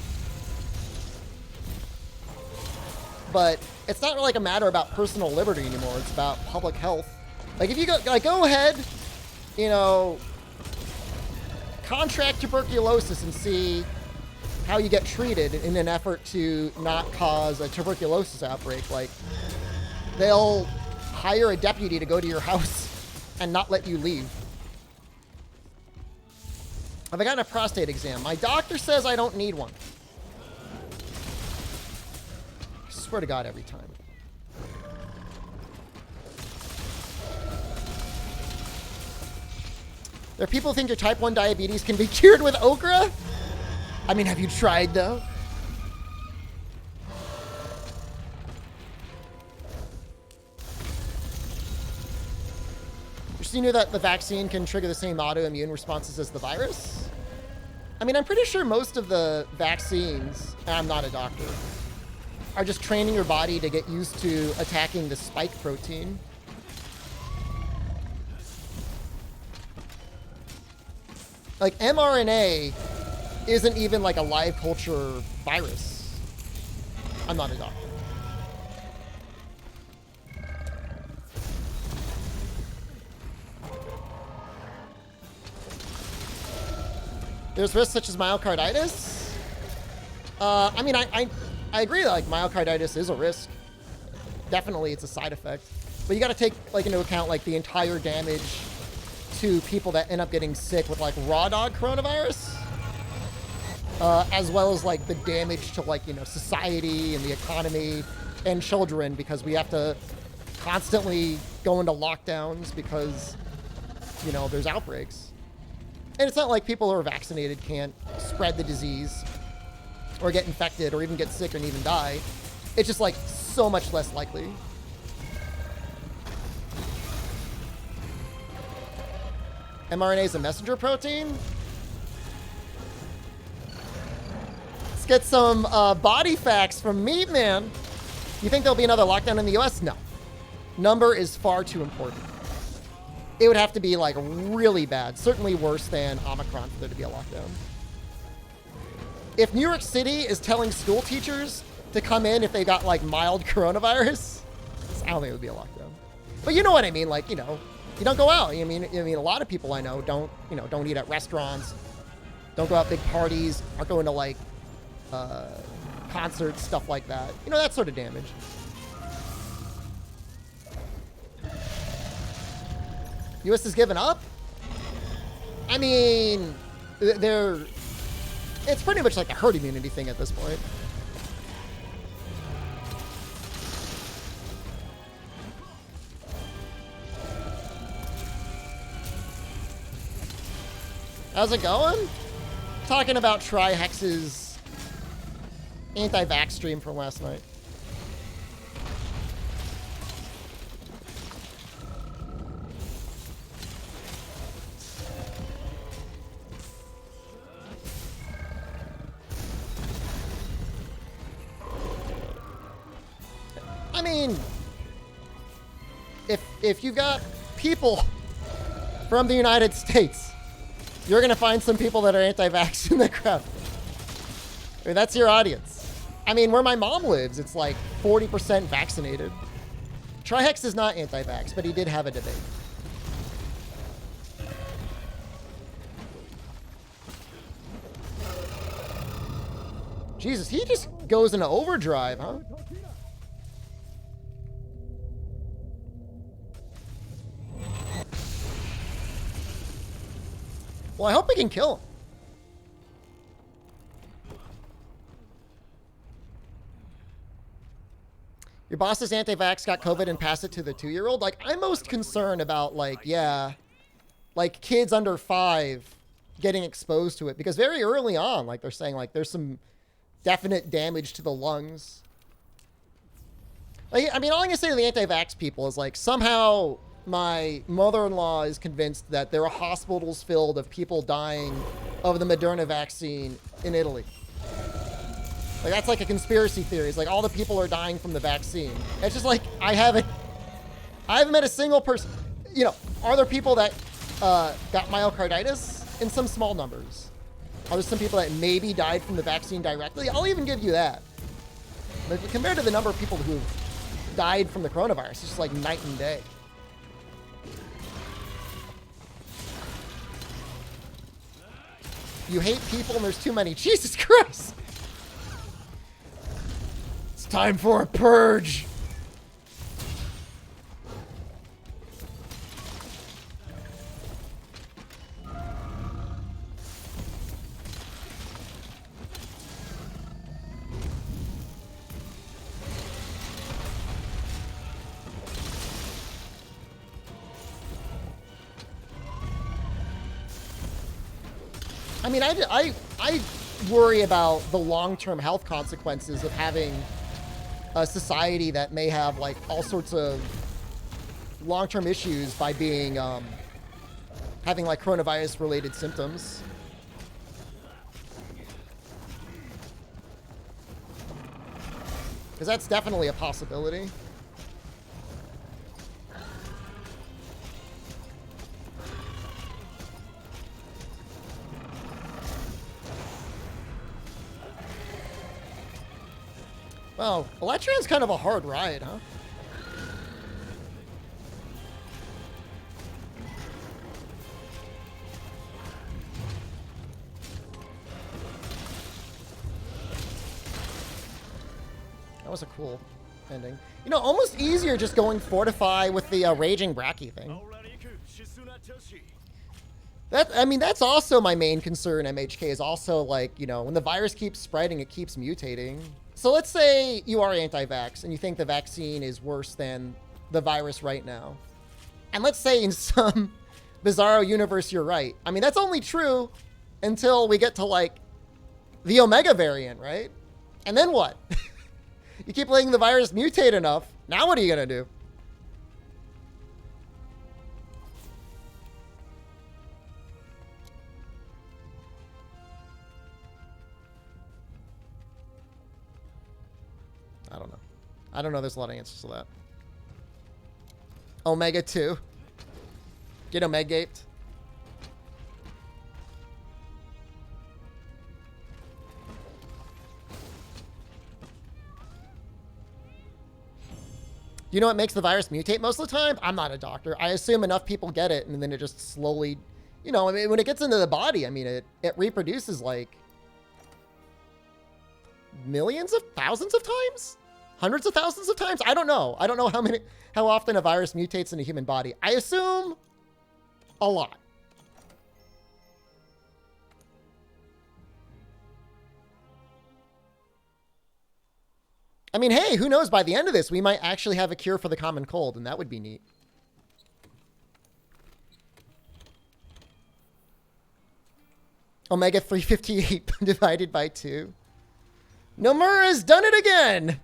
But it's not like a matter about personal liberty anymore. It's about public health. Like, if you go ahead, you know, contract tuberculosis and see how you get treated in an effort to not cause a tuberculosis outbreak. Like, they'll hire a deputy to go to your house and not let you leave. Have I gotten a prostate exam? My doctor says I don't need one. I swear to God, every time. There are people who think your type 1 diabetes can be cured with okra? I mean, have you tried, though? You knew that the vaccine can trigger the same autoimmune responses as the virus? I mean, I'm pretty sure most of the vaccines, and I'm not a doctor, are just training your body to get used to attacking the spike protein. Like, mRNA isn't even like a live culture virus. I'm not a doctor. There's risks such as myocarditis. I mean, I agree that like myocarditis is a risk. Definitely, it's a side effect. But you got to take like into account like the entire damage to people that end up getting sick with like raw dog coronavirus, as well as like the damage to like, you know, society and the economy and children, because we have to constantly go into lockdowns because, you know, there's outbreaks. And it's not like people who are vaccinated can't spread the disease or get infected or even get sick and even die. It's just like so much less likely. mRNA is a messenger protein? Let's get some body facts from Meat Man. You think there'll be another lockdown in the US? No. Number is far too important. It would have to be like really bad, certainly worse than Omicron for there to be a lockdown. If New York City is telling school teachers to come in if they got like mild coronavirus, I don't think it would be a lockdown. But you know what I mean, like, you know, you don't go out. I mean, a lot of people I know don't eat at restaurants, don't go out big parties, aren't going to like concerts, stuff like that. You know, that sort of damage. US has given up? I mean, it's pretty much like a herd immunity thing at this point. How's it going? Talking about Tri-Hex's anti-vax stream from last night. I mean, if you've got people from the United States, you're going to find some people that are anti-vax in the crowd. I mean, that's your audience. I mean, where my mom lives, it's like 40% vaccinated. Tri-Hex is not anti-vax, but he did have a debate. Jesus, he just goes into overdrive, huh? Well, I hope we can kill him. Your boss's anti-vax got COVID and passed it to the 2-year-old. Like, I'm most concerned about, like, yeah, like kids under 5 getting exposed to it. Because very early on, like they're saying, like, there's some definite damage to the lungs. Like, I mean, all I'm going to say to the anti-vax people is, like, somehow my mother-in-law is convinced that there are hospitals filled of people dying of the Moderna vaccine in Italy. Like, that's like a conspiracy theory. It's like all the people are dying from the vaccine. It's just like, I haven't met a single person. You know, are there people that got myocarditis? In some small numbers. Are there some people that maybe died from the vaccine directly? I'll even give you that. But compared to the number of people who died from the coronavirus, it's just like night and day. You hate people and there's too many. Jesus Christ! It's time for a purge. I mean, I worry about the long-term health consequences of having a society that may have like all sorts of long-term issues by being having like coronavirus-related symptoms. Because that's definitely a possibility. Well, Electron's kind of a hard ride, huh? That was a cool ending. You know, almost easier just going Fortify with the Raging Bracky thing. I mean, that's also my main concern, MHK, is also like, you know, when the virus keeps spreading, it keeps mutating. So let's say you are anti-vax and you think the vaccine is worse than the virus right now. And let's say in some bizarro universe you're right. I mean, that's only true until we get to like the Omega variant, right? And then what? You keep letting the virus mutate enough. Now what are you going to do? I don't know. I don't know. There's a lot of answers to that. Omega 2. Get Omega-aped. You know what makes the virus mutate most of the time? I'm not a doctor. I assume enough people get it and then it just slowly, you know, I mean, when it gets into the body, I mean, it reproduces like millions of thousands of times? Hundreds of thousands of times? I don't know. I don't know how often a virus mutates in a human body. I assume A lot. I mean, hey, who knows? By the end of this, we might actually have a cure for the common cold, and that would be neat. Omega 358 divided by 2. Nomura's done it again!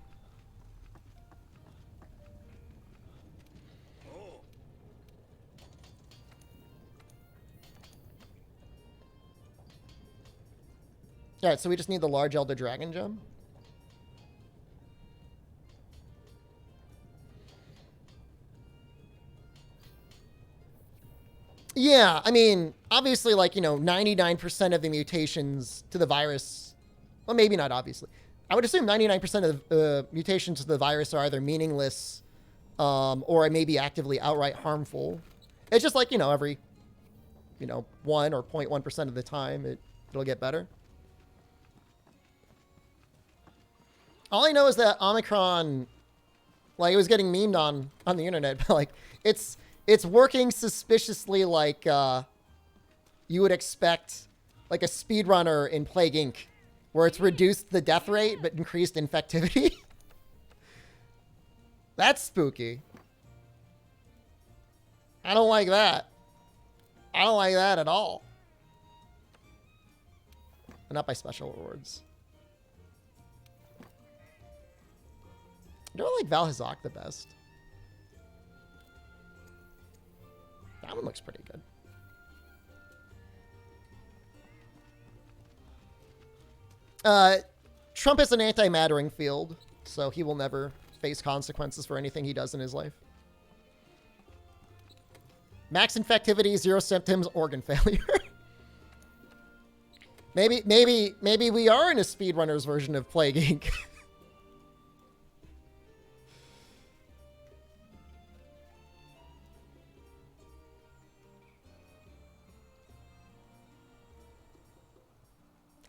Alright, so we just need the large Elder Dragon Gem. Yeah, I mean, obviously, like, you know, 99% of the mutations to the virus... Well, maybe not obviously. I would assume 99% of the mutations to the virus are either meaningless or maybe actively outright harmful. It's just like, you know, every, you know, 1 or 0.1% of the time, it'll get better. All I know is that Omicron, like, it was getting memed on the internet, but, like, it's working suspiciously like you would expect, like, a speedrunner in Plague Inc., where it's reduced the death rate but increased infectivity. That's spooky. I don't like that. I don't like that at all. But not by special rewards. I don't like Val Hazak the best. That one looks pretty good. Trump is an anti-mattering field, so he will never face consequences for anything he does in his life. Max infectivity, 0 symptoms, organ failure. maybe we are in a speedrunner's version of Plague Inc.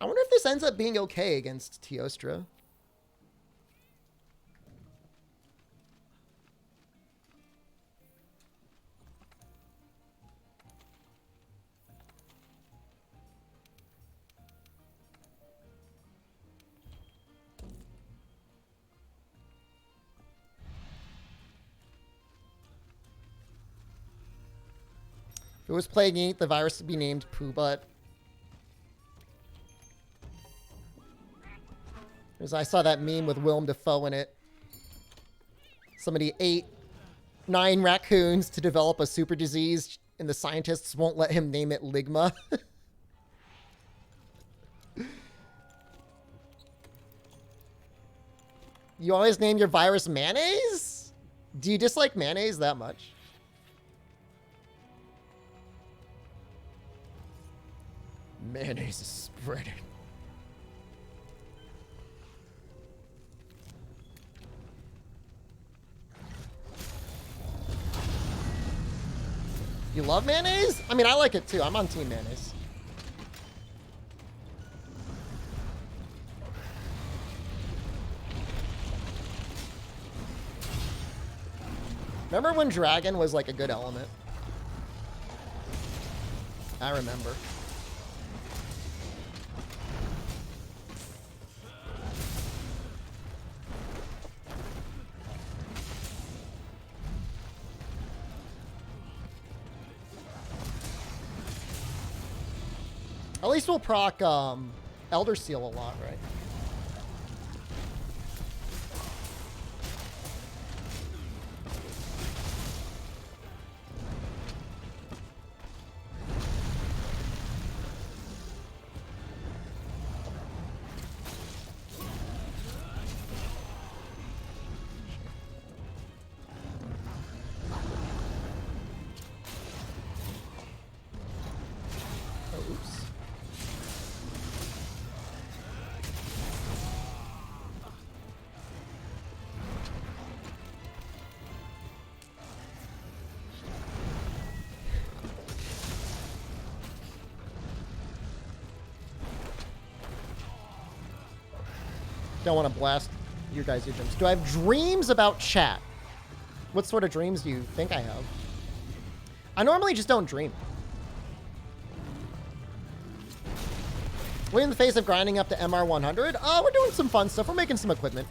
I wonder if this ends up being okay against Teostra. If it was Plague Inc., the virus would be named Poo Butt. Because I saw that meme with Willem Dafoe in it. Somebody ate 9 raccoons to develop a super disease, and the scientists won't let him name it Ligma. You always name your virus mayonnaise? Do you dislike mayonnaise that much? Mayonnaise is spreading. You love mayonnaise? I mean, I like it too. I'm on team mayonnaise. Remember when dragon was like a good element? I remember. At least we'll proc Elder Seal a lot, right? Don't want to blast your guys' dreams. Do I have dreams about chat? What sort of dreams do you think I have? I normally just don't dream. We're in the phase of grinding up to MR100. We're doing some fun stuff. We're making some equipment.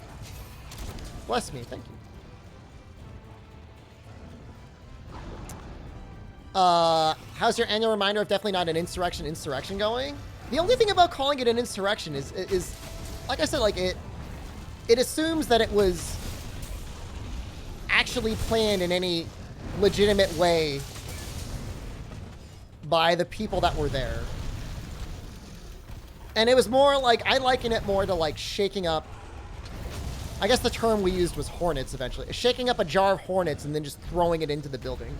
Bless me. Thank you. How's your annual reminder of definitely not an insurrection going? The only thing about calling it an insurrection is like I said, like it assumes that it was actually planned in any legitimate way by the people that were there. And it was more like, I liken it more to like shaking up, I guess the term we used was hornets eventually. Shaking up a jar of hornets and then just throwing it into the building.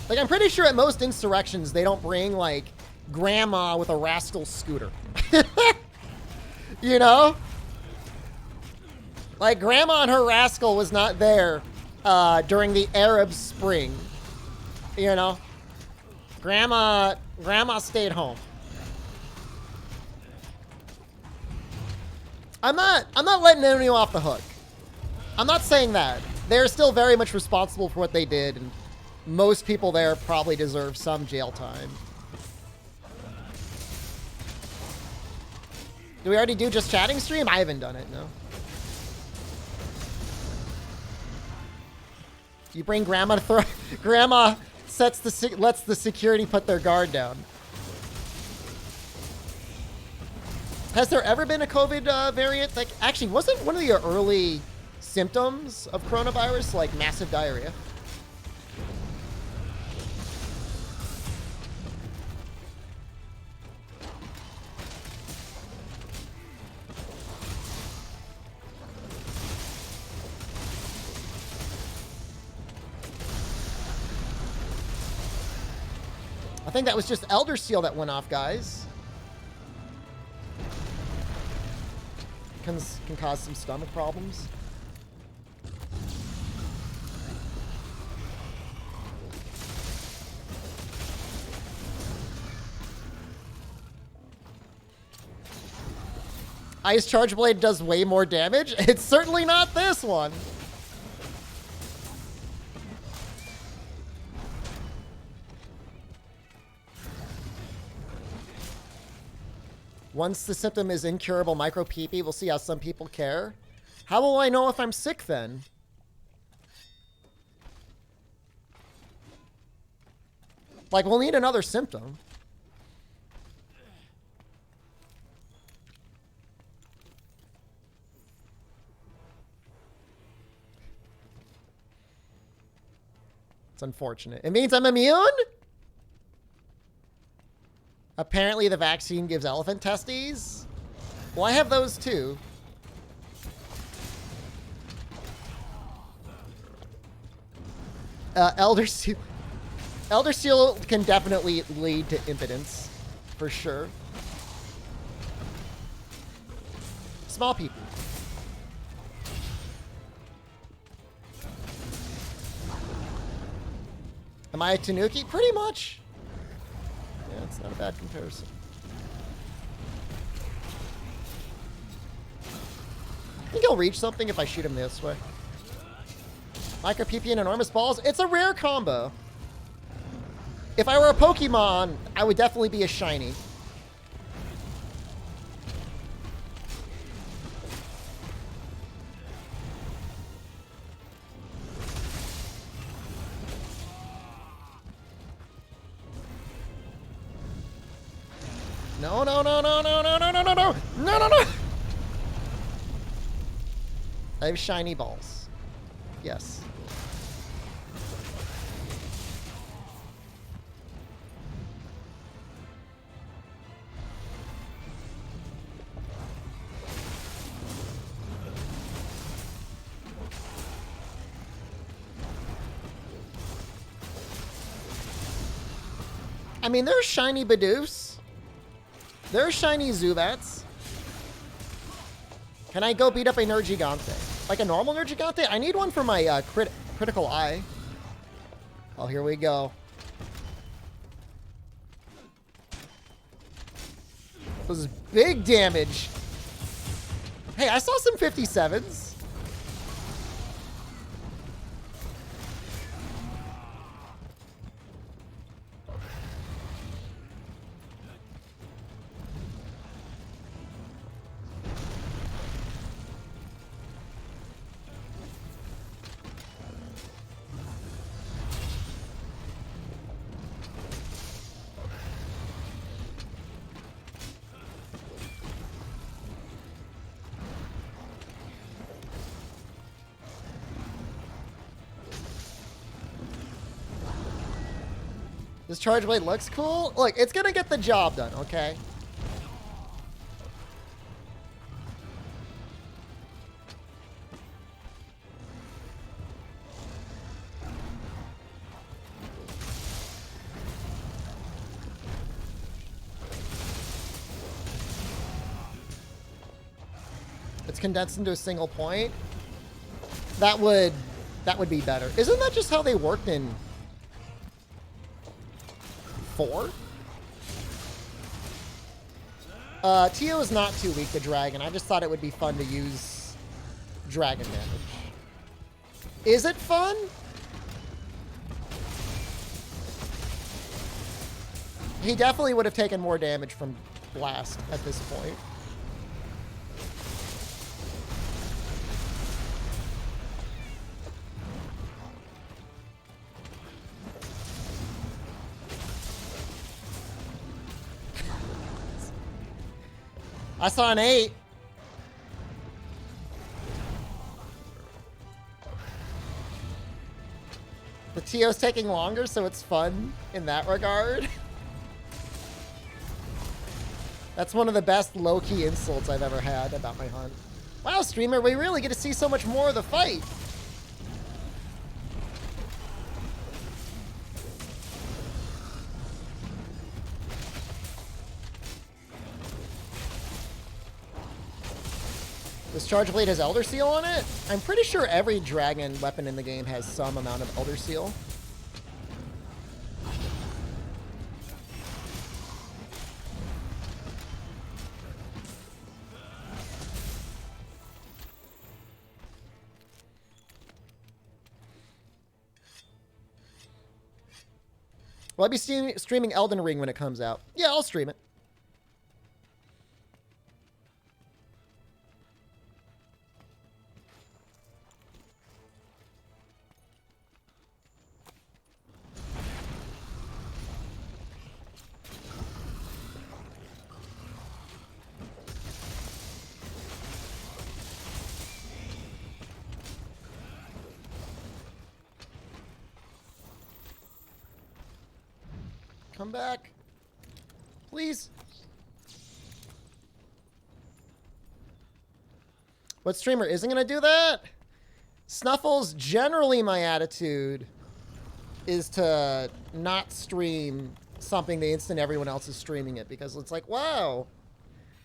Like, I'm pretty sure at most insurrections, they don't bring, like, grandma with a rascal scooter. You know? Like, grandma and her rascal was not there during the Arab Spring. You know? Grandma stayed home. I'm not letting anyone off the hook. I'm not saying that. They're still very much responsible for what they did, and most people there probably deserve some jail time. Do we already do just chatting stream? I haven't done it, no. You bring grandma to throw... Grandma lets the security put their guard down. Has there ever been a COVID variant that... Actually, wasn't one of the early symptoms of coronavirus like massive diarrhea? I think that was just Elder Seal that went off, guys. Can cause some stomach problems. Ice Charge Blade does way more damage. It's certainly not this one. Once the symptom is incurable micro PP, we'll see how some people care. How will I know if I'm sick then? Like, we'll need another symptom. It's unfortunate. It means I'm immune? Apparently the vaccine gives elephant testes. Well, I have those too. Elder Seal can definitely lead to impotence, for sure. Small people. Am I a Tanuki? Pretty much. Yeah, it's not a bad comparison. I think he'll reach something if I shoot him this way. Micro PP and enormous balls. It's a rare combo. If I were a Pokemon, I would definitely be a shiny. No, no, no, no, no, no, no, no, no, no, no, no, no. I have shiny balls. Yes. I mean, there's shiny Bidoofs. There's shiny Zubats. Can I go beat up a Nergigante? Like a normal Nergigante? I need one for my critical eye. Oh, here we go. This is big damage. Hey, I saw some 57s. This Charge Blade looks cool. Look, it's gonna get the job done, okay? It's condensed into a single point. That would be better. Isn't that just how they worked in 4? Tio is not too weak to dragon. I just thought it would be fun to use dragon damage. Is it fun? He definitely would have taken more damage from Blast at this point. I saw an 8. The TO's taking longer, so it's fun in that regard. That's one of the best low-key insults I've ever had about my hunt. Wow, streamer, we really get to see so much more of the fight. This Charge Blade has Elder Seal on it? I'm pretty sure every dragon weapon in the game has some amount of Elder Seal. Will I be streaming Elden Ring when it comes out? Yeah, I'll stream it. Come back. Please. What streamer isn't going to do that? Snuffles, generally my attitude is to not stream something the instant everyone else is streaming it, because it's like, wow,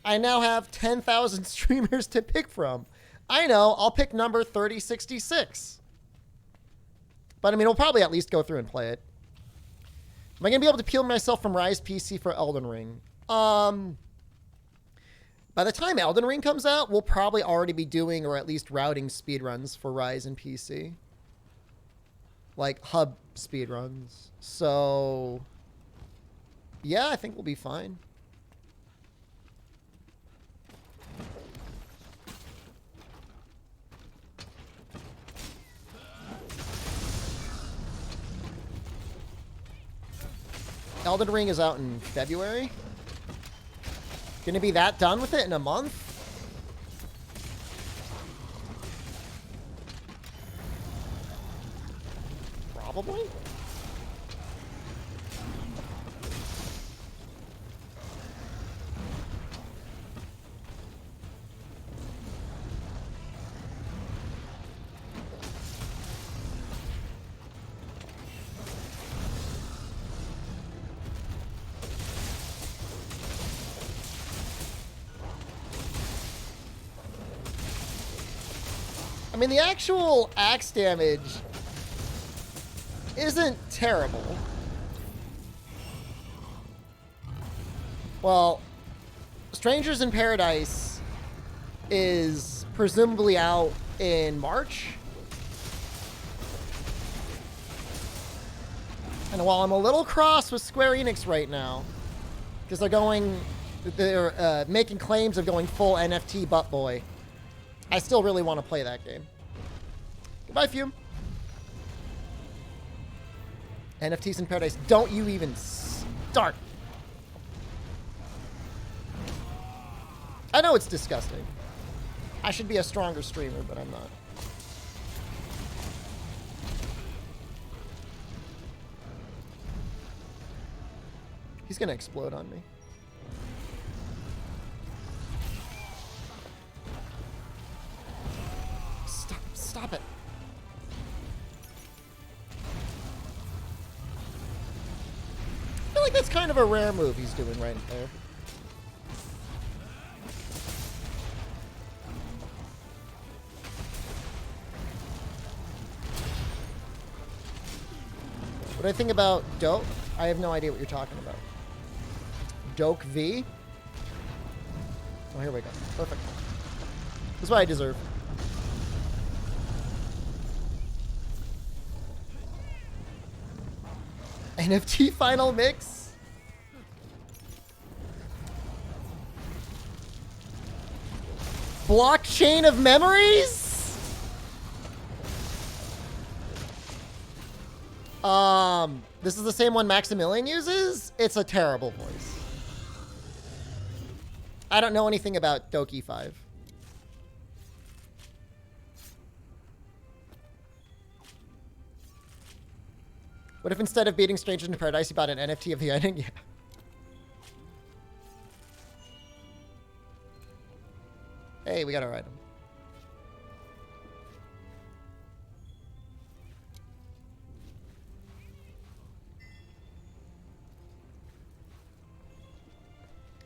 I now have 10,000 streamers to pick from. I know, I'll pick number 3066. But I mean, we'll probably at least go through and play it. Am I going to be able to peel myself from Rise PC for Elden Ring? By the time Elden Ring comes out, we'll probably already be doing, or at least routing speedruns for Rise and PC. Like, hub speedruns. So, yeah, I think we'll be fine. Elden Ring is out in February. Gonna be that done with it in a month? Probably. I mean, the actual axe damage isn't terrible. Well, Strangers in Paradise is presumably out in March. And while I'm a little cross with Square Enix right now, because they're making claims of going full NFT butt boy, I still really want to play that game. Goodbye, Fume. NFTs in Paradise, don't you even start. I know it's disgusting. I should be a stronger streamer, but I'm not. He's gonna explode on me. Stop it. I feel like that's kind of a rare move he's doing right there. What do I think about Doke? I have no idea what you're talking about. Doke V? Oh, here we go. Perfect. This is what I deserve. NFT final mix? Blockchain of memories? This is the same one Maximilian uses? It's a terrible voice. I don't know anything about Doki 5. What if instead of beating Strangers in Paradise, you bought an NFT of the ending? Yeah. Hey, we got our item.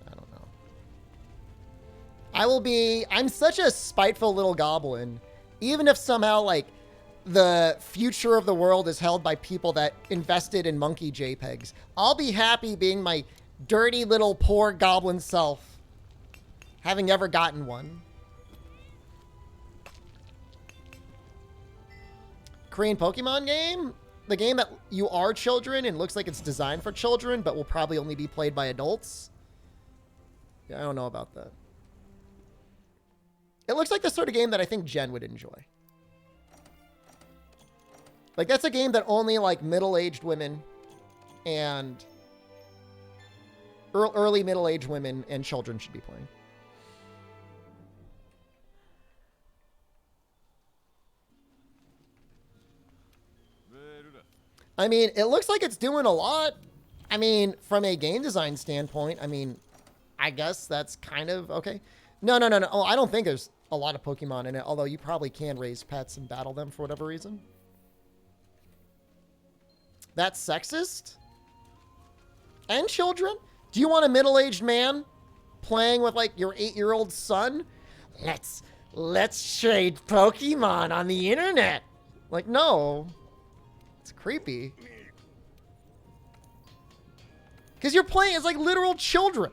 I don't know. I'm such a spiteful little goblin. Even if somehow, like, the future of the world is held by people that invested in monkey JPEGs, I'll be happy being my dirty little poor goblin self, having never gotten one. Korean Pokemon game? The game that you are children and looks like it's designed for children, but will probably only be played by adults? Yeah, I don't know about that. It looks like the sort of game that I think Jen would enjoy. Like, that's a game that only, like, middle-aged women and early middle-aged women and children should be playing. I mean, it looks like it's doing a lot. I mean, from a game design standpoint, I mean, I guess that's kind of okay. No. Oh, I don't think there's a lot of Pokemon in it, although you probably can raise pets and battle them for whatever reason. That's sexist? And children? Do you want a middle-aged man playing with, like, your 8-year-old son? Let's trade Pokemon on the internet. Like, no. It's creepy. Because you're playing as, like, literal children.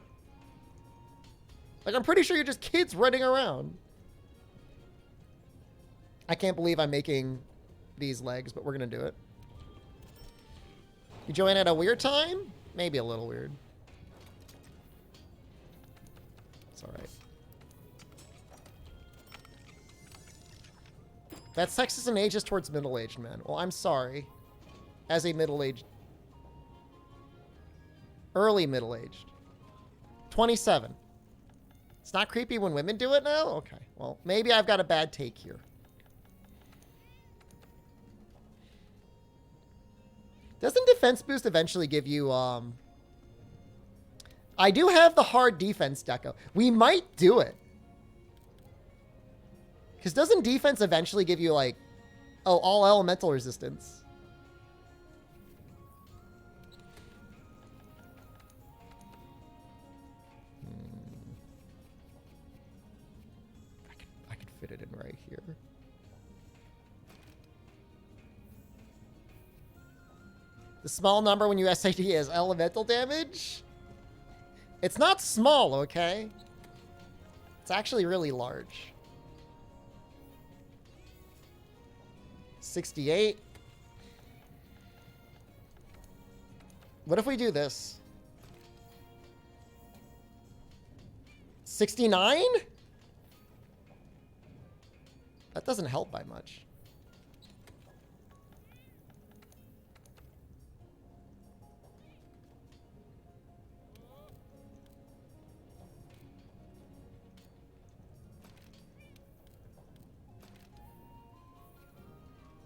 Like, I'm pretty sure you're just kids running around. I can't believe I'm making these legs, but we're going to do it. You join at a weird time? Maybe a little weird. It's all right. That's sexist and ageist towards middle-aged men. Well, I'm sorry. As a middle-aged... Early middle-aged. 27. It's not creepy when women do it now? Okay. Well, maybe I've got a bad take here. Doesn't defense boost eventually give you, I do have the hard defense deco. We might do it. Because doesn't defense eventually give you, like, oh, all elemental resistance? I could fit it in right here. The small number when you SAD is elemental damage? It's not small, okay? It's actually really large. 68. What if we do this? 69? That doesn't help by much.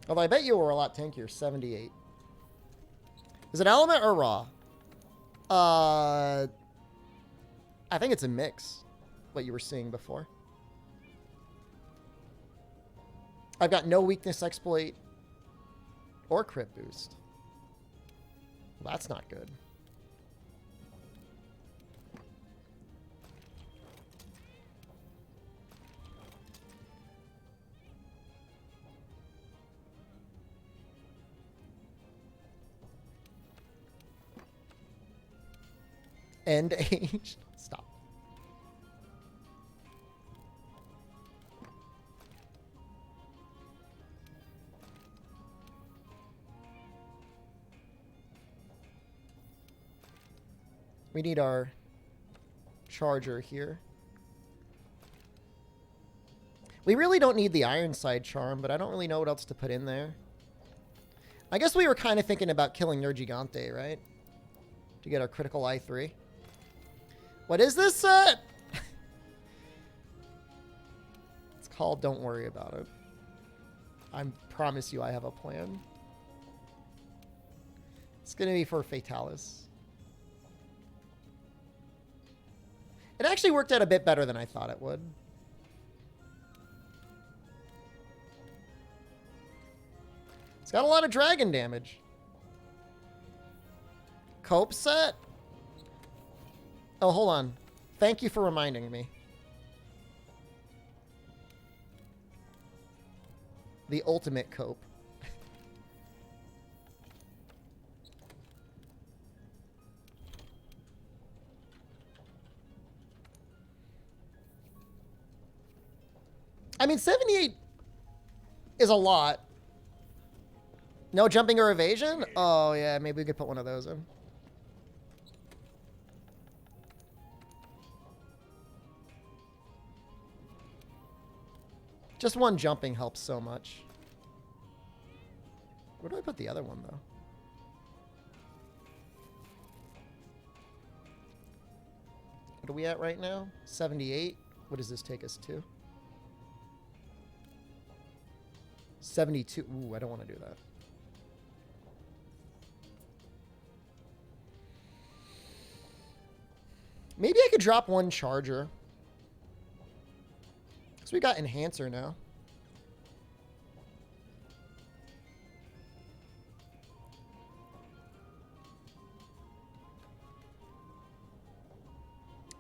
Although I bet you were a lot tankier. 78. Is it element or raw? I think it's a mix, what you were seeing before. I've got no weakness exploit or crit boost. Well, that's not good. End age. Stop. We need our charger here. We really don't need the Ironside charm, but I don't really know what else to put in there. I guess we were kind of thinking about killing Nergigante, right? To get our critical I3. What is this set? It's called Don't Worry About It. I promise you I have a plan. It's going to be for Fatalis. It actually worked out a bit better than I thought it would. It's got a lot of dragon damage. Cope set? Oh, hold on. Thank you for reminding me. The ultimate cope. I mean, 78 is a lot. No jumping or evasion? Oh, yeah, maybe we could put one of those in. Just one jumping helps so much. Where do I put the other one, though? What are we at right now? 78. What does this take us to? 72. Ooh, I don't want to do that. Maybe I could drop one charger. So we got Enhancer now.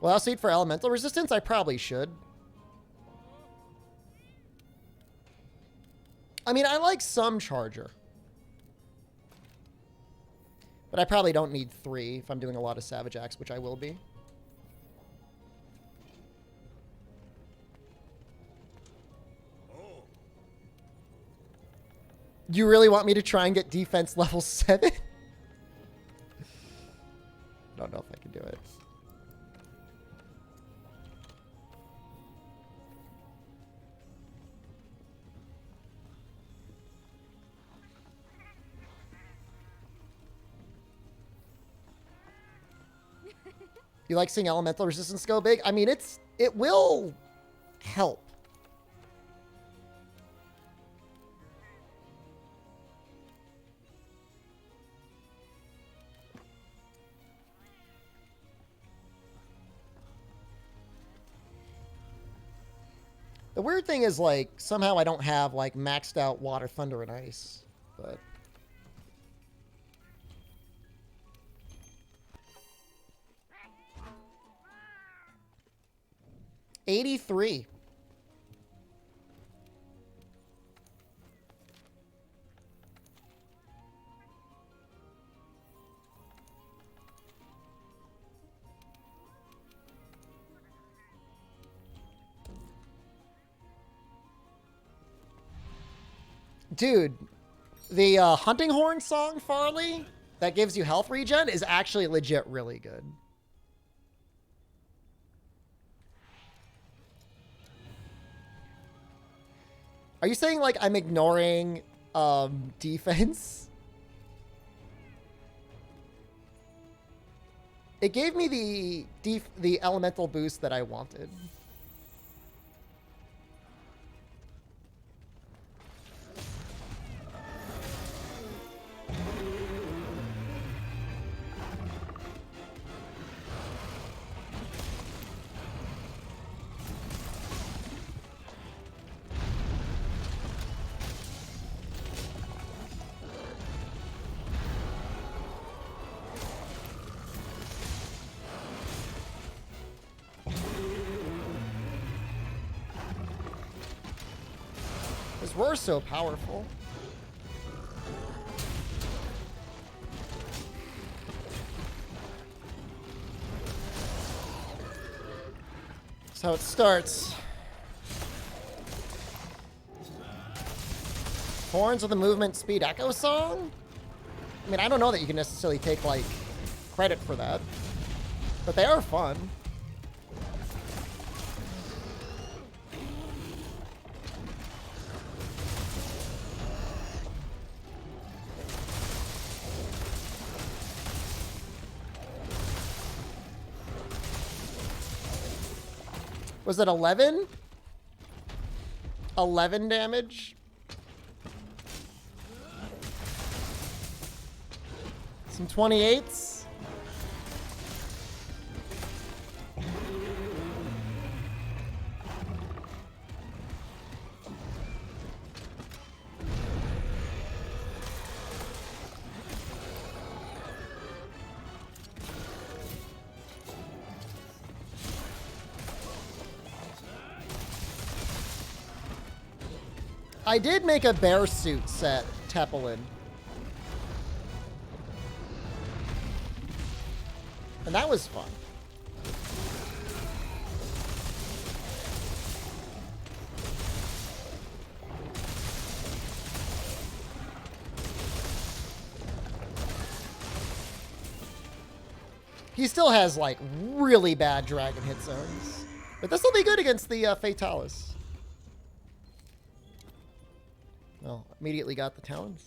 Well, I'll see it for elemental resistance. I probably should. I mean, I like some charger. But I probably don't need 3 if I'm doing a lot of Savage Axe, which I will be. You really want me to try and get defense level 7? Don't know if I can do it. You like seeing elemental resistance go big? I mean, it will help. The weird thing is, like, somehow I don't have, like, maxed out water, thunder, and ice. But... $83. Dude, the Hunting Horn song, Farley, that gives you health regen is actually legit really good. Are you saying, like, I'm ignoring defense? It gave me the elemental boost that I wanted. Because we're so powerful. That's how it starts. Horns of the Movement Speed Echo Song? I mean, I don't know that you can necessarily take, like, credit for that. But they are fun. Was it 11? 11 damage? Some 28s. I did make a bear suit set, Tepelin. And that was fun. He still has, like, really bad dragon hit zones. But this will be good against the Fatalis. Well, immediately got the talons.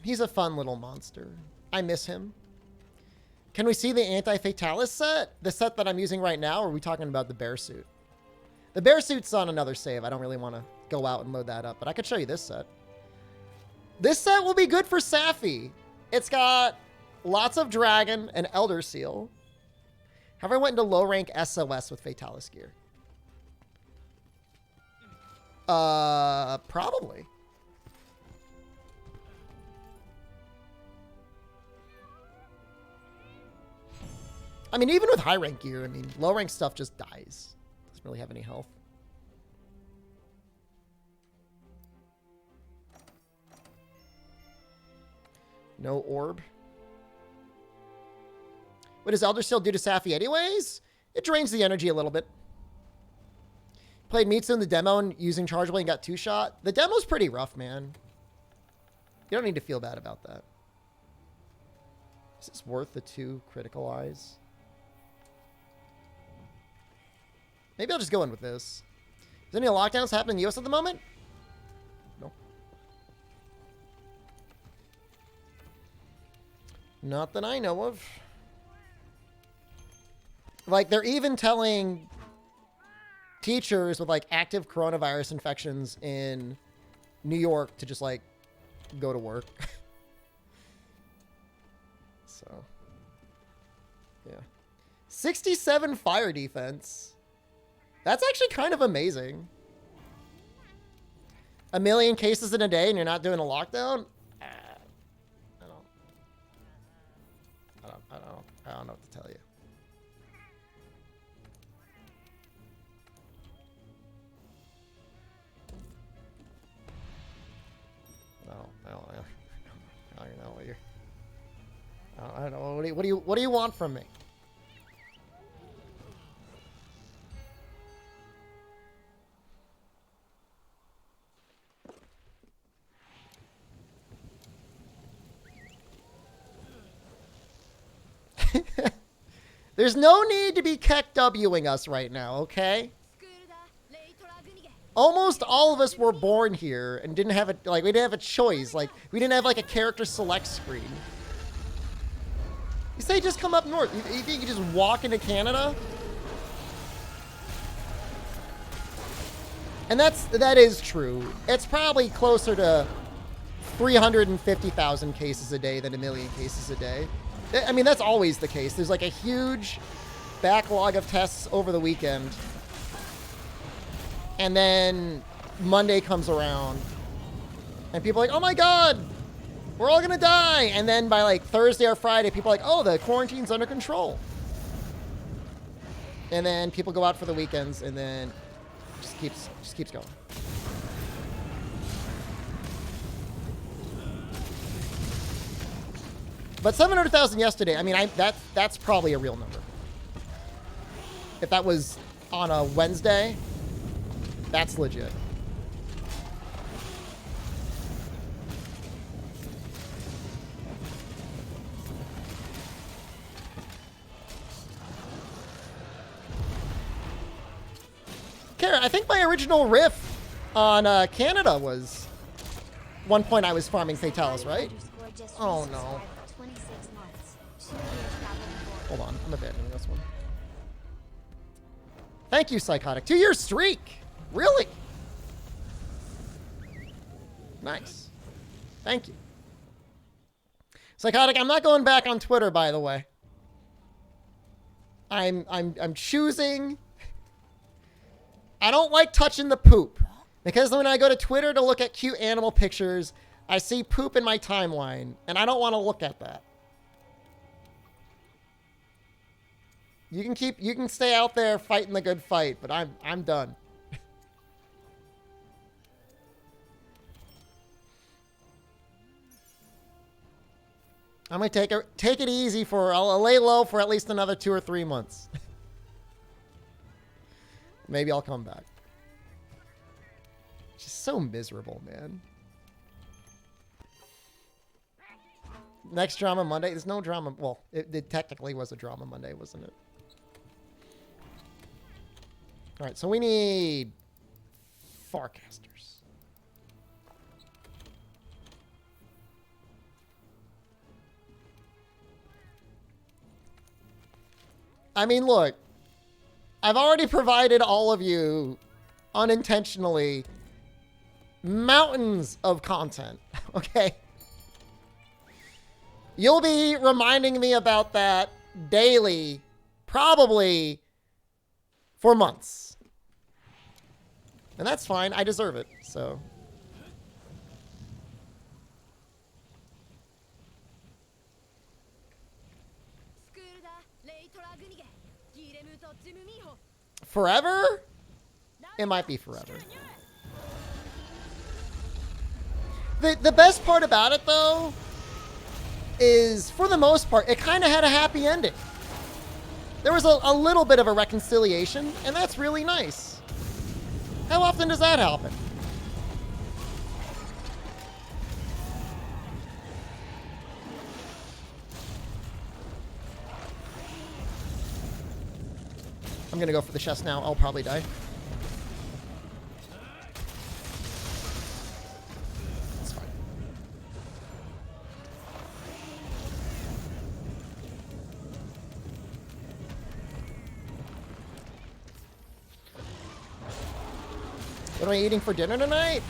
He's a fun little monster. I miss him. Can we see the anti-Fatalis set? The set that I'm using right now, or are we talking about the bear suit? The bear suit's on another save. I don't really want to go out and load that up, but I could show you this set. This set will be good for Safi. It's got lots of dragon and elder seal. However, I went into low rank SOS with Fatalis gear. Probably. I mean, even with high rank gear, I mean, low rank stuff just dies. Doesn't really have any health. No orb. What does Elder Seal do to Safi anyways? It drains the energy a little bit. Played Mitsu in the demo and using Chargeable and got 2-shot. The demo's pretty rough, man. You don't need to feel bad about that. Is this worth the 2 critical eyes? Maybe I'll just go in with this. Is any lockdowns happening in the US at the moment? No. Not that I know of. Like, they're even telling teachers with, like, active coronavirus infections in New York to just, like, go to work. So, yeah. 67 fire defense. That's actually kind of amazing. 1 million cases in a day and you're not doing a lockdown? I don't know what to tell you. I don't know what you're. I don't know. What do you want from me? There's no need to be KEKWing us right now, okay? Almost all of us were born here and didn't have a, like, we didn't have a choice. Like, we didn't have, like, a character select screen. You say just come up north. You think you can just walk into Canada? And that is true. It's probably closer to 350,000 cases a day than 1 million cases a day. I mean, that's always the case. There's like a huge backlog of tests over the weekend. And then Monday comes around and people are like, oh my God, we're all gonna die. And then by like Thursday or Friday, people are like, oh, the quarantine's under control. And then people go out for the weekends and then just keeps going. But 700,000 yesterday, I mean, that's probably a real number. If that was on a Wednesday, that's legit. Kara, I think my original riff on Canada was one point I was farming Fatalis, right? Oh no. Hold on, I'm abandoning this one. Thank you, Psychotic. 2-year streak. Really? Nice. Thank you. Psychotic, I'm not going back on Twitter, by the way. I'm choosing. I don't like touching the poop. Because when I go to Twitter to look at cute animal pictures, I see poop in my timeline, and I don't want to look at that. You can stay out there fighting the good fight, but I'm done. I'm gonna take it easy I'll lay low for at least another 2 or 3 months. Maybe I'll come back. Just so miserable, man. Next drama Monday. There's no drama. Well, it technically was a drama Monday, wasn't it? All right, so we need Farcasters. I mean, look, I've already provided all of you unintentionally mountains of content, okay? You'll be reminding me about that daily, probably for months. And that's fine. I deserve it, so. Forever? It might be forever. The best part about it, though, is, for the most part, it kind of had a happy ending. There was a little bit of a reconciliation, and that's really nice. How often does that happen? I'm gonna go for the chest now. I'll probably die. It's fine. What am I eating for dinner tonight?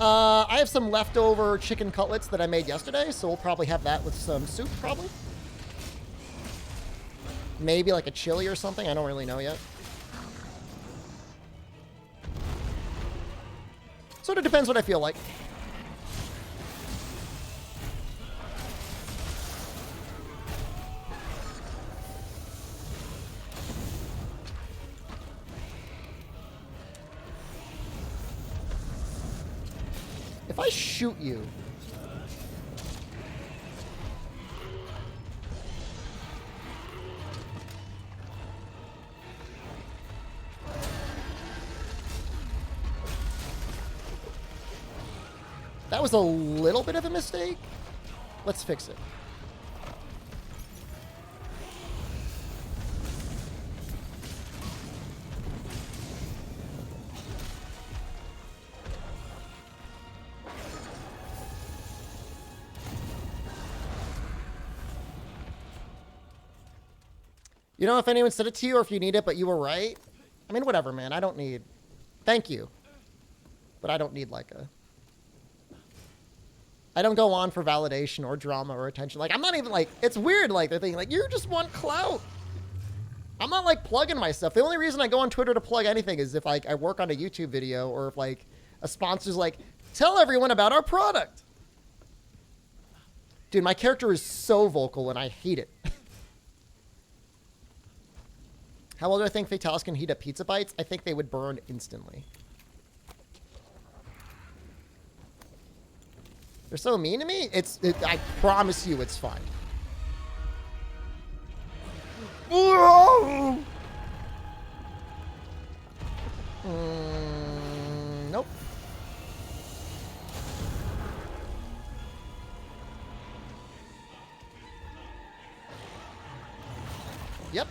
I have some leftover chicken cutlets that I made yesterday, so we'll probably have that with some soup, probably. Maybe like a chili or something. I don't really know yet. Sort of depends what I feel like. If I shoot you... That was a little bit of a mistake. Let's fix it. You know, if anyone said it to you or if you need it, but you were right. I mean, whatever, man. I don't need... Thank you. But I don't need like a... I don't go on for validation or drama or attention. Like, I'm not even like, it's weird. Like, they're thinking like, you just want clout. I'm not like plugging my stuff. The only reason I go on Twitter to plug anything is if like I work on a YouTube video or if like A sponsor's like, tell everyone about our product. Dude, my character is so vocal and I hate it. How well do I think Fatalis can heat up pizza bites? I think they would burn instantly. They're so mean to me. I promise you it's fine. Nope. Yep.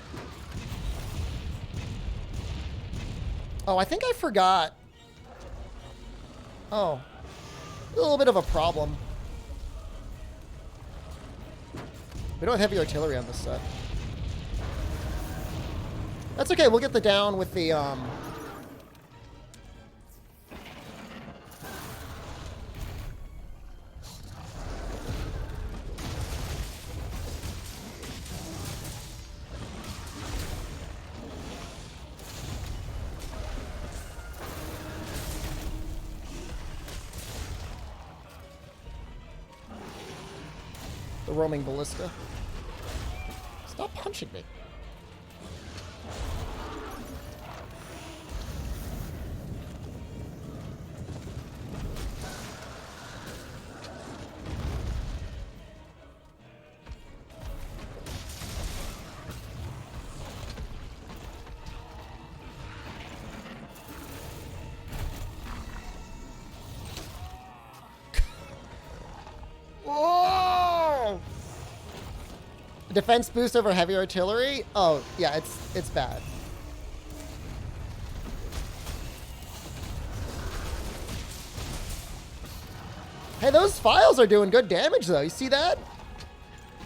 Oh, I think I forgot. Oh. A little bit of a problem. We don't have heavy artillery on this set. That's okay, we'll get the down with the, the roaming ballista. Stop punching me. Whoa! Defense boost over heavy artillery? Oh, yeah, it's bad. Hey, those files are doing good damage, though. You see that?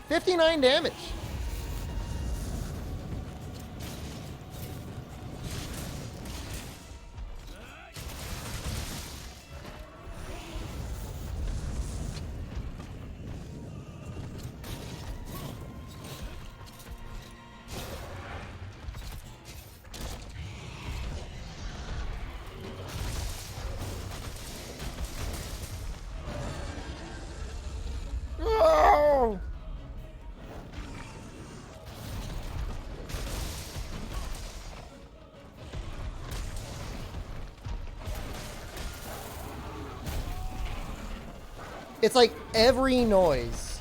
59 damage. It's like every noise.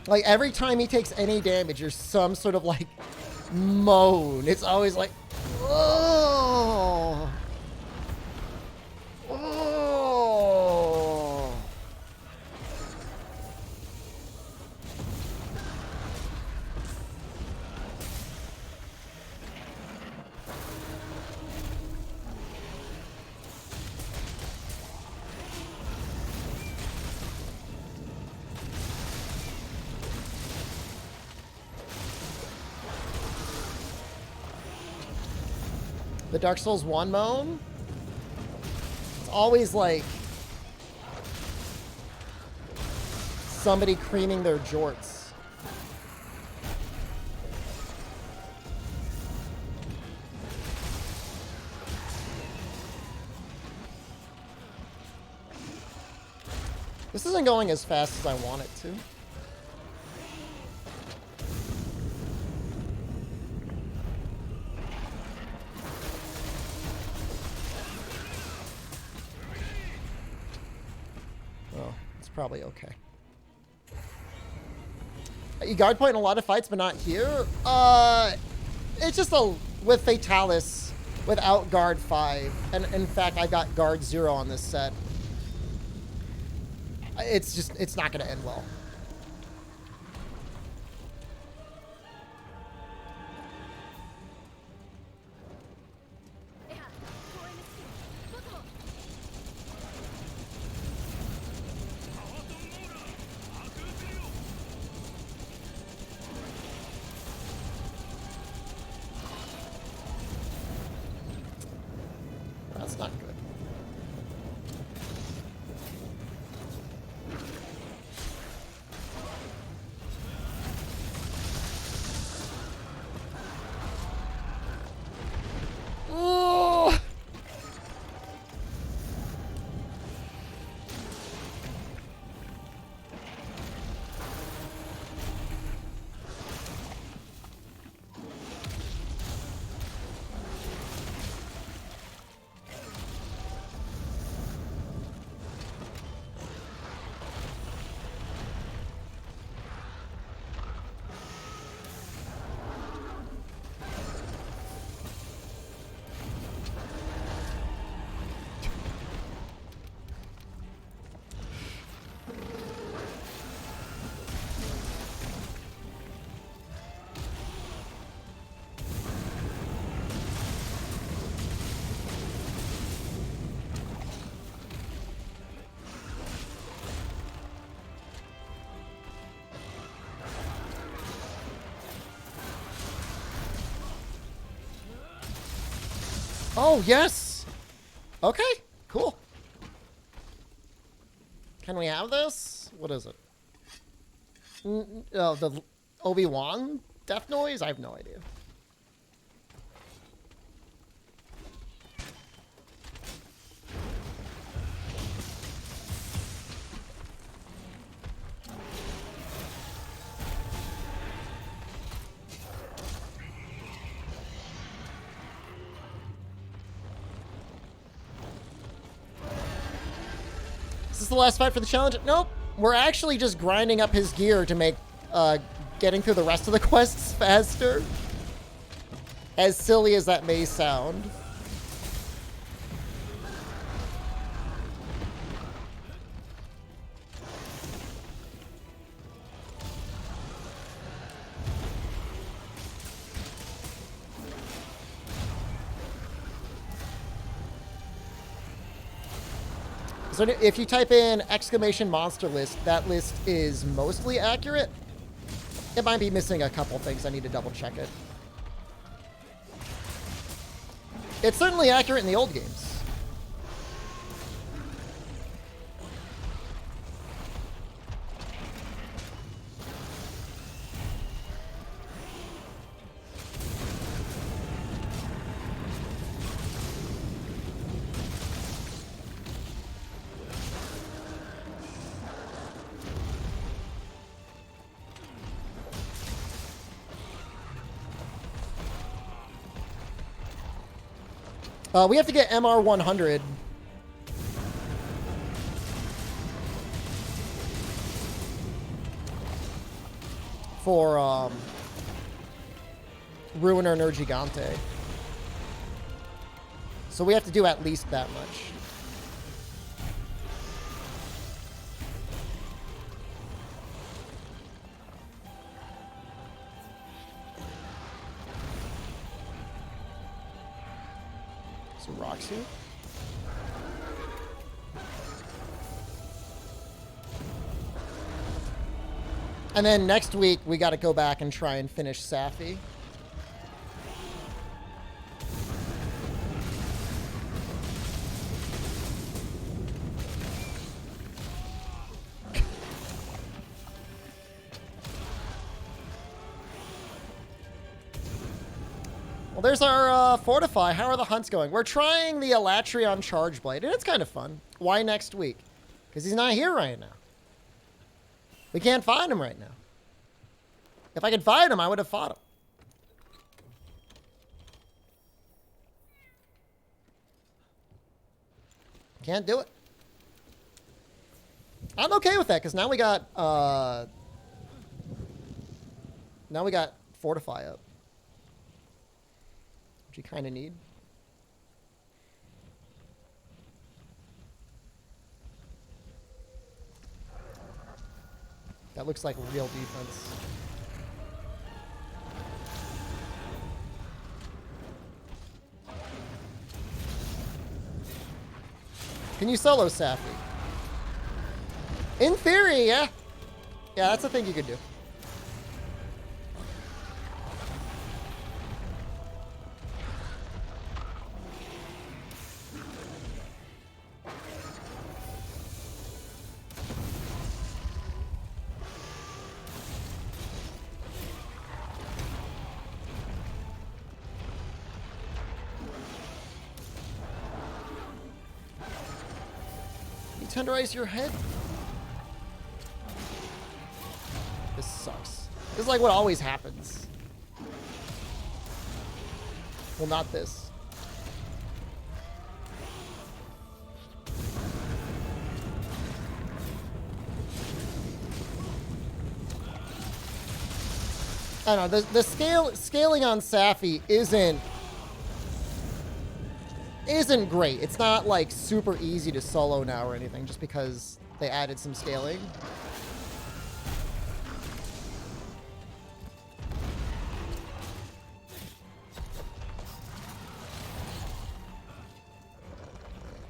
Like every time he takes any damage, there's some sort of like moan. It's always like, oh, oh. The Dark Souls 1 moan? It's always like somebody creaming their jorts. This isn't going as fast as I want it to. Probably okay. You guard point in a lot of fights, but not here. It's just with Fatalis without guard 5, and in fact, I got guard 0 on this set. It's not going to end well. That's not good. Oh, yes! Okay, cool. Can we have this? What is it? Oh, the Obi-Wan death noise? I have no idea. Is this the last fight for the challenge? Nope. We're actually just grinding up his gear to make getting through the rest of the quests faster. As silly as that may sound. So if you type in exclamation monster list, that list is mostly accurate. It might be missing a couple things. I need to double check it. It's certainly accurate in the old games. We have to get MR 100. For, Ruiner Nergigante. So we have to do at least that much. Rocks here. And then next week, we got to go back and try and finish Safi. Well, there's our Fortify. How are the hunts going? We're trying the Elatrion Charge Blade, and it's kind of fun. Why next week? Because he's not here right now. We can't find him right now. If I could find him, I would have fought him. Can't do it. I'm okay with that, because now we got Fortify up. You kind of need. That looks like real defense. Can you solo Safi? In theory, yeah. Yeah, that's a thing you could do. Tenderize your head. This sucks. This is like what always happens. Well, not this. I don't know. The scaling on Safi isn't great. It's not like super easy to solo now or anything just because they added some scaling.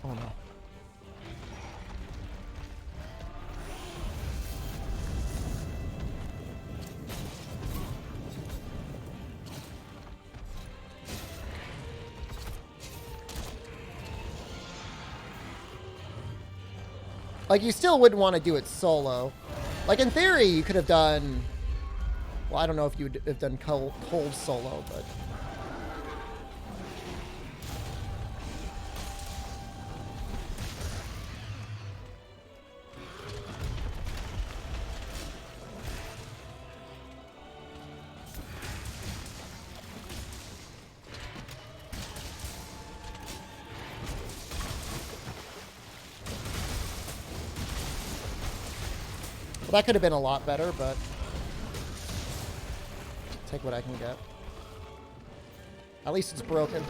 Oh no. Like, you still wouldn't want to do it solo. Like, in theory, you could have done... Well, I don't know if you would have done cold solo, but... Well, that could have been a lot better, but... Take what I can get. At least it's broken.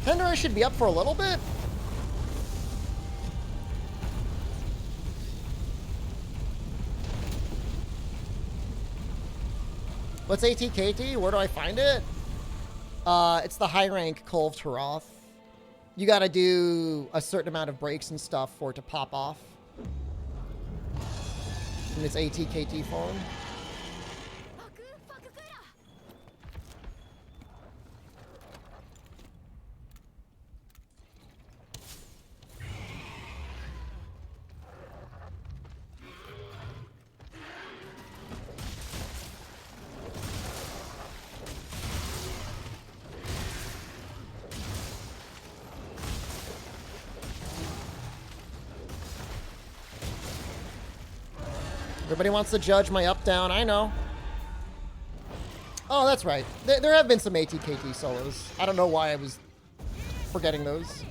Tenderize should be up for a little bit. What's ATKT? Where do I find it? It's the high rank Kolv Taroth. You gotta do a certain amount of breaks and stuff for it to pop off. In its ATKT form. Everybody wants to judge my up-down. I know. Oh, that's right. There have been some ATKT solos. I don't know why I was forgetting those.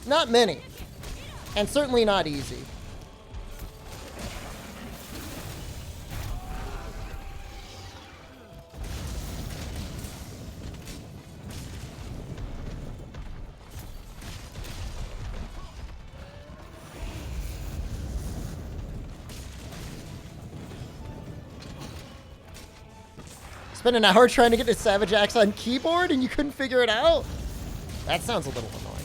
Not many. And certainly not easy. Spent an hour trying to get the Savage Axe on keyboard and you couldn't figure it out? That sounds a little annoying.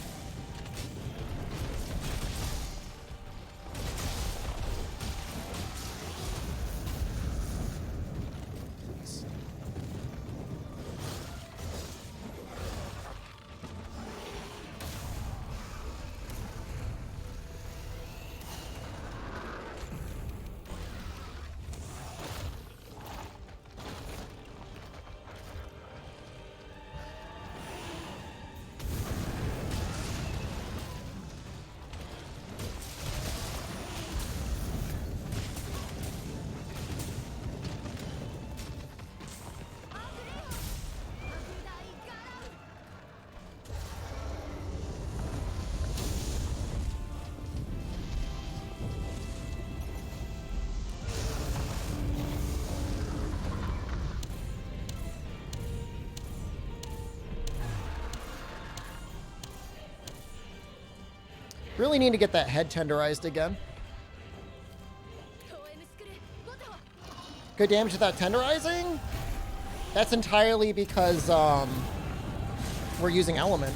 Really need to get that head tenderized again. Good damage without tenderizing? That's entirely because we're using element.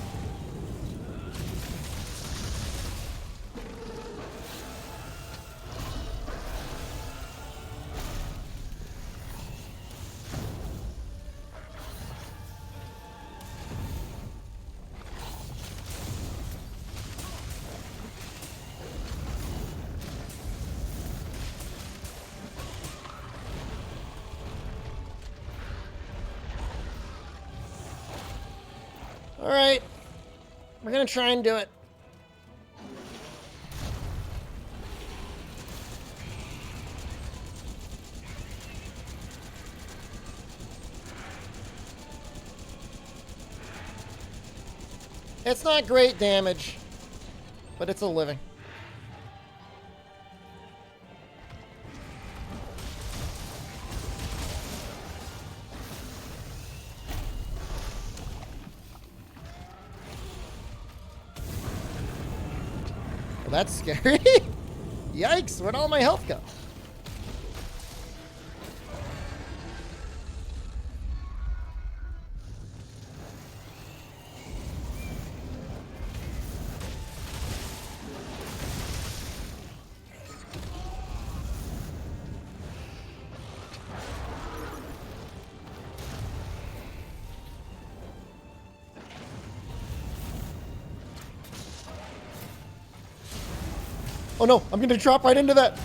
Alright. We're gonna try and do it. It's not great damage, but it's a living. Well, that's scary. Yikes, where'd all my health go? Oh no, I'm gonna drop right into that.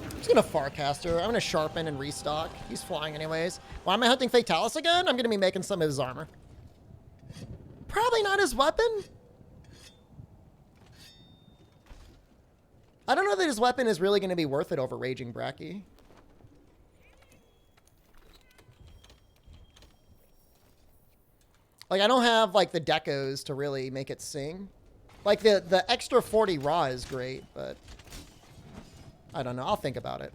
I'm just gonna Farcaster. I'm gonna sharpen and restock. He's flying anyways. Why am I hunting Fatalis again? I'm gonna be making some of his armor. Probably not his weapon. I don't know that his weapon is really gonna be worth it over Raging Bracky. Like, I don't have, like, the decos to really make it sing. Like, the extra 40 raw is great, but I don't know. I'll think about it.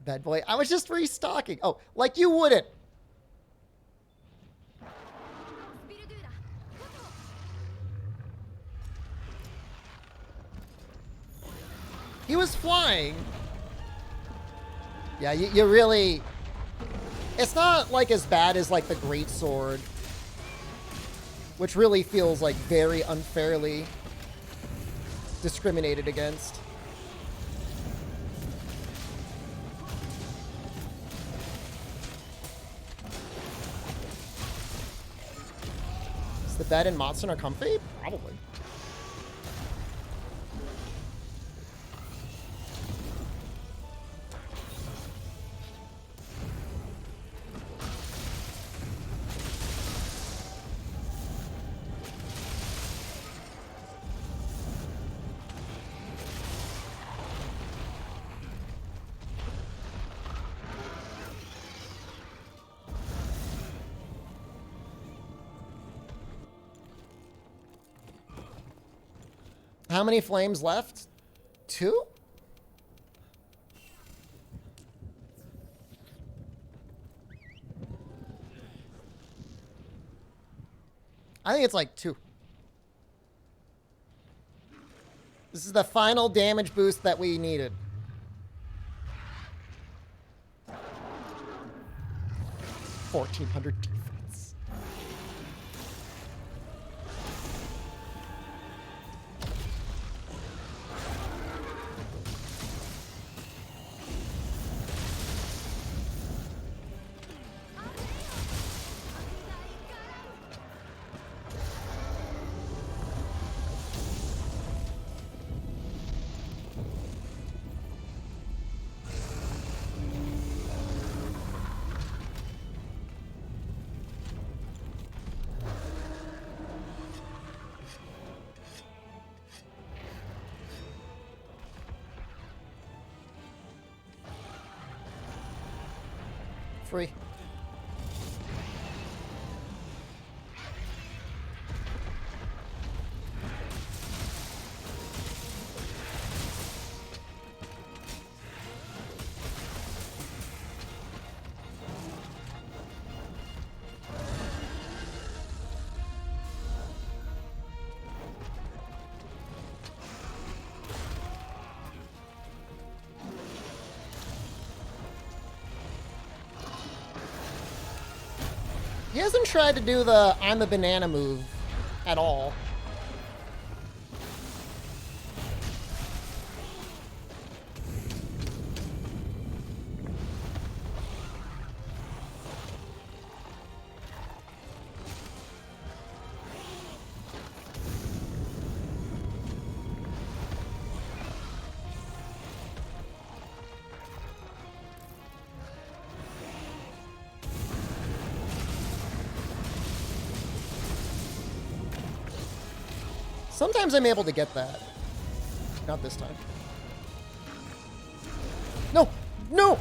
Bad boy. I was just restocking. Oh, like you wouldn't. He was flying. Yeah, you really... It's not, like, as bad as, like, the Great Sword, which really feels, like, very unfairly discriminated against. Is the bed in Monster comfy? Probably. How many flames left? 2? I think it's like 2. This is the final damage boost that we needed. 1400 defense. Free. He hasn't tried to do the I'm a banana move at all. Sometimes I'm able to get that. Not this time. No! No!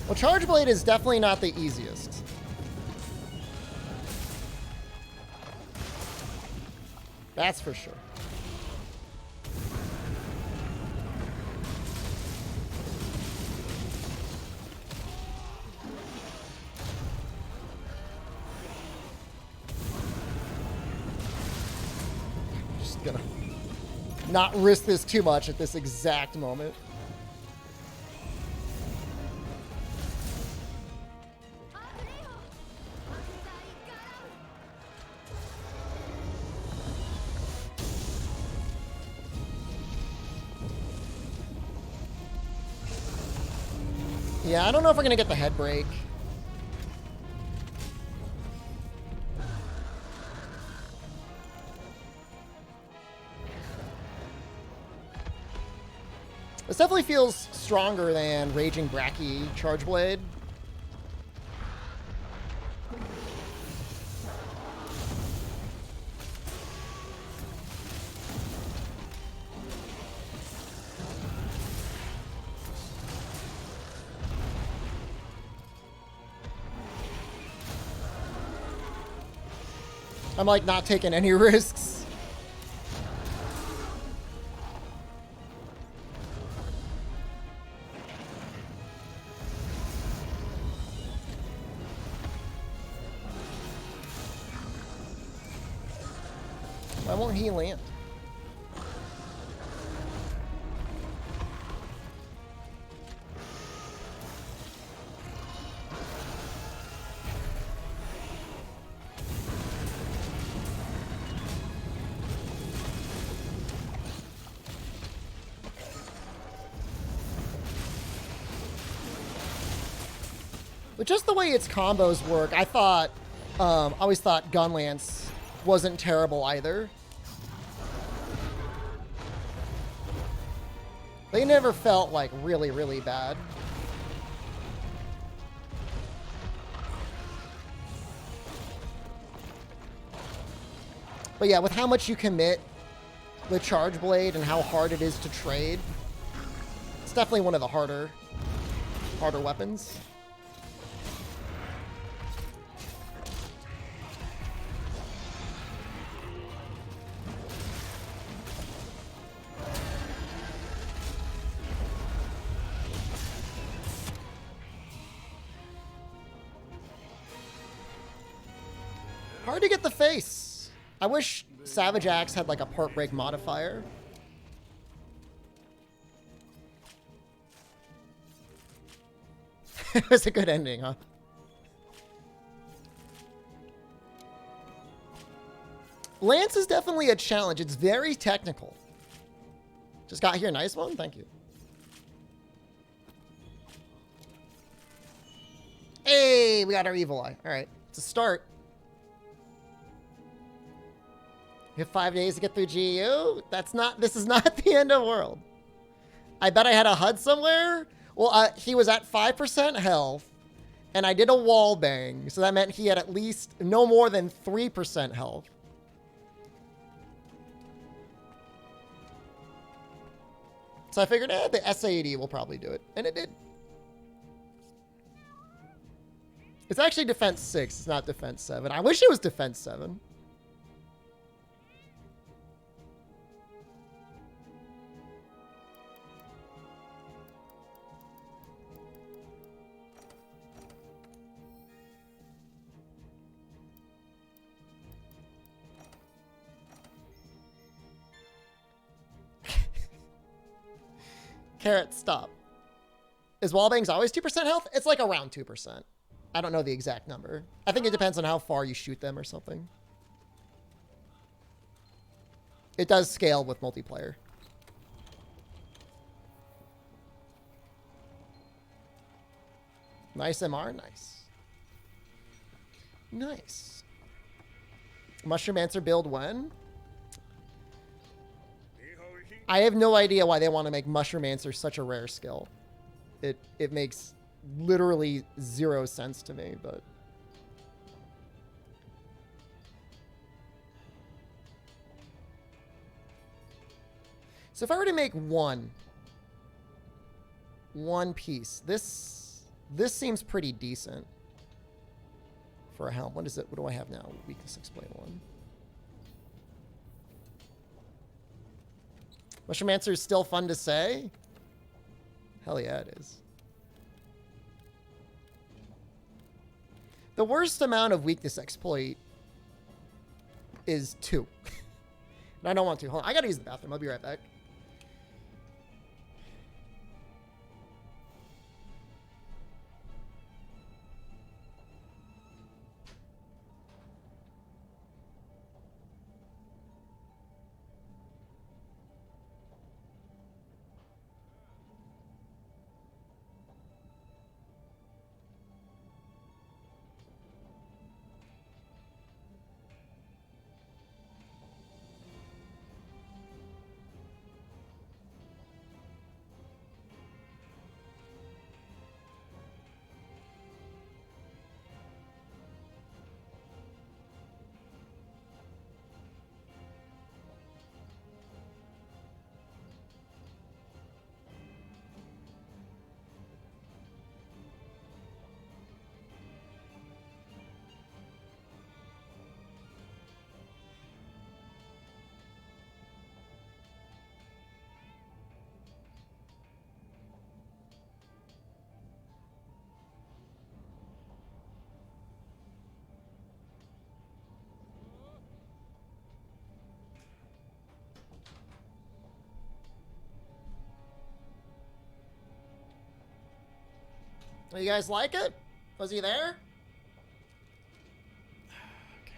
Well, Charge Blade is definitely not the easiest. That's for sure. gonna not risk this too much at this exact moment. Yeah, I don't know if we're gonna get the head break. This definitely feels stronger than Raging Bracky Charge Blade. I'm like not taking any risks. Why won't he land? But just the way its combos work, I thought, always thought Gunlance wasn't terrible either. They never felt like really, really bad. But yeah, with how much you commit with Charge Blade and how hard it is to trade, it's definitely one of the harder weapons. Hard to get the face. I wish Savage Axe had like a part break modifier. It was a good ending, huh? Lance is definitely a challenge. It's very technical. Just got here. Nice one. Thank you. Hey, we got our Evil Eye. All right. It's a start. You have 5 days to get through GU? This is not the end of the world. I bet I had a HUD somewhere. Well, he was at 5% health, and I did a wall bang. So that meant he had at least no more than 3% health. So I figured, the S80 will probably do it. And it did. It's actually defense 6. It's not defense 7. I wish it was defense 7. Carrot, stop. Is wallbangs always 2% health? It's like around 2%. I don't know the exact number. I think it depends on how far you shoot them or something. It does scale with multiplayer. Nice MR, nice. Nice. Mushroom Answer build when? I have no idea why they want to make Mushroom Answer such a rare skill. It makes literally 0 sense to me, but... So if I were to make one piece, this seems pretty decent for a helm. What is it? What do I have now? Weakness explain 1. Mushroom Answer is still fun to say? Hell yeah, it is. The worst amount of weakness exploit is 2. But I don't want to. Hold on. I gotta use the bathroom. I'll be right back. You guys like it? Was he there? Okay.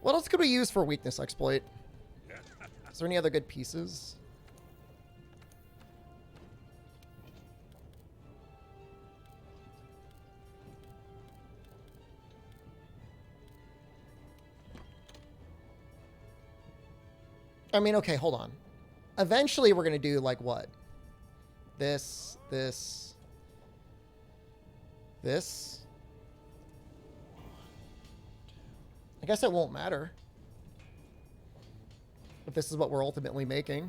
What else could we use for a weakness exploit? Is there any other good pieces? I mean, okay, hold on. Eventually we're going to do like what? This. I guess it won't matter if this is what we're ultimately making.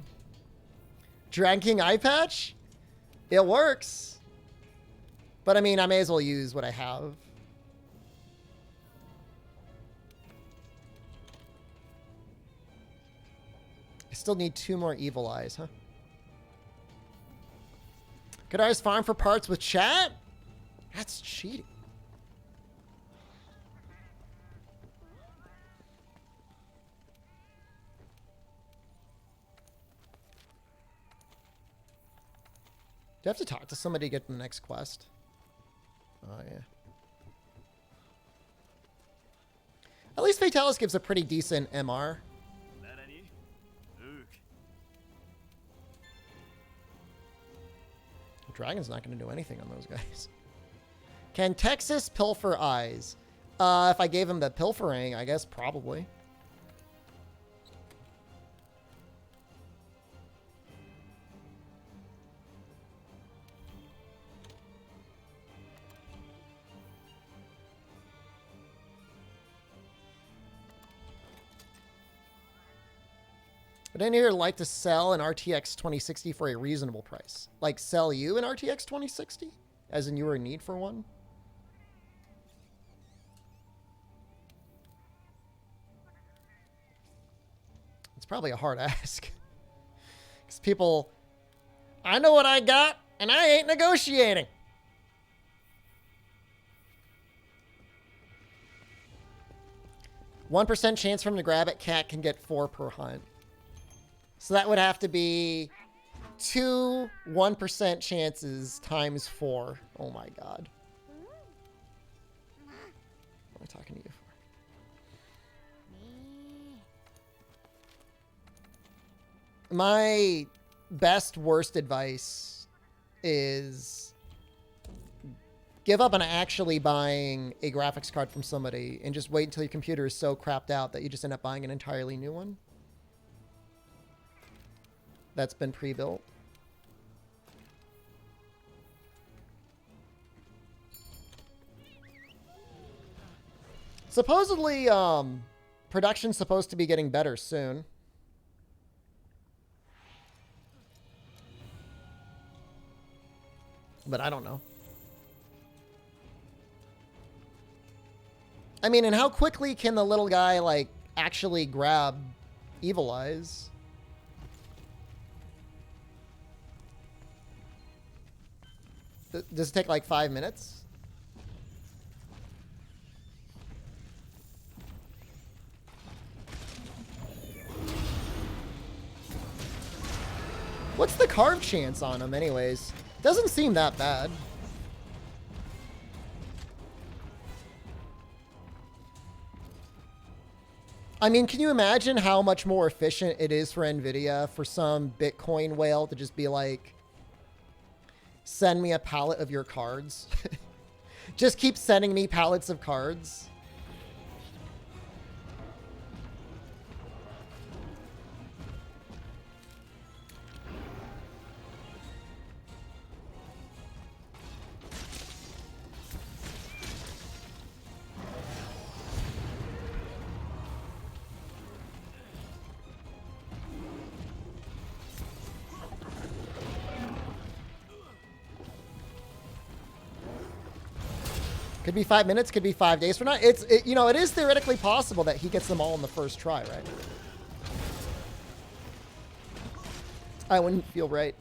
Dragon King eye patch? It works. But I mean, I may as well use what I have. I still need 2 more evil eyes, huh? Could I just farm for parts with chat? That's cheating. Do I have to talk to somebody to get the next quest? Oh, yeah. At least Fatalis gives a pretty decent MR. The dragon's not going to do anything on those guys. Can Texas pilfer eyes? If I gave him the pilfering, I guess probably. Would any here like to sell an RTX 2060 for a reasonable price? Like sell you an RTX 2060? As in you were in need for one? It's probably a hard ask. Because people, I know what I got, and I ain't negotiating. %1 chance for him to grab it. Cat can get 4 per hunt. So that would have to be 2 1% chances times 4. Oh my god. What am I talking to you for? My best worst advice is give up on actually buying a graphics card from somebody and just wait until your computer is so crapped out that you just end up buying an entirely new one that's been pre-built. Supposedly, production's supposed to be getting better soon. But I don't know. I mean, and how quickly can the little guy, like, actually grab Evil Eyes? Does it take like 5 minutes? What's the carve chance on him anyways? Doesn't seem that bad. I mean, can you imagine how much more efficient it is for NVIDIA for some Bitcoin whale to just be like, send me a pallet of your cards? Just keep sending me pallets of cards. Could be 5 minutes, could be 5 days from now. You know, it is theoretically possible that he gets them all in the first try, right? I wouldn't feel right.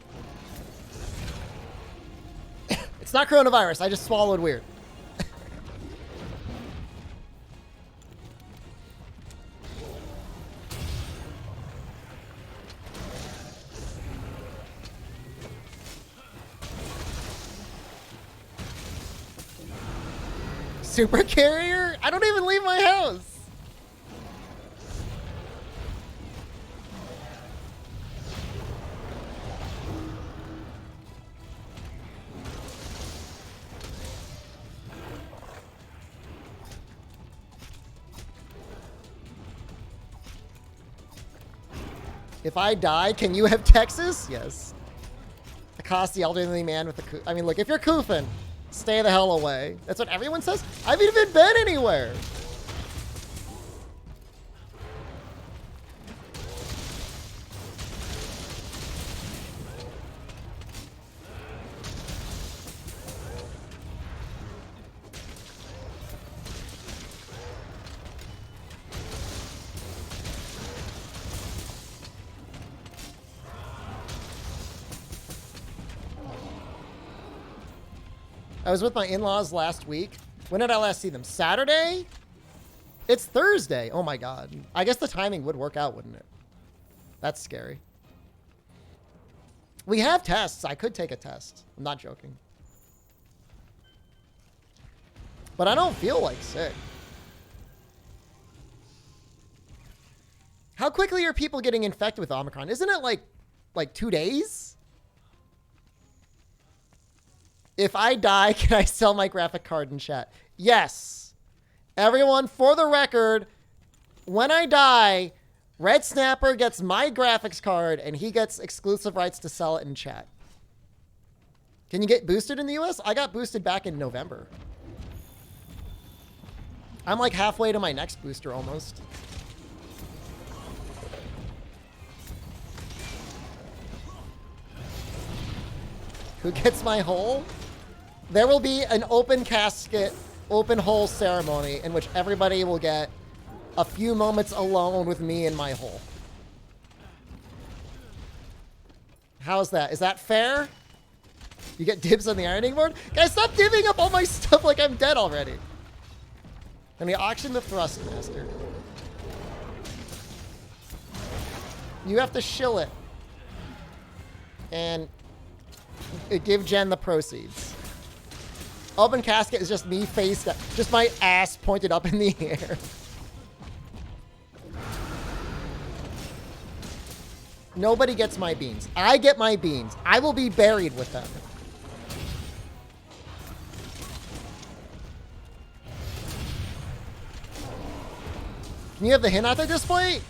It's not coronavirus. I just swallowed weird. Super carrier? I don't even leave my house. If I die, can you have Texas? Yes. Accost the elderly man with the... I mean, look, if you're koofing, stay the hell away. That's what everyone says? I haven't even been anywhere. I was with my in-laws last week. When did I last see them? Saturday? It's Thursday. Oh my God. I guess the timing would work out, wouldn't it? That's scary. We have tests. I could take a test. I'm not joking. But I don't feel like sick. How quickly are people getting infected with Omicron? Isn't it like 2 days? If I die, can I sell my graphic card in chat? Yes. Everyone, for the record, when I die, Red Snapper gets my graphics card and he gets exclusive rights to sell it in chat. Can you get boosted in the US? I got boosted back in November. I'm like halfway to my next booster almost. Who gets my hole? There will be an open casket, open hole ceremony in which everybody will get a few moments alone with me in my hole. How's that? Is that fair? You get dibs on the ironing board? Guys, stop divvying up all my stuff like I'm dead already. Let me auction the Thrustmaster. You have to shill it. And give Jen the proceeds. Open casket is just me face down. Just my ass pointed up in the air. Nobody gets my beans. I get my beans. I will be buried with them. Can you have the Hinata display?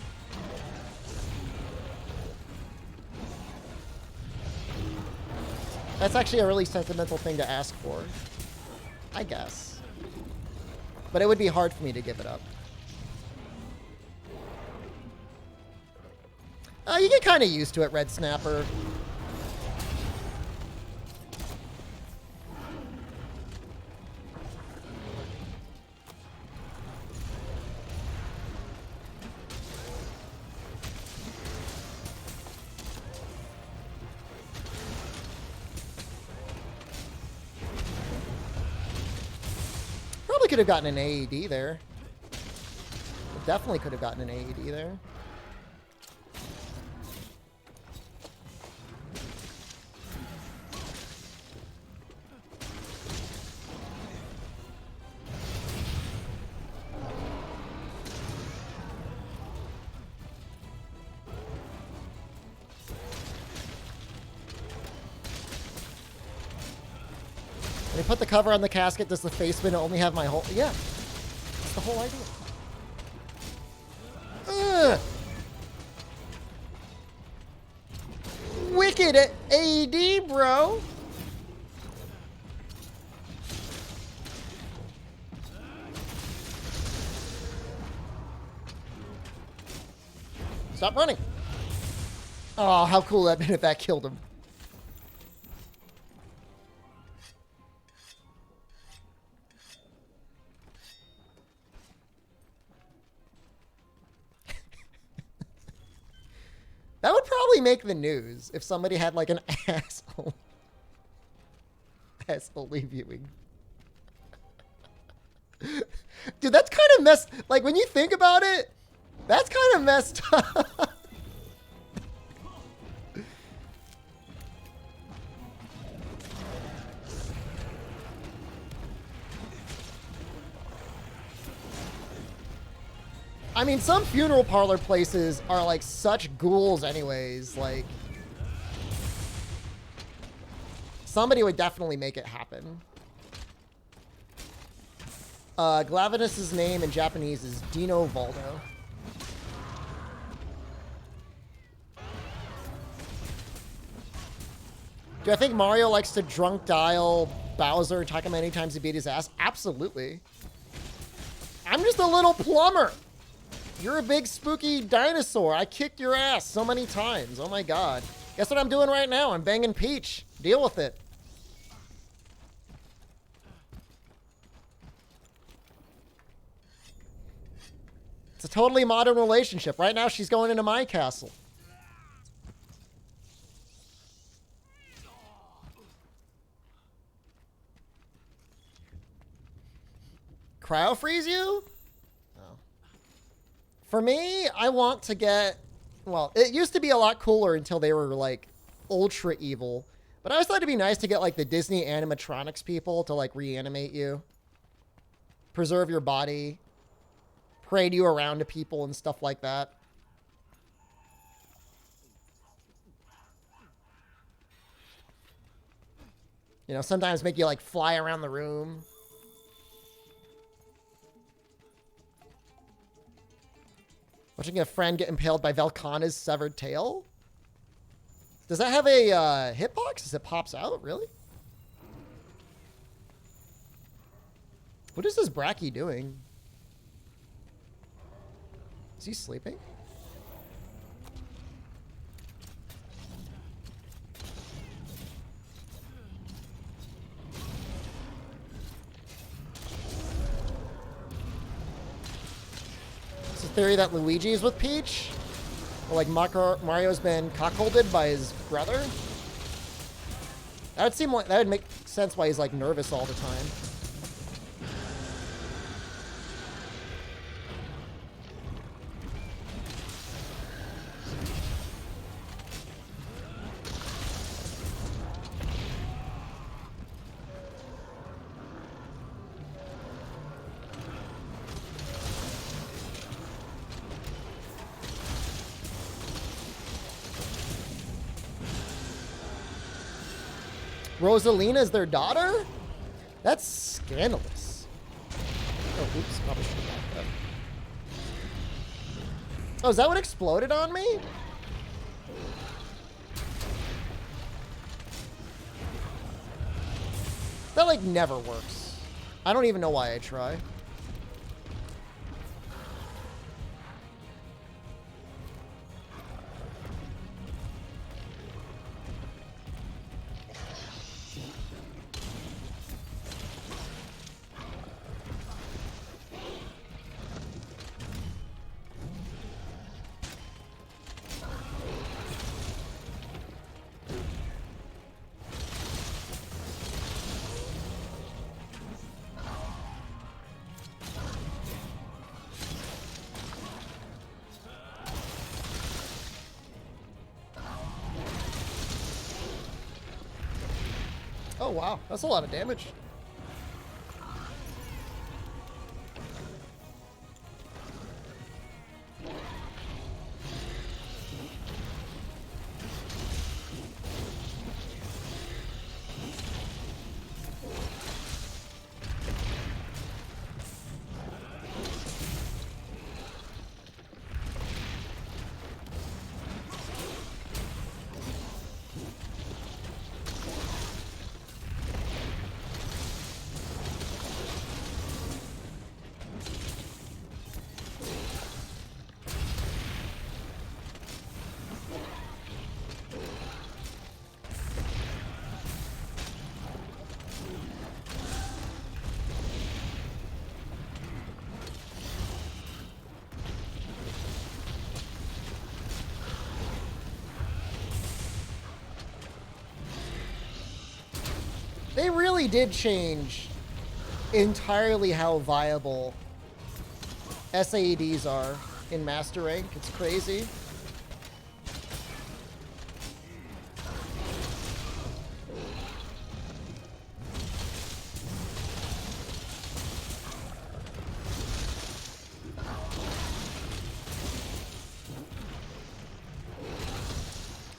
That's actually a really sentimental thing to ask for, I guess. But it would be hard for me to give it up. You get kind of used to it, Red Snapper. Probably could have gotten an AED there. Definitely could have gotten an AED there. I put the cover on the casket. Does the face spin only have my whole... Yeah. That's the whole idea. Wicked AD, bro. Stop running. Oh, how cool would that been if that killed him. That would probably make the news if somebody had like an asshole viewing. Dude, that's kind of messed. Like when you think about it, that's kind of messed up. I mean, some funeral parlor places are like such ghouls anyways, like somebody would definitely make it happen. Glavinus's name in Japanese is Dino Valdo. Do I think Mario likes to drunk dial Bowser and talk him many times he beat his ass? Absolutely. I'm just a little plumber. You're a big spooky dinosaur. I kicked your ass so many times. Oh my god. Guess what I'm doing right now? I'm banging Peach. Deal with it. It's a totally modern relationship. Right now she's going into my castle. Cryo freeze you? For me, I want to get, well, it used to be a lot cooler until they were like ultra evil. But I always thought it'd be nice to get like the Disney animatronics people to like reanimate you, preserve your body, parade you around to people and stuff like that. You know, sometimes make you like fly around the room. Watching a friend get impaled by Velkhana's severed tail? Does that have a hitbox? As it pops out? Really? What is this Bracky doing? Is he sleeping? Theory that Luigi is with Peach, or like Mario's been cuckolded by his brother. That would seem like that would make sense why he's like nervous all the time. Rosalina's their daughter? That's scandalous. Oh, oops. Probably should have got that. Oh, is that what exploded on me? That, like, never works. I don't even know why I try. Oh, wow. That's a lot of damage. really did change entirely how viable SAEDs are in Master Rank. It's crazy.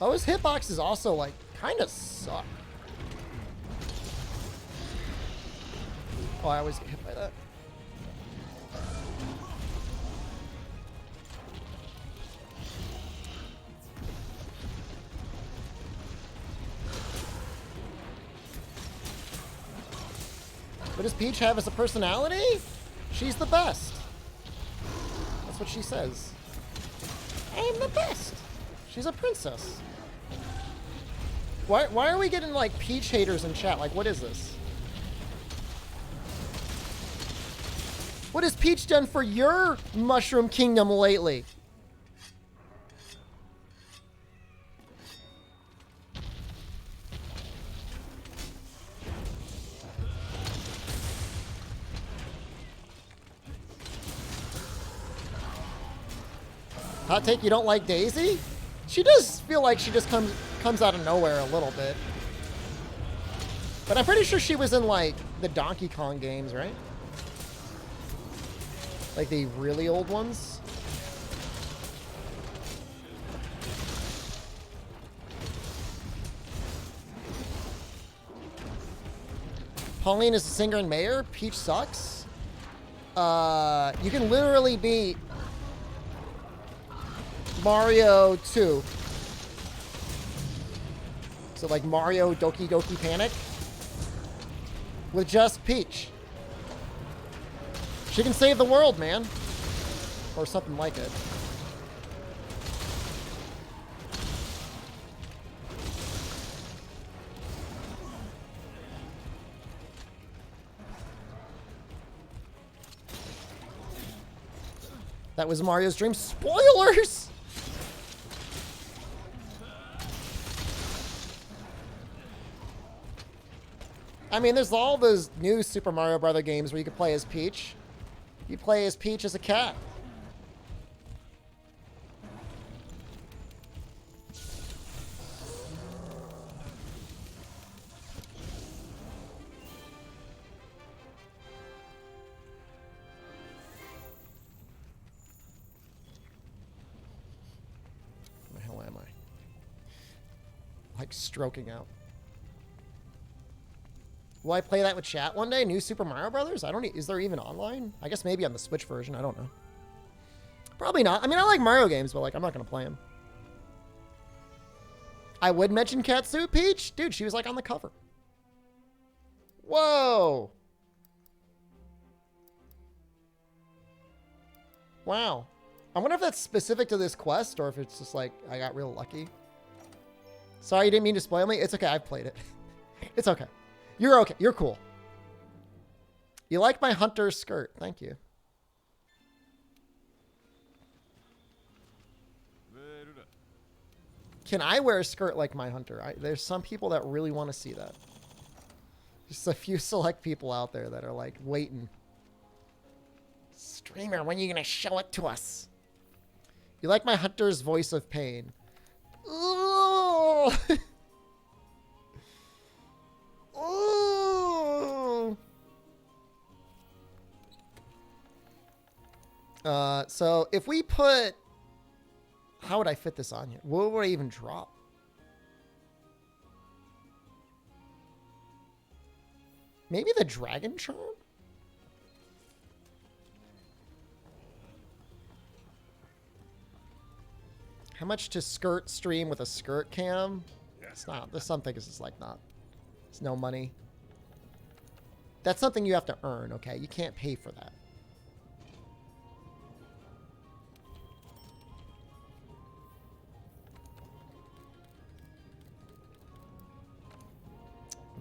Oh, his hitboxes also, like, kind of suck. Oh, I always get hit by that. What does Peach have as a personality? She's the best. That's what she says. I am the best. She's a princess. Why are we getting, like, Peach haters in chat? Like, what is this? What has Peach done for your Mushroom Kingdom lately? Hot take, you don't like Daisy? She does feel like she just comes out of nowhere a little bit. But I'm pretty sure she was in, like, the Donkey Kong games, right? Like the really old ones. Pauline is a singer and mayor. Peach sucks. You can literally beat Mario 2. So like Mario Doki Doki Panic with just Peach. She can save the world, man. Or something like it. That was Mario's dream. Spoilers! I mean, there's all those new Super Mario Brother games where you can play as Peach. You play as Peach as a cat. Where the hell am I? Like stroking out. Will I play that with chat one day? New Super Mario Brothers? I don't. Is there even online? I guess maybe on the Switch version. I don't know. Probably not. I mean, I like Mario games, but like, I'm not gonna play them. I would mention Katsu Peach, dude. She was like on the cover. Whoa. Wow. I wonder if that's specific to this quest or if it's just like I got real lucky. Sorry, you didn't mean to spoil me. It's okay. I've played it. It's okay. You're okay. You're cool. You like my hunter skirt. Thank you. Can I wear a skirt like my hunter? There's some people that really want to see that. Just a few select people out there that are like waiting. Streamer, when are you going to show it to us? You like my hunter's voice of pain. Ooh. Ooh. So if we put, how would I fit this on here? What would I even drop? Maybe the dragon charm? How much to skirt stream with a skirt cam? It's not. There's some things it's like not. It's no money. That's something you have to earn, okay? You can't pay for that.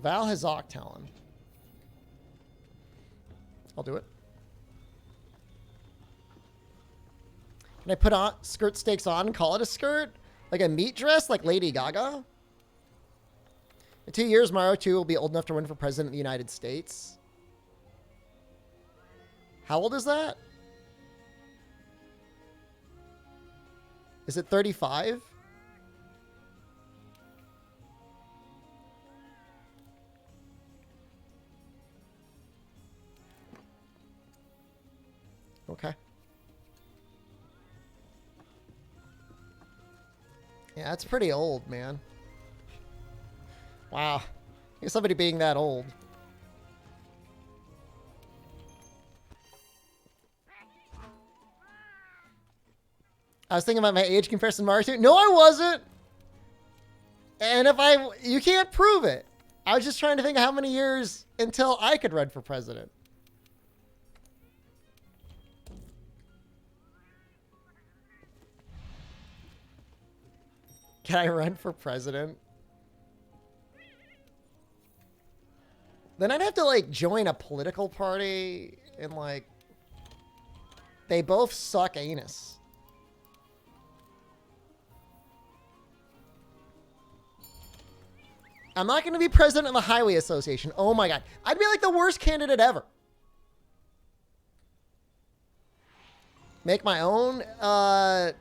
Val has Octalon. I'll do it. Can I put on skirt stakes on and call it a skirt? Like a meat dress like Lady Gaga? In 2 years, Mario 2 will be old enough to run for president of the United States. How old is that? Is it 35? Okay. Yeah, that's pretty old, man. Wow. Somebody being that old. I was thinking about my age comparison to Mario 2. No, I wasn't. And you can't prove it. I was just trying to think of how many years until I could run for president. Can I run for president? Then I'd have to, like, join a political party and, like, they both suck anus. I'm not going to be president of the Highway Association. Oh my God. I'd be like the worst candidate ever. Make my own. I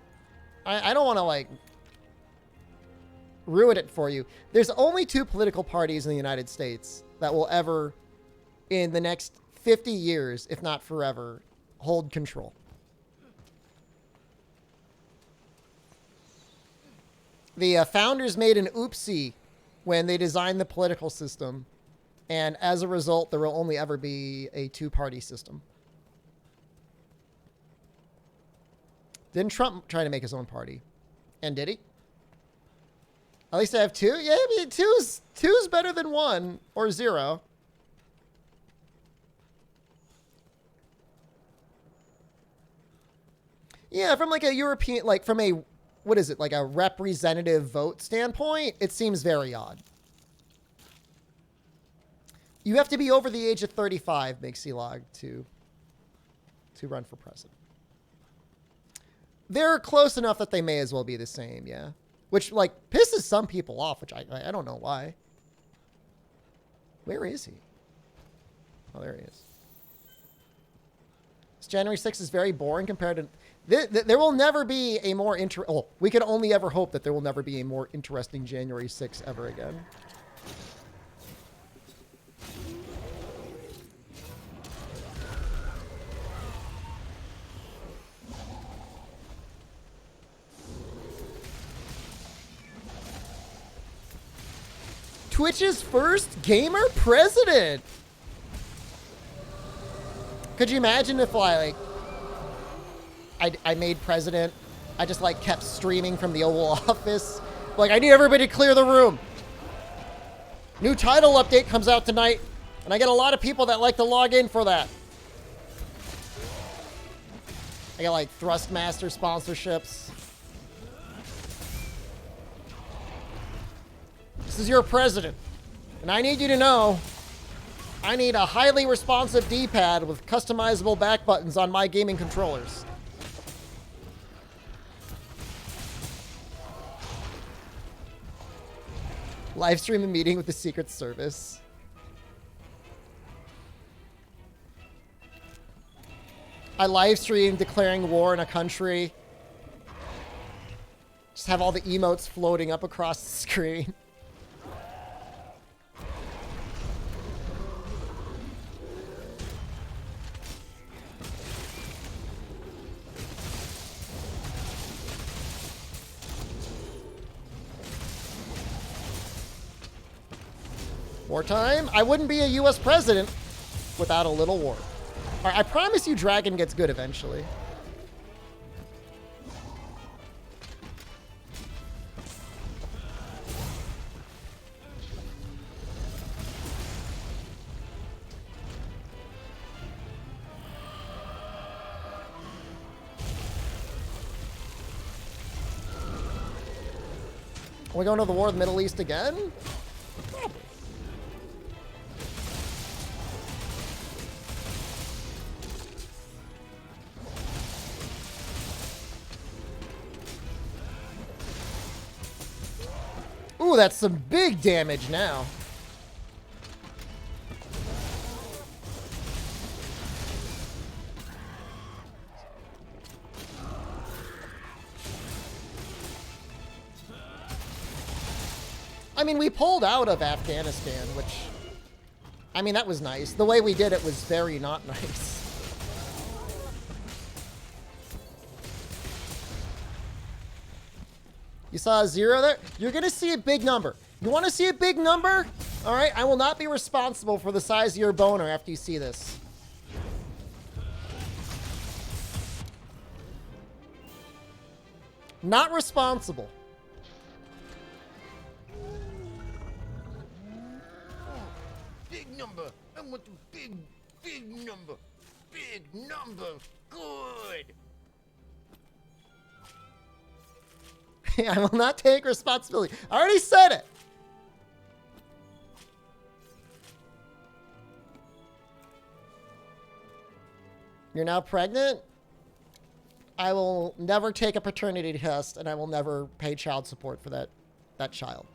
don't want to, like, ruin it for you. There's only 2 political parties in the United States that will ever, in the next 50 years, if not forever, hold control. The founders made an oopsie when they designed the political system, and as a result, there will only ever be a 2-party system. Didn't Trump try to make his own party? And did he? At least I have 2? Yeah, I mean, two's better than 1 or 0. Yeah, from like a European, like from a, what is it, like a representative vote standpoint, it seems very odd. You have to be over the age of 35, Mixilog, to run for president. They're close enough that they may as well be the same, yeah. Which, like, pisses some people off, which I don't know why. Where is he? Oh, there he is. This January 6th is very boring compared to... There will never be a more we can only ever hope that there will never be a more interesting January 6th ever again. Twitch's first gamer president. Could you imagine if I made president, I just like kept streaming from the Oval Office? Like, I need everybody to clear the room. New title update comes out tonight, and I get a lot of people that like to log in for that. I got like Thrustmaster sponsorships. This is your president, and I need you to know I need a highly responsive D-pad with customizable back buttons on my gaming controllers. Live stream a meeting with the Secret Service. I live stream declaring war in a country. Just have all the emotes floating up across the screen. Wartime? I wouldn't be a US president without a little war. All right, I promise you Dragon gets good eventually. Are we going to the war of the Middle East again? Probably. Ooh, that's some big damage now. I mean, we pulled out of Afghanistan, which, I mean, that was nice. The way we did it was very not nice. You saw a 0 there? You're going to see a big number. You want to see a big number? All right, I will not be responsible for the size of your boner after you see this. Not responsible. Big number. I want the big number. Big number. Good. I will not take responsibility. I already said it. You're now pregnant? I will never take a paternity test, and I will never pay child support for that child.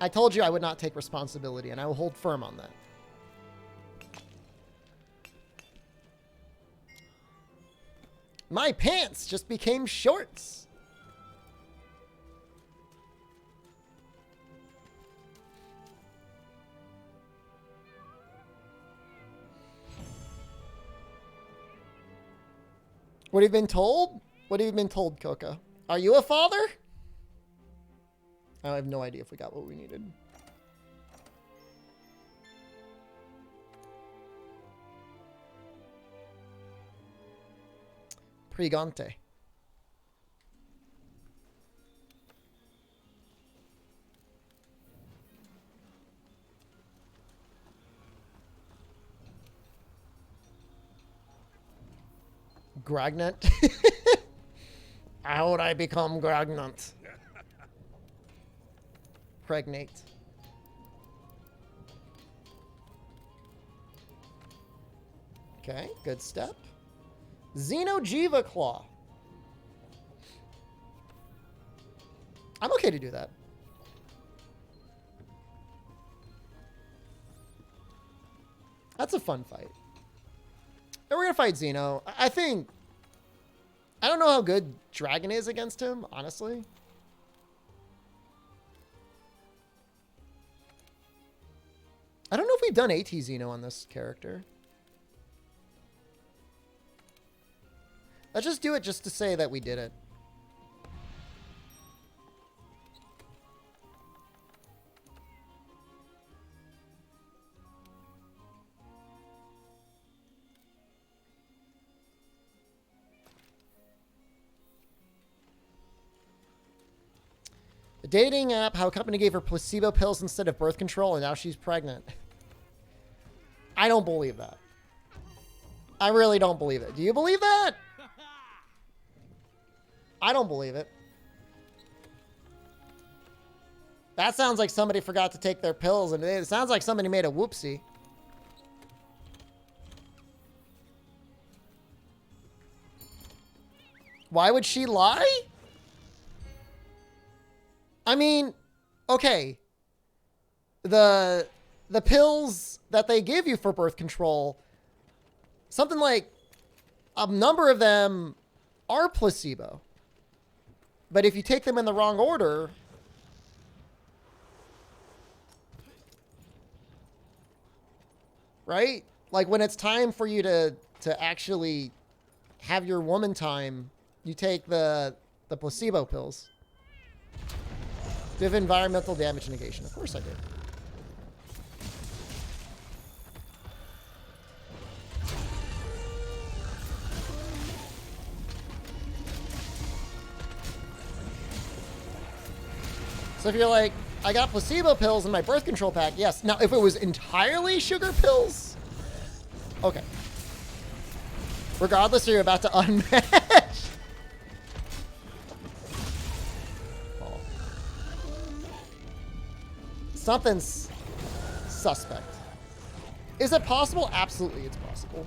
I told you I would not take responsibility, and I will hold firm on that. My pants just became shorts. What have you been told? What have you been told, Coca? Are you a father? I have no idea if we got what we needed. Prigante. Gragnant. How would I become Gragnant? Pregnate. Okay, good step. Xenojiva Claw. I'm okay to do that. That's a fun fight. And we're gonna fight Xeno. I don't know how good Dragon is against him, honestly. I don't know if we've done AT Xeno on this character. Let's just do it just to say that we did it. The dating app, how a company gave her placebo pills instead of birth control, and now she's pregnant. I don't believe that. I really don't believe it. Do you believe that? I don't believe it. That sounds like somebody forgot to take their pills, and it sounds like somebody made a whoopsie. Why would she lie? I mean, okay. The pills that they give you for birth control, something like a number of them are placebo. But if you take them in the wrong order, right? Like when it's time for you to actually have your woman time, you take the placebo pills. Do you have environmental damage negation? Of course I did. So if you're like, I got placebo pills in my birth control pack, yes. Now, if it was entirely sugar pills, okay. Regardless, you're about to unmatch. Oh. Something's suspect. Is it possible? Absolutely, it's possible.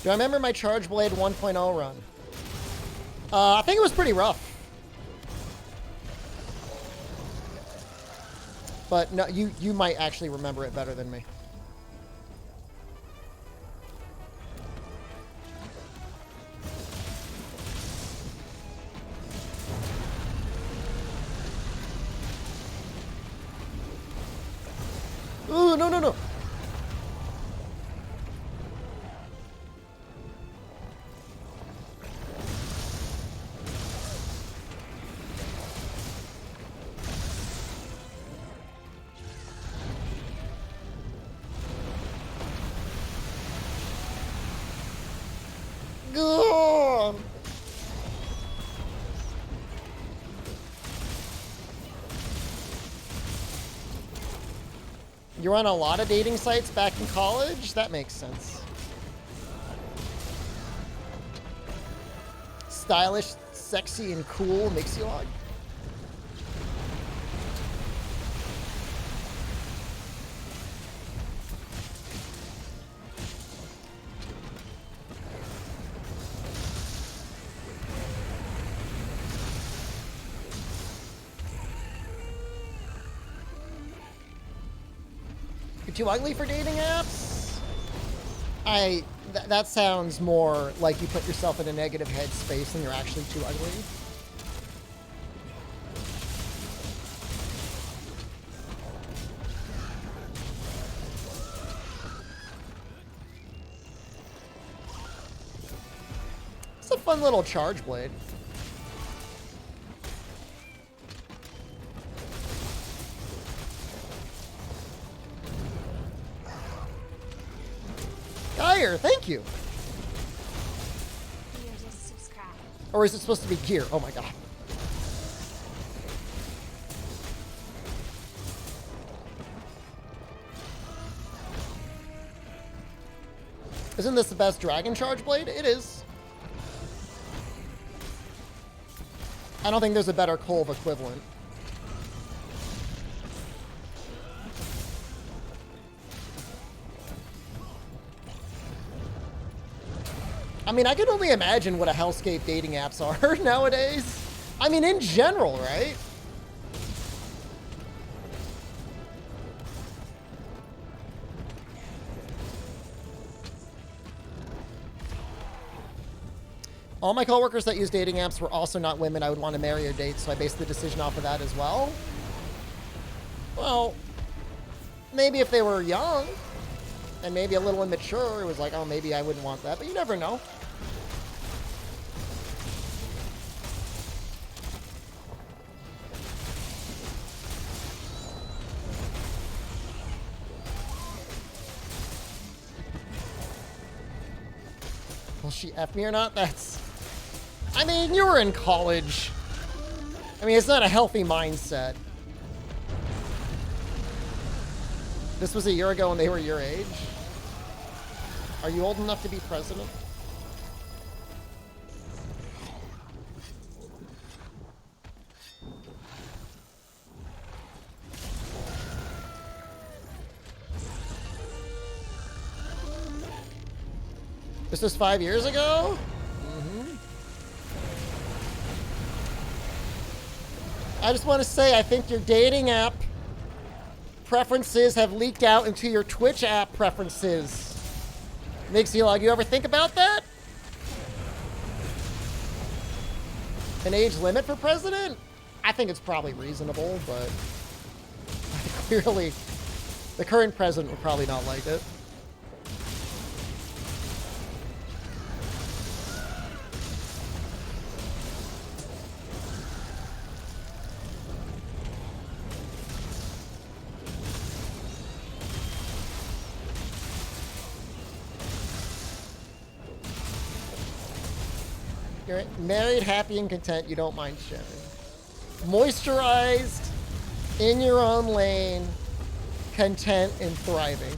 Do I remember my Charge Blade 1.0 run? I think it was pretty rough. But no, you might actually remember it better than me. Ooh, no, no, no. Ugh. You're on a lot of dating sites back in college? That makes sense. Stylish, sexy, and cool Mixilog. You're too ugly for dating apps? That sounds more like you put yourself in a negative headspace and you're actually too ugly. It's a fun little Charge Blade. Geyer, thank you. Or is it supposed to be gear? Oh my god. Isn't this the best Dragon Charge Blade? It is. I don't think there's a better Kolv equivalent. I mean, I can only imagine what a hellscape dating apps are nowadays. I mean, in general, right? All my coworkers that use dating apps were also not women I would want to marry or date, so I based the decision off of that as well. Well, maybe if they were young and maybe a little immature, it was like, oh, maybe I wouldn't want that, but you never know. Will she F me or not? That's... I mean, you were in college. I mean, it's not a healthy mindset. This was a year ago and they were your age. Are you old enough to be president? This was 5 years ago? Mm-hmm. I just want to say, I think your dating app preferences have leaked out into your Twitch app preferences. Mixilog, you ever think about that? An age limit for president? I think it's probably reasonable, but clearly the current president would probably not like it. You're married, happy, and content. You don't mind sharing. Moisturized, in your own lane, content, and thriving.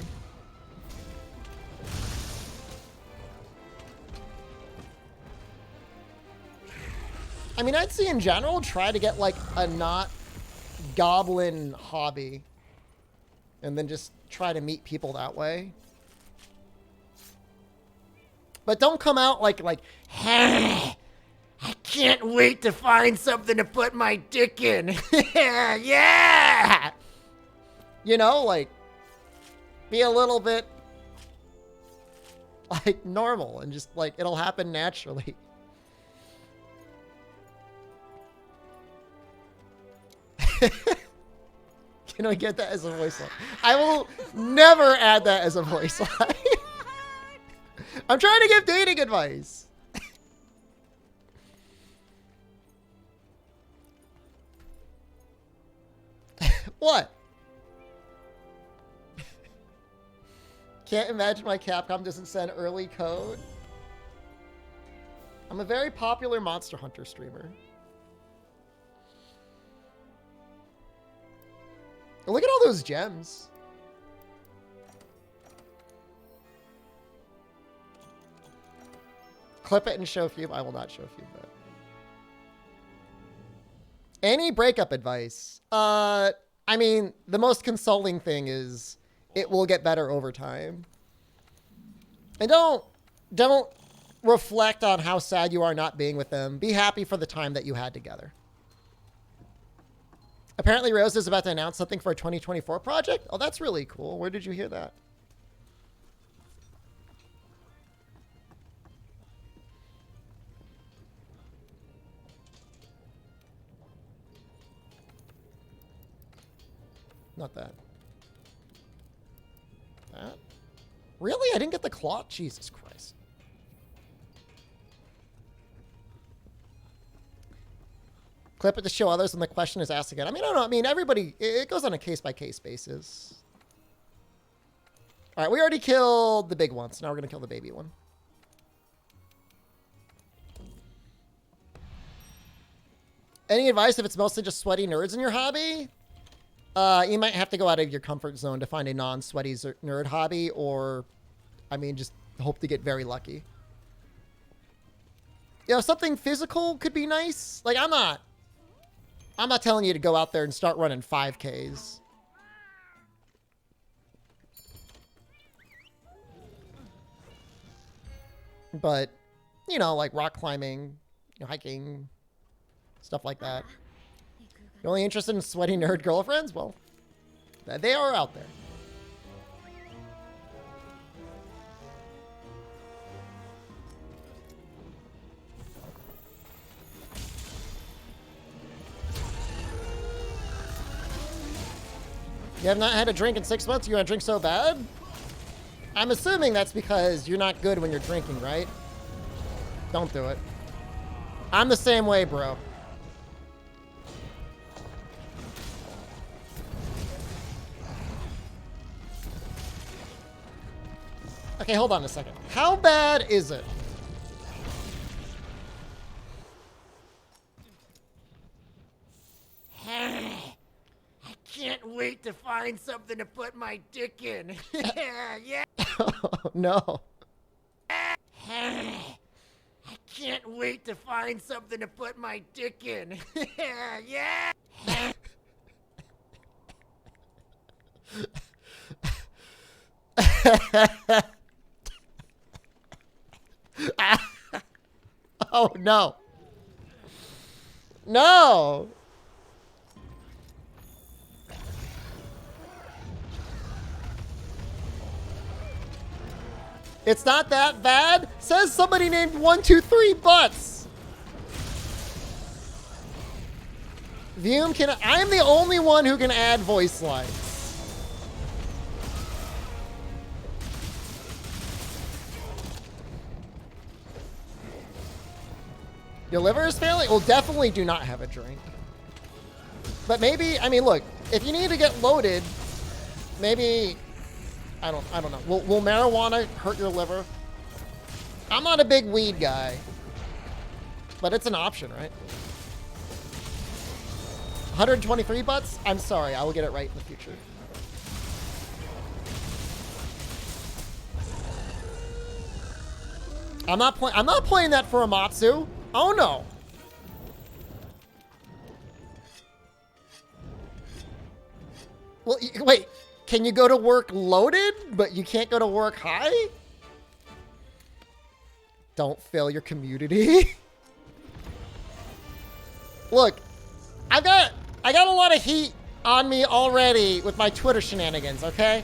I mean, I'd say in general, try to get like a not goblin hobby. And then just try to meet people that way. But don't come out like, I can't wait to find something to put my dick in. Yeah! you know, like, be a little bit, like, normal and just, like, it'll happen naturally. Can I get that as a voice line? I will never add that as a voice line. I'm trying to give dating advice. What? Can't imagine why Capcom doesn't send early code. I'm a very popular Monster Hunter streamer. Look at all those gems. Clip it and show Fube. I will not show Fube that. Any breakup advice? I mean, the most consoling thing is it will get better over time. And don't reflect on how sad you are not being with them. Be happy for the time that you had together. Apparently Rose is about to announce something for a 2024 project. Oh, that's really cool. Where did you hear that? Not that. That? Really? I didn't get the claw? Jesus Christ. Clip it to show others when the question is asked again. I mean, I don't know. I mean, everybody, it goes on a case-by-case basis. All right, we already killed the big one, so now we're going to kill the baby one. Any advice if it's mostly just sweaty nerds in your hobby? You might have to go out of your comfort zone to find a non-sweaty nerd hobby, or, I mean, just hope to get very lucky. You know, something physical could be nice. Like, I'm not telling you to go out there and start running 5Ks. But, you know, like rock climbing, hiking, stuff like that. You're only interested in sweaty nerd girlfriends? Well, they are out there. You have not had a drink in 6 months? You want to drink so bad? I'm assuming that's because you're not good when you're drinking, right? Don't do it. I'm the same way, bro. Okay, hold on a second. How bad is it? I can't wait to find something to put my dick in. Yeah. Oh, no. I can't wait to find something to put my dick in. Yeah. Oh, no. No. It's not that bad. Says somebody named 123 Butts. Vume can. I'm the only one who can add voice lines. Your liver is failing? Well, definitely do not have a drink. But maybe, I mean, look, if you need to get loaded, maybe, I don't know. Will marijuana hurt your liver? I'm not a big weed guy, but it's an option, right? 123 butts? I'm sorry, I will get it right in the future. I'm not playing that for Amatsu. Oh no. Well, wait, can you go to work loaded, but you can't go to work high? Don't fail your community. Look, I got a lot of heat on me already with my Twitter shenanigans, okay?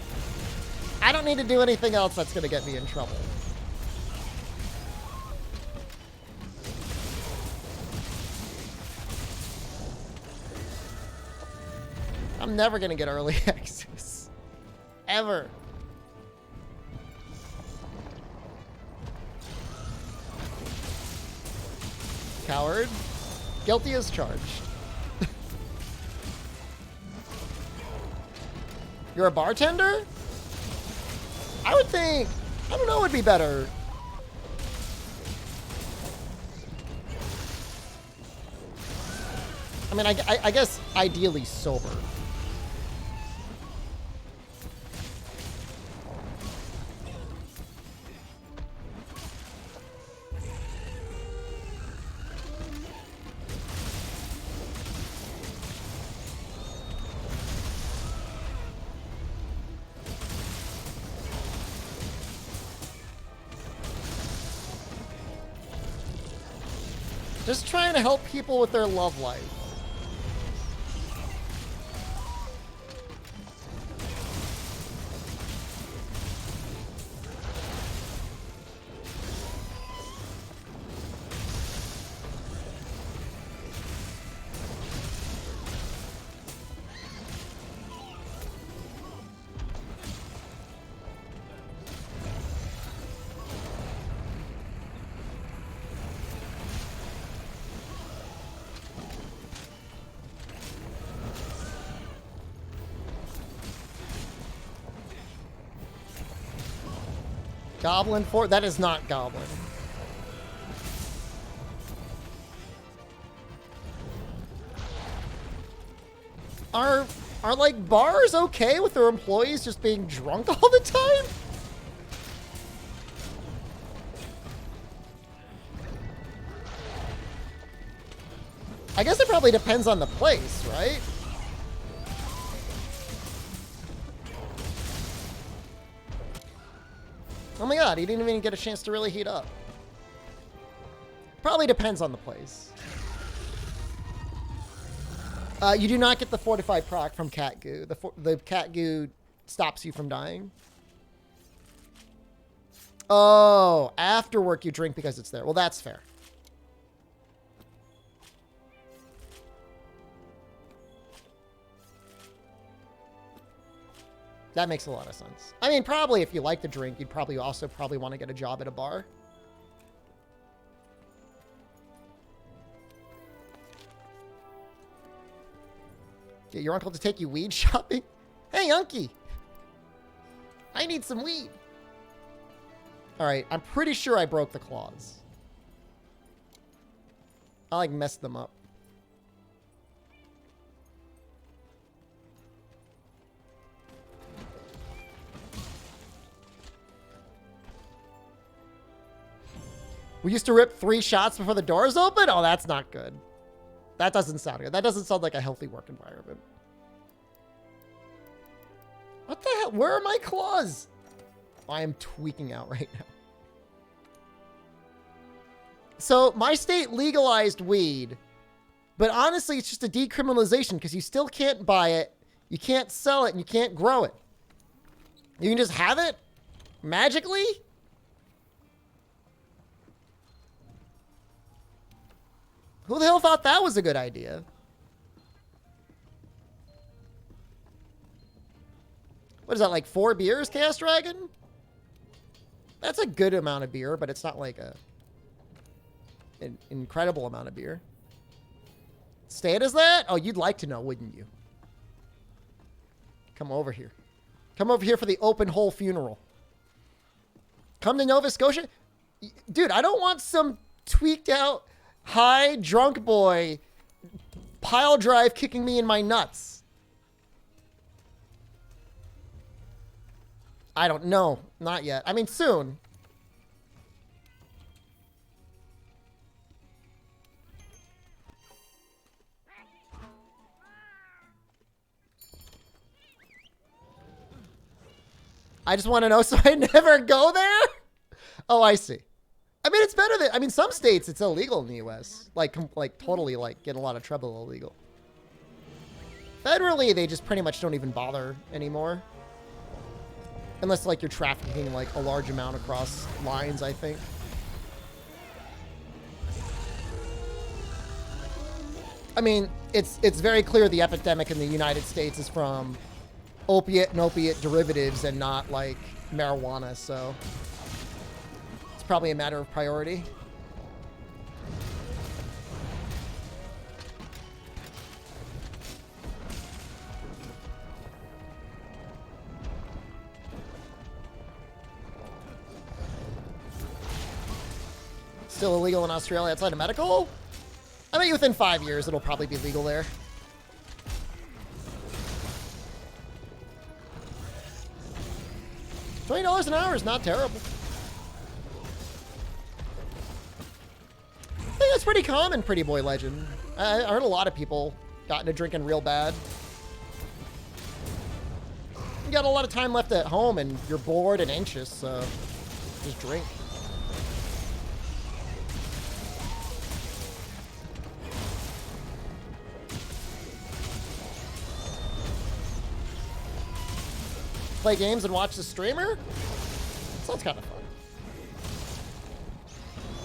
I don't need to do anything else that's gonna get me in trouble. I'm never gonna get early access. Ever. Coward. Guilty as charged. You're a bartender? I would think, I don't know, it would be better. I mean, I guess ideally sober. Just trying to help people with their love life. Goblin fort? That is not goblin. Are like bars okay with their employees just being drunk all the time? I guess it probably depends on the place, right? Oh my god, he didn't even get a chance to really heat up. Probably depends on the place. You do not get the fortified proc from cat goo. The cat goo stops you from dying. Oh, after work you drink because it's there. Well, that's fair. That makes a lot of sense. I mean, probably if you like to drink, you'd probably also want to get a job at a bar. Get your uncle to take you weed shopping? Hey, Unky! I need some weed. Alright, I'm pretty sure I broke the claws. I, like, messed them up. We used to rip 3 shots before the doors open? Oh, that's not good. That doesn't sound good. That doesn't sound like a healthy work environment. What the hell? Where are my claws? I am tweaking out right now. So, my state legalized weed. But honestly, it's just a decriminalization because you still can't buy it, you can't sell it, and you can't grow it. You can just have it? Magically? Who the hell thought that was a good idea? What is that, like 4 beers, Chaos Dragon? That's a good amount of beer, but it's not like an incredible amount of beer. State is that? Oh, you'd like to know, wouldn't you? Come over here. Come over here for the open hole funeral. Come to Nova Scotia? Dude, I don't want some tweaked out, high, drunk boy pile drive kicking me in my nuts. I don't know. Not yet. I mean, soon. I just want to know so I never go there? Oh, I see. I mean, it's better than, I mean, some states it's illegal in the U.S. Like totally, like, get in a lot of trouble illegal. Federally, they just pretty much don't even bother anymore. Unless, like, you're trafficking, like, a large amount across lines, I think. I mean, it's very clear the epidemic in the United States is from opiate and opiate derivatives and not, like, marijuana, so it's probably a matter of priority. Still illegal in Australia outside of medical? I bet within 5 years it'll probably be legal there. $20 an hour is not terrible. I think that's pretty common, Pretty Boy Legend. I heard a lot of people got into drinking real bad. You got a lot of time left at home and you're bored and anxious, so just drink. Play games and watch the streamer? Sounds kind of fun.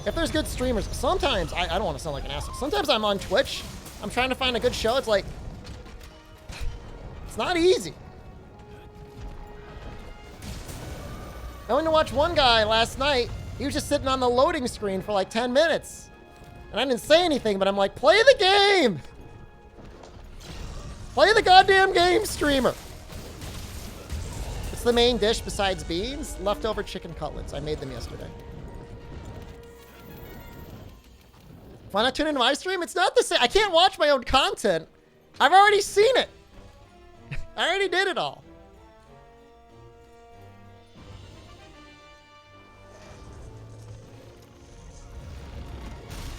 If there's good streamers, sometimes, I don't want to sound like an asshole. Sometimes I'm on Twitch. I'm trying to find a good show. It's like, it's not easy. I went to watch one guy last night. He was just sitting on the loading screen for like 10 minutes. And I didn't say anything, but I'm like, play the game. Play the goddamn game, streamer. The main dish besides beans? Leftover chicken cutlets. I made them yesterday. Why not tune into my stream? It's not the same. I can't watch my own content. I've already seen it. I already did it all.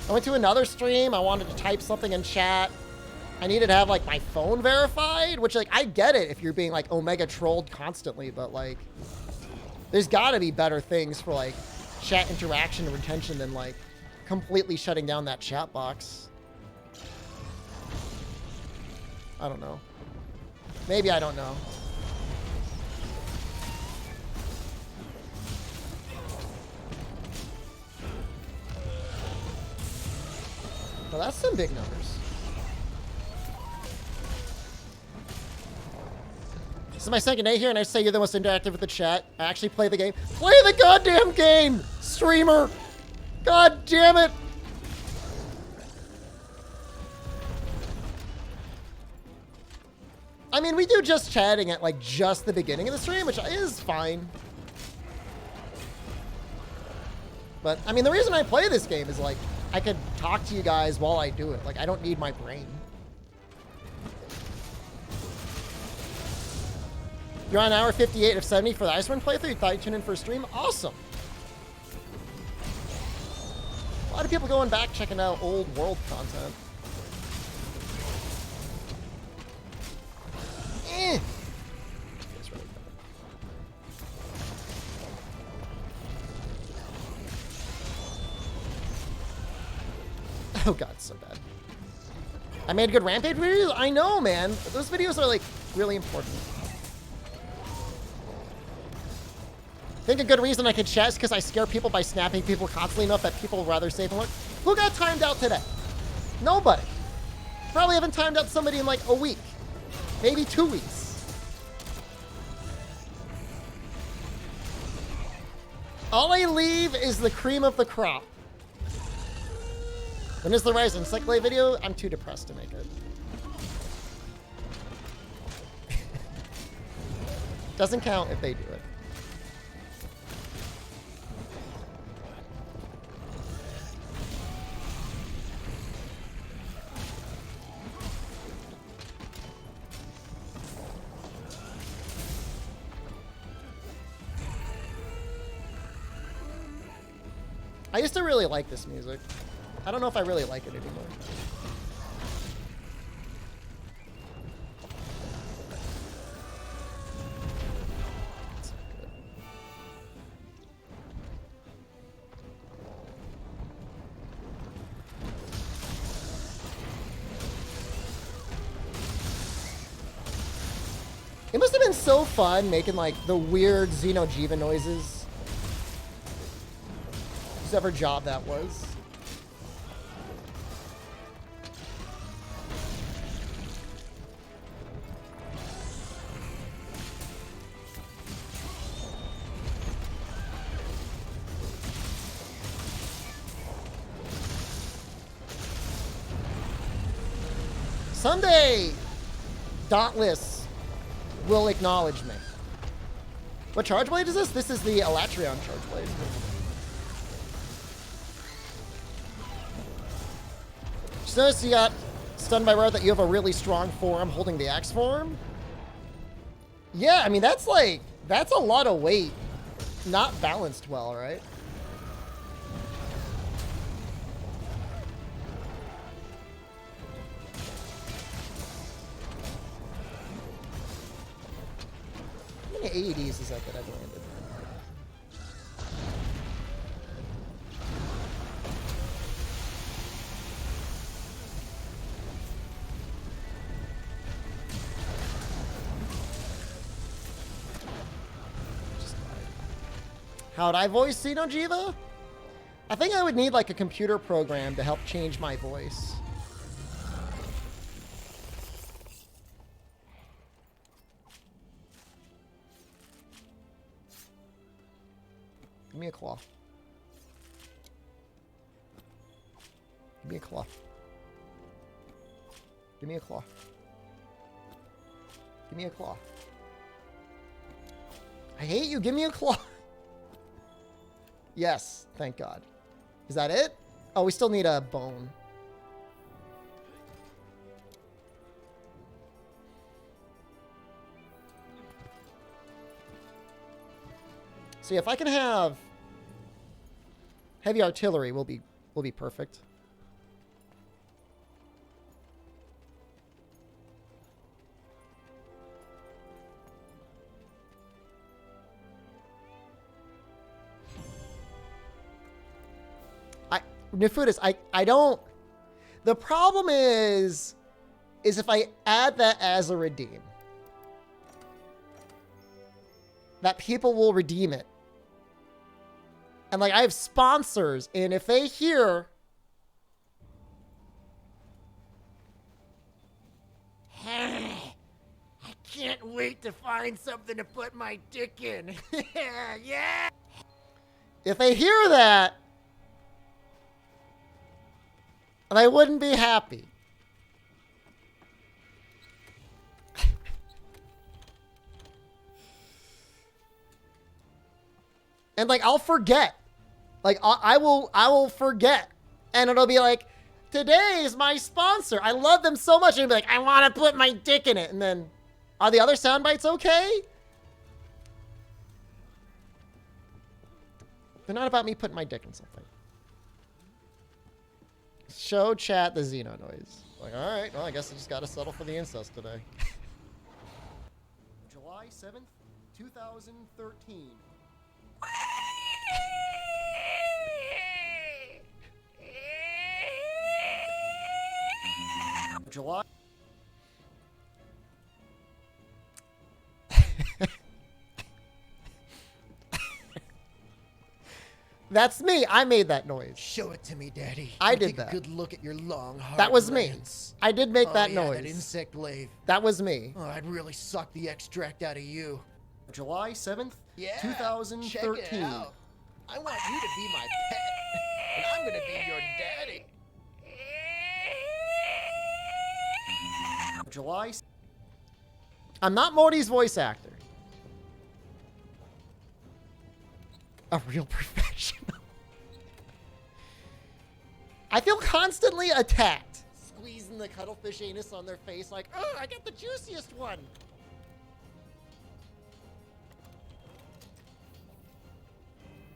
I went to another stream. I wanted to type something in chat. I needed to have, like, my phone verified, which, like, I get it if you're being, like, Omega trolled constantly, but, like, there's got to be better things for, like, chat interaction and retention than, like, completely shutting down that chat box. I don't know. Maybe I don't know. Well, that's some big numbers. This is my second day here, and I say you're the most interactive with the chat. I actually play the game. Play the goddamn game, streamer! God damn it! I mean, we do just chatting at, like, just the beginning of the stream, which is fine. But, I mean, the reason I play this game is, like, I could talk to you guys while I do it. Like, I don't need my brain. You're on hour 58 of 70 for the Icewind playthrough. You thought you'd tune in for a stream? Awesome. A lot of people going back checking out old world content. Eh. Feels really bad. Oh god, it's so bad. I made good rampage videos? I know, man. Those videos are, like, really important. I think a good reason I could chat is because I scare people by snapping people constantly enough that people would rather save and look. Who got timed out today? Nobody. Probably haven't timed out somebody in like a week. Maybe 2 weeks. All I leave is the cream of the crop. When is the Rise and Cyclade video? I'm too depressed to make it. Doesn't count if they do it. I used to really like this music. I don't know if I really like it anymore. It must have been so fun making like the weird Xenojiva noises. Whoever job that was. Someday, Dauntless will acknowledge me. What charge blade is this? This is the Elatrion charge blade. Just noticed you got stunned by Route that you have a really strong forearm holding the axe form. Yeah, I mean, that's a lot of weight. Not balanced well, right? How many AEDs is that I've landed? How'd I voice Xenojiva? I think I would need like a computer program to help change my voice. Give me a claw. Give me a claw. Give me a claw. Give me a claw. I hate you. Give me a claw. Yes, thank God. Is that it? Oh, we still need a bone. See, if I can have heavy artillery, we'll be perfect. Nefudis, I don't... The problem is if I add that as a redeem, that people will redeem it. And, like, I have sponsors, and if they hear... I can't wait to find something to put my dick in. Yeah! If they hear that... And I wouldn't be happy. And like, I'll forget. Like, I will forget. And it'll be like, today is my sponsor. I love them so much. And it'll be like, I want to put my dick in it. And then, are the other sound bites okay? They're not about me putting my dick in something. Show chat the Xeno noise. Like, all right, well, I guess I just got to settle for the incest today. July 7th, 2013. July. That's me. I made that noise. Show it to me, Daddy. I did that. A good look at your long, hard That was rants. me. I did make that yeah, noise. That insect lave. That was me. Oh, I'd really suck the extract out of you. July 7th, Yeah, 2013. check it out. I want you to be my pet, and I'm gonna be your daddy. July. I'm not Morty's voice actor. A real professional. I feel constantly attacked. Squeezing the cuttlefish anus on their face like, oh, I got the juiciest one.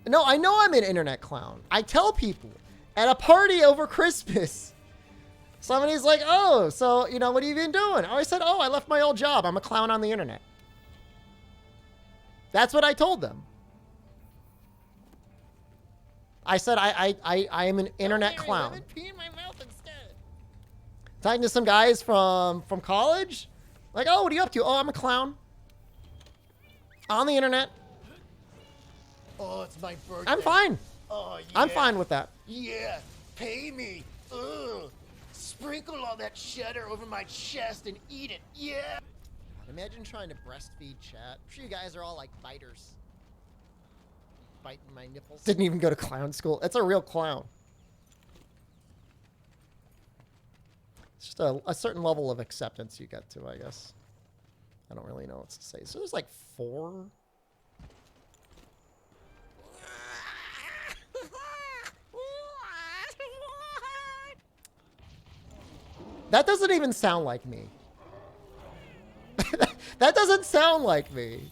No, I know I'm an internet clown. I tell people at a party over Christmas. Somebody's like, oh, so, you know, what have you been doing? Oh, I said, oh, I left my old job. I'm a clown on the internet. That's what I told them. I said, I am an internet clown. Pee in my mouth instead. Talking to some guys from college. Like, oh, what are you up to? Oh, I'm a clown. On the internet. Oh, it's my birthday. I'm fine. Oh, yeah. I'm fine with that. Yeah, pay me. Ugh. Sprinkle all that cheddar over my chest and eat it. Yeah. Imagine trying to breastfeed chat. I'm sure you guys are all like biters. Biting my nipples. Didn't even go to clown school. It's a real clown. It's just a certain level of acceptance you get to, I guess. I don't really know what to say. So there's like 4. That doesn't even sound like me. That doesn't sound like me.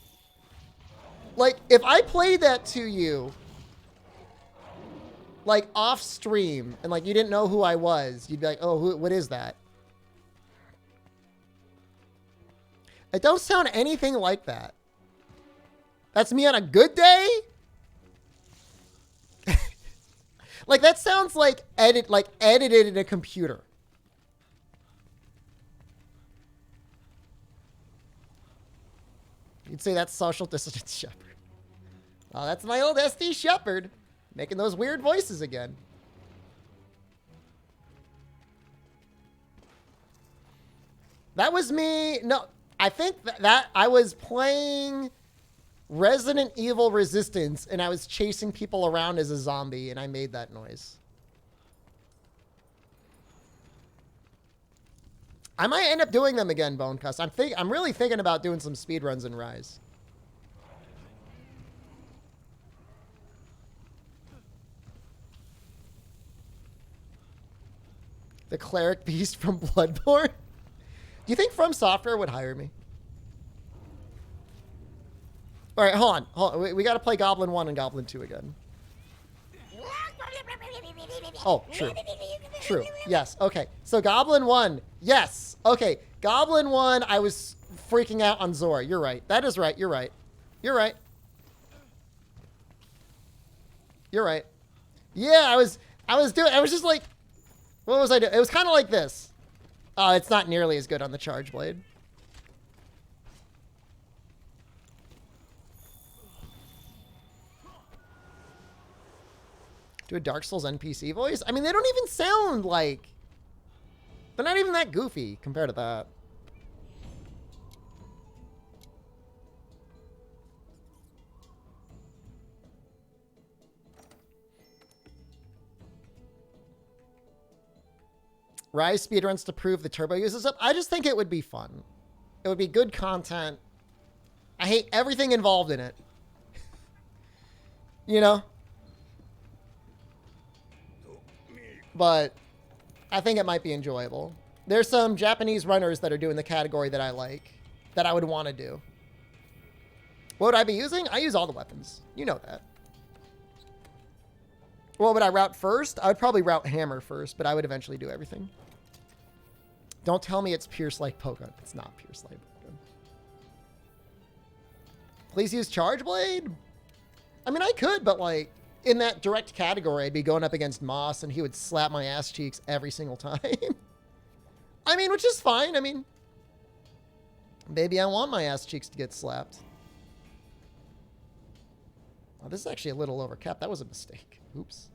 Like, if I played that to you, like, off stream, and, like, you didn't know who I was, you'd be like, oh, what is that? It don't sound anything like that. That's me on a good day? Like, that sounds like edited in a computer. You'd say that's social distance Shepard. Oh, that's my old SDShepard. Making those weird voices again. That was me. No, I think that I was playing Resident Evil Resistance and I was chasing people around as a zombie and I made that noise. I might end up doing them again, Bonecuss. I'm really thinking about doing some speedruns in Rise. The cleric beast from Bloodborne? Do you think From Software would hire me? All right, hold on. We got to play Goblin 1 and Goblin 2 again. Oh, true. True. Yes. Okay. So Goblin 1. Yes. Okay. Goblin 1, I was freaking out on Zora. You're right. That is right. You're right. You're right. You're right. Yeah, I was just like, what was I doing? It was kind of like this. Oh, it's not nearly as good on the Charge Blade. Do a Dark Souls NPC voice? I mean, they don't even sound like... They're not even that goofy compared to that. Rise speedruns to prove the turbo uses up. I just think it would be fun. It would be good content. I hate everything involved in it. You know? But I think it might be enjoyable. There's some Japanese runners that are doing the category that I like, that I would want to do. What would I be using? I use all the weapons. You know that. What would I route first? I would probably route Hammer first, but I would eventually do everything. Don't tell me it's Pierce like Pokegun. It's not Pierce like Pokegun. Please use Charge Blade? I mean, I could, but like, in that direct category, I'd be going up against Moss, and he would slap my ass cheeks every single time. I mean, which is fine. I mean, maybe I want my ass cheeks to get slapped. Oh, this is actually a little overcapped. That was a mistake. Oops.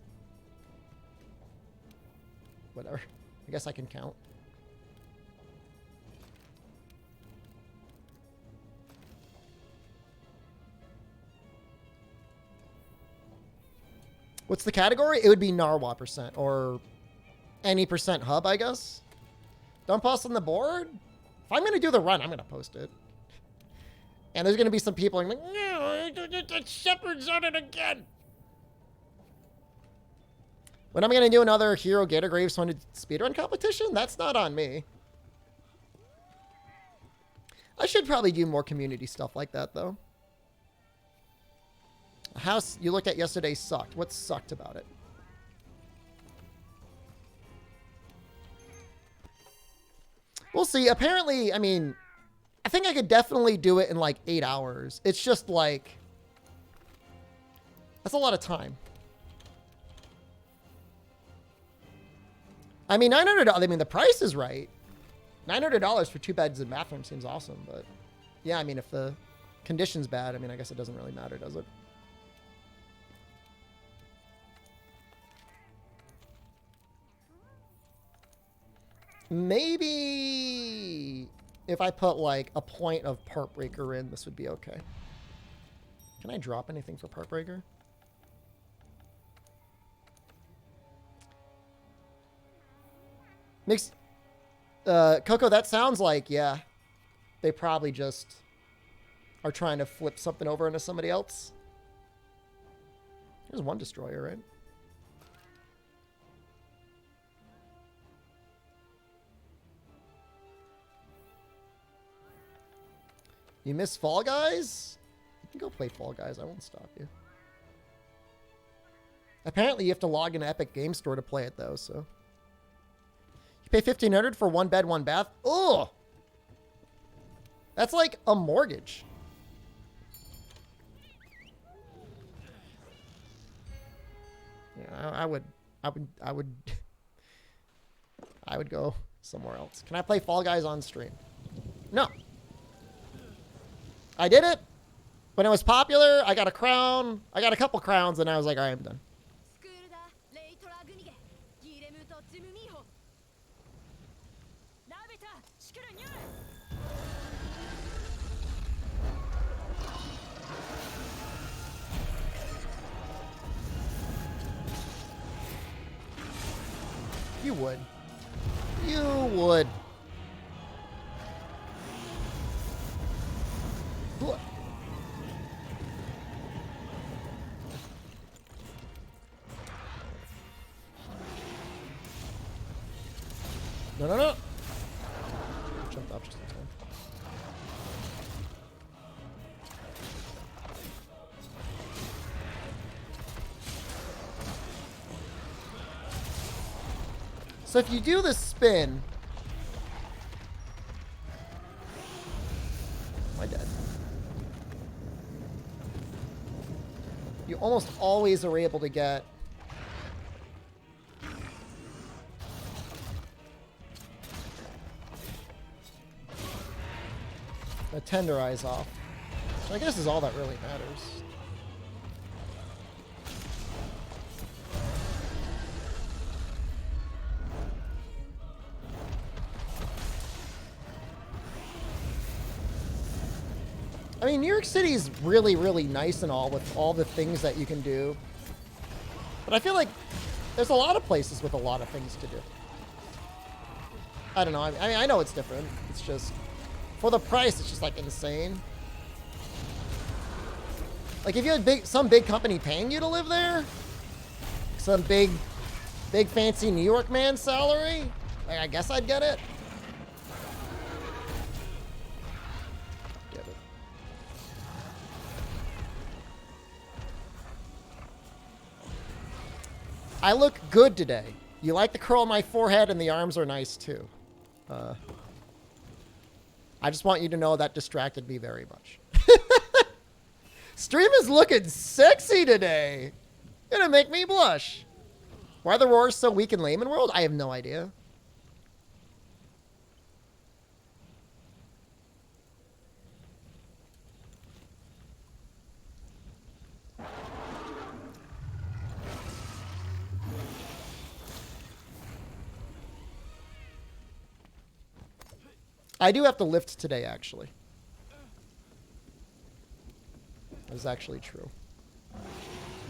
Whatever. I guess I can count. What's the category? It would be Narwhal percent or any percent hub, I guess. Don't post on the board? If I'm going to do the run, I'm going to post it. And there's going to be some people like, no, Shepard's on it again. When I'm going to do another Hero Gator Graves funded speedrun competition, that's not on me. I should probably do more community stuff like that, though. The house you looked at yesterday sucked. What sucked about it? We'll see. Apparently, I mean, I think I could definitely do it in like 8 hours. It's just like, that's a lot of time. I mean, $900, I mean, the price is right. $900 for 2 beds and bathroom seems awesome, but yeah, I mean, if the condition's bad, I mean, I guess it doesn't really matter, does it? Maybe if I put like a point of part breaker in, this would be okay. Can I drop anything for part breaker? Mix. Coco, that sounds like, yeah, they probably just are trying to flip something over into somebody else. There's one destroyer, right? You miss Fall Guys? You can go play Fall Guys. I won't stop you. Apparently, you have to log into Epic Game Store to play it, though, so. You pay $1,500 for one bed, one bath? Ugh! That's like a mortgage. Yeah, I would go somewhere else. Can I play Fall Guys on stream? No. I did it when it was popular. I got a crown. I got a couple crowns, and I was like, all right, I'm done. You would. You would. No, no, no. Jumped up just in time. So if you do the spin... Am I dead? You almost always are able to get... a tenderize off. Which I guess is all that really matters. I mean, New York City is really, really nice and all with all the things that you can do. But I feel like there's a lot of places with a lot of things to do. I don't know. I mean, I know it's different. It's just, for the price, it's just like insane. Like if you had some big company paying you to live there, some big fancy New York man salary, like, I guess I'd get it. I look good today. You like the curl on my forehead, and the arms are nice too. I just want you to know that distracted me very much. Stream is looking sexy today. Gonna make me blush. Why are the roars so weak in Layman World? I have no idea. I do have to lift today, actually. That is actually true.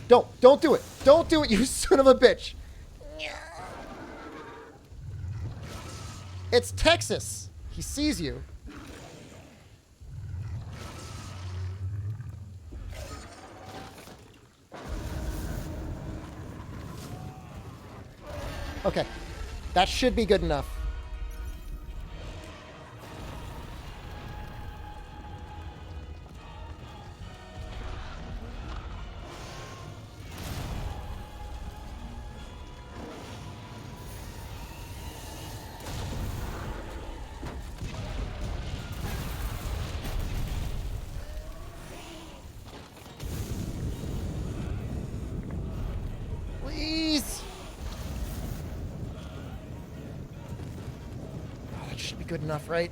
Don't do it. Don't do it, you son of a bitch. It's Texas. He sees you. Okay. That should be good enough. Good enough, right?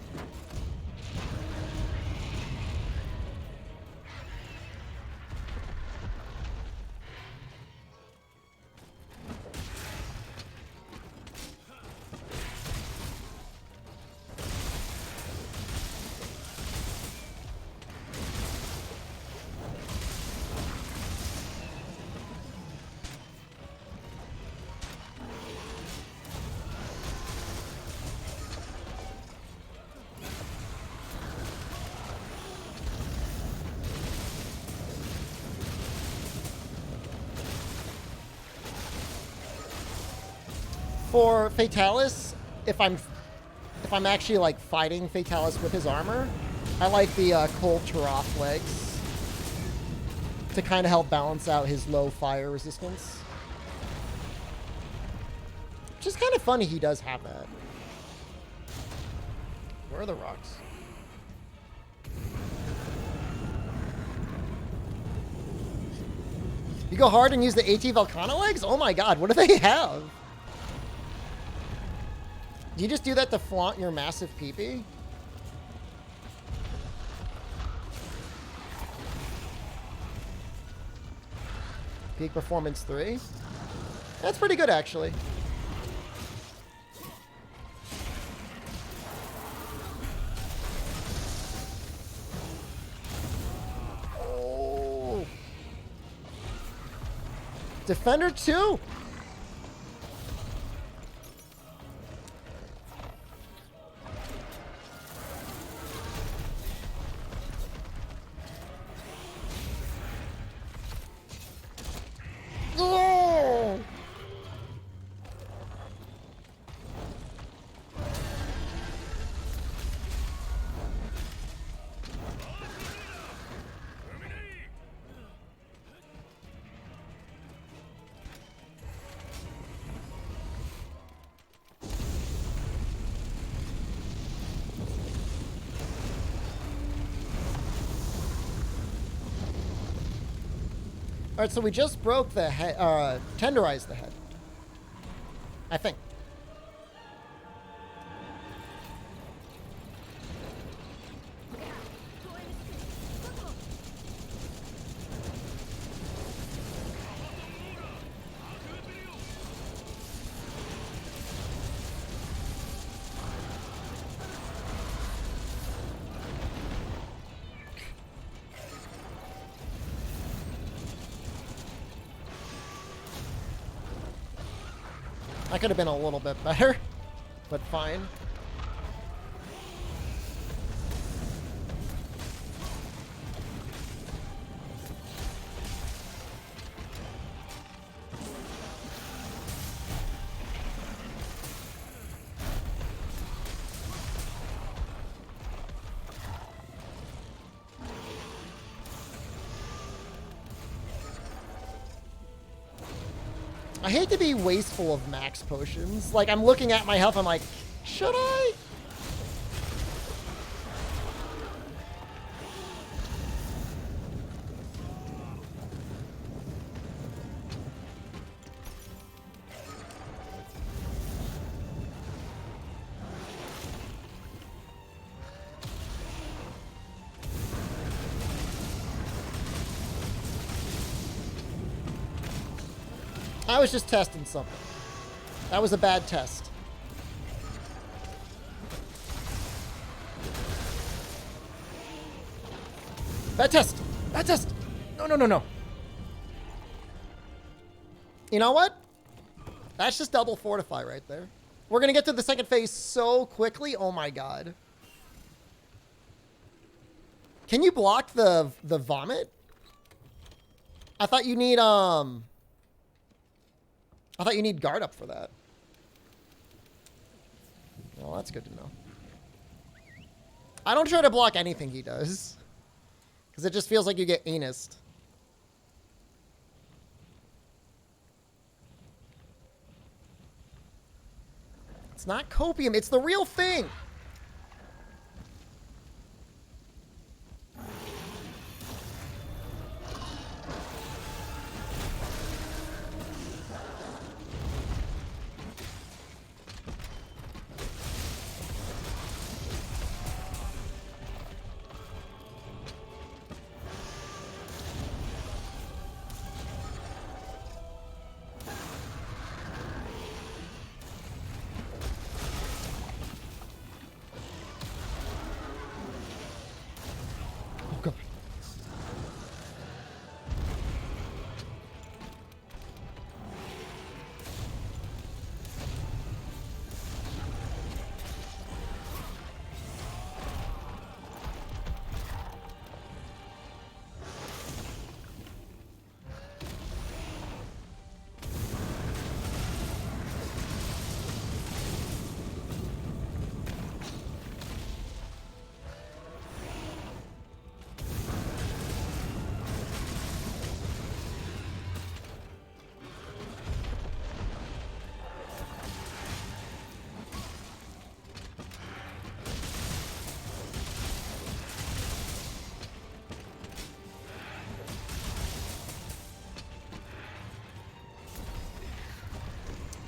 For Fatalis, if I'm actually like fighting Fatalis with his armor, I like the cold Taroth legs to kind of help balance out his low fire resistance. Which is kind of funny he does have that. Where are the rocks? You go hard and use the AT Volcano legs? Oh my god, what do they have? Do you just do that to flaunt your massive PP? Peak Performance 3? That's pretty good, actually. Oh. Defender 2? Oh. All right, so we just broke the head, tenderized the head. I think. That could have been a little bit better, but fine. I hate to be wasteful of max potions. Like, I'm looking at my health, I'm like, should I? I was just testing something. That was a bad test. Bad test! Bad test! No, no, no, no. You know what? That's just double fortify right there. We're gonna get to the second phase so quickly. Oh my god. Can you block the vomit? I thought you need guard up for that. Well, that's good to know. I don't try to block anything he does, because it just feels like you get anused. It's not copium, it's the real thing.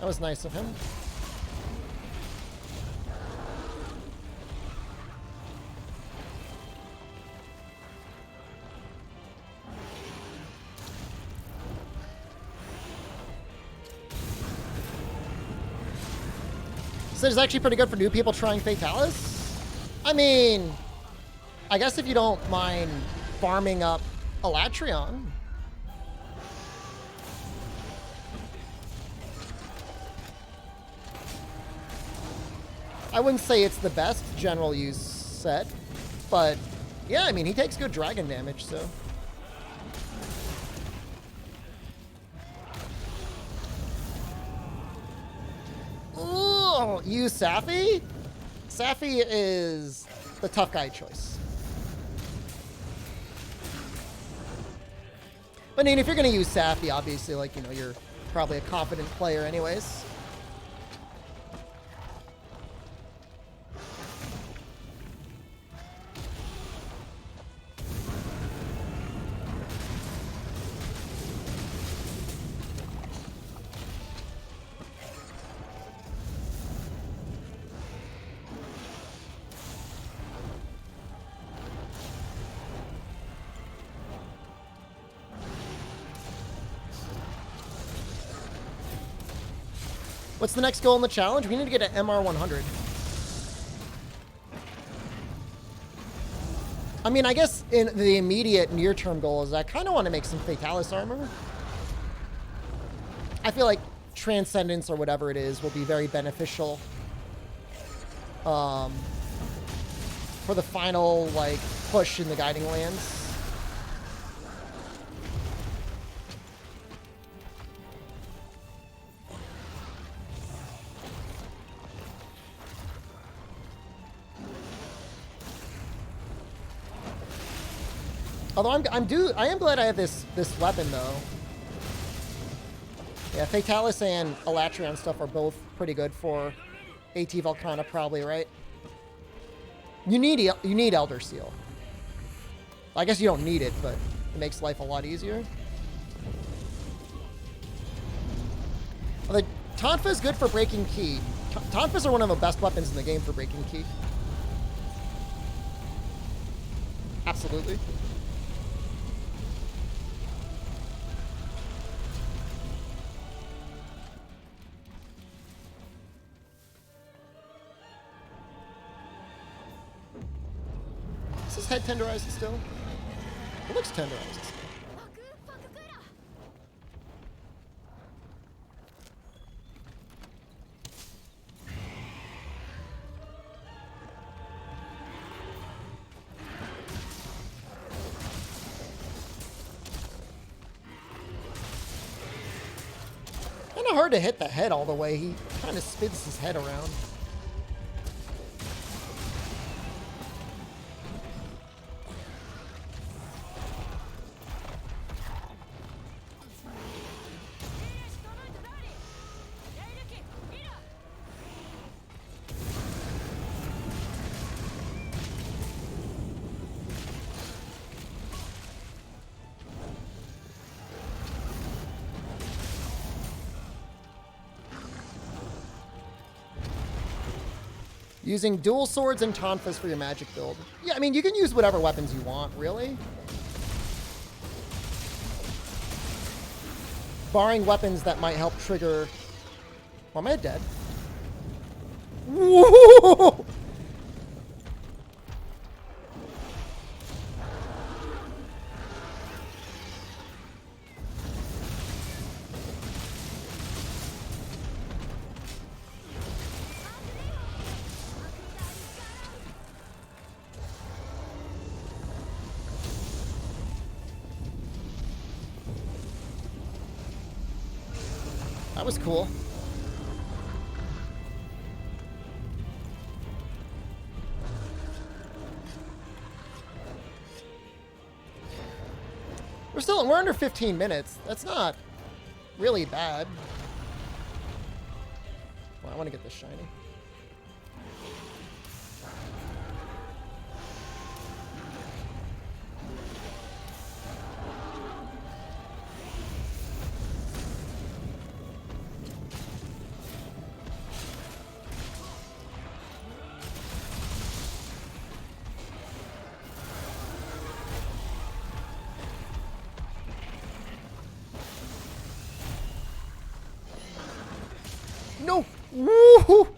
That was nice of him. So it's actually pretty good for new people trying Fatalis. I mean, I guess if you don't mind farming up Elatrion. I wouldn't say it's the best general use set, but yeah, I mean, he takes good dragon damage, so. Ooh, use Safi? Safi is the tough guy choice. But I mean, if you're going to use Safi, obviously, like, you know, you're probably a confident player anyways. What's the next goal in the challenge? We need to get an MR 100. I mean, I guess in the immediate near-term goal is I kind of want to make some Fatalis armor. I feel like Transcendence or whatever it is will be very beneficial for the final, like, push in the Guiding Lands. Although I am glad I have this weapon though. Yeah, Fatalis and Elatrion stuff are both pretty good for AT Volcana probably, right? You need Elder Seal. I guess you don't need it, but it makes life a lot easier. Well, the Tonfa is good for breaking key. Tonfas are one of the best weapons in the game for breaking key. Absolutely. Is his head tenderized still? It looks tenderized. Kind of hard to hit the head all the way. He kind of spins his head around. Using dual swords and Tonfas for your magic build. Yeah, I mean, you can use whatever weapons you want, really. Barring weapons that might help trigger... Why am I dead? Whoa! That was cool. We're under 15 minutes. That's not really bad. Well, I want to get this shiny. No. Woohoo.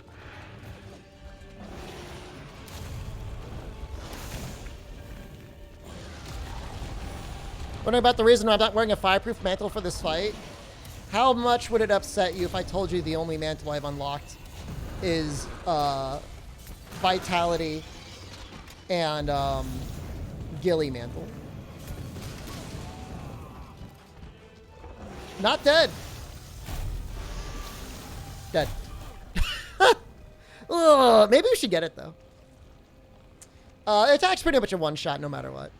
Wondering about the reason I'm not wearing a fireproof mantle for this fight? How much would it upset you if I told you the only mantle I've unlocked is Vitality and Ghillie mantle? Not dead. Dead. Ugh, maybe we should get it though. Attack's pretty much a one-shot no matter what.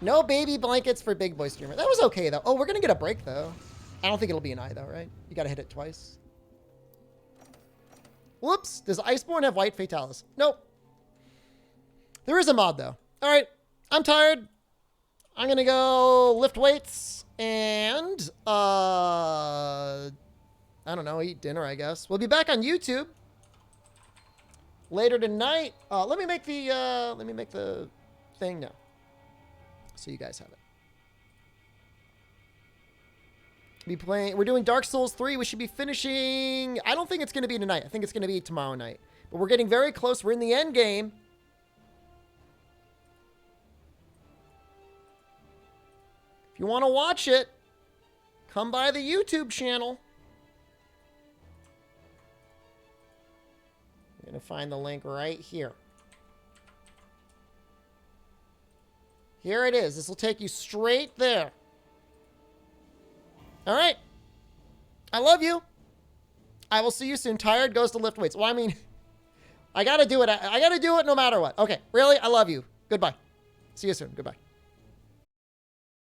No baby blankets for big boy streamer. That was okay though. Oh, we're gonna get a break though. I don't think it'll be an eye though, right? You gotta hit it twice. Whoops. Does Iceborne have white fatalis? Nope. There is a mod though. All right. I'm tired. I'm gonna go lift weights and I don't know, eat dinner, I guess. We'll be back on YouTube later tonight. Let me make the thing now, so you guys have it. We're doing Dark Souls 3. We should be finishing. I don't think it's going to be tonight. I think it's going to be tomorrow night. But we're getting very close. We're in the end game. If you want to watch it, come by the YouTube channel. I'm going to find the link right here. Here it is. This will take you straight there. All right. I love you. I will see you soon. Tired goes to lift weights. Well, I mean, I got to do it. I got to do it no matter what. Okay. Really? I love you. Goodbye. See you soon. Goodbye.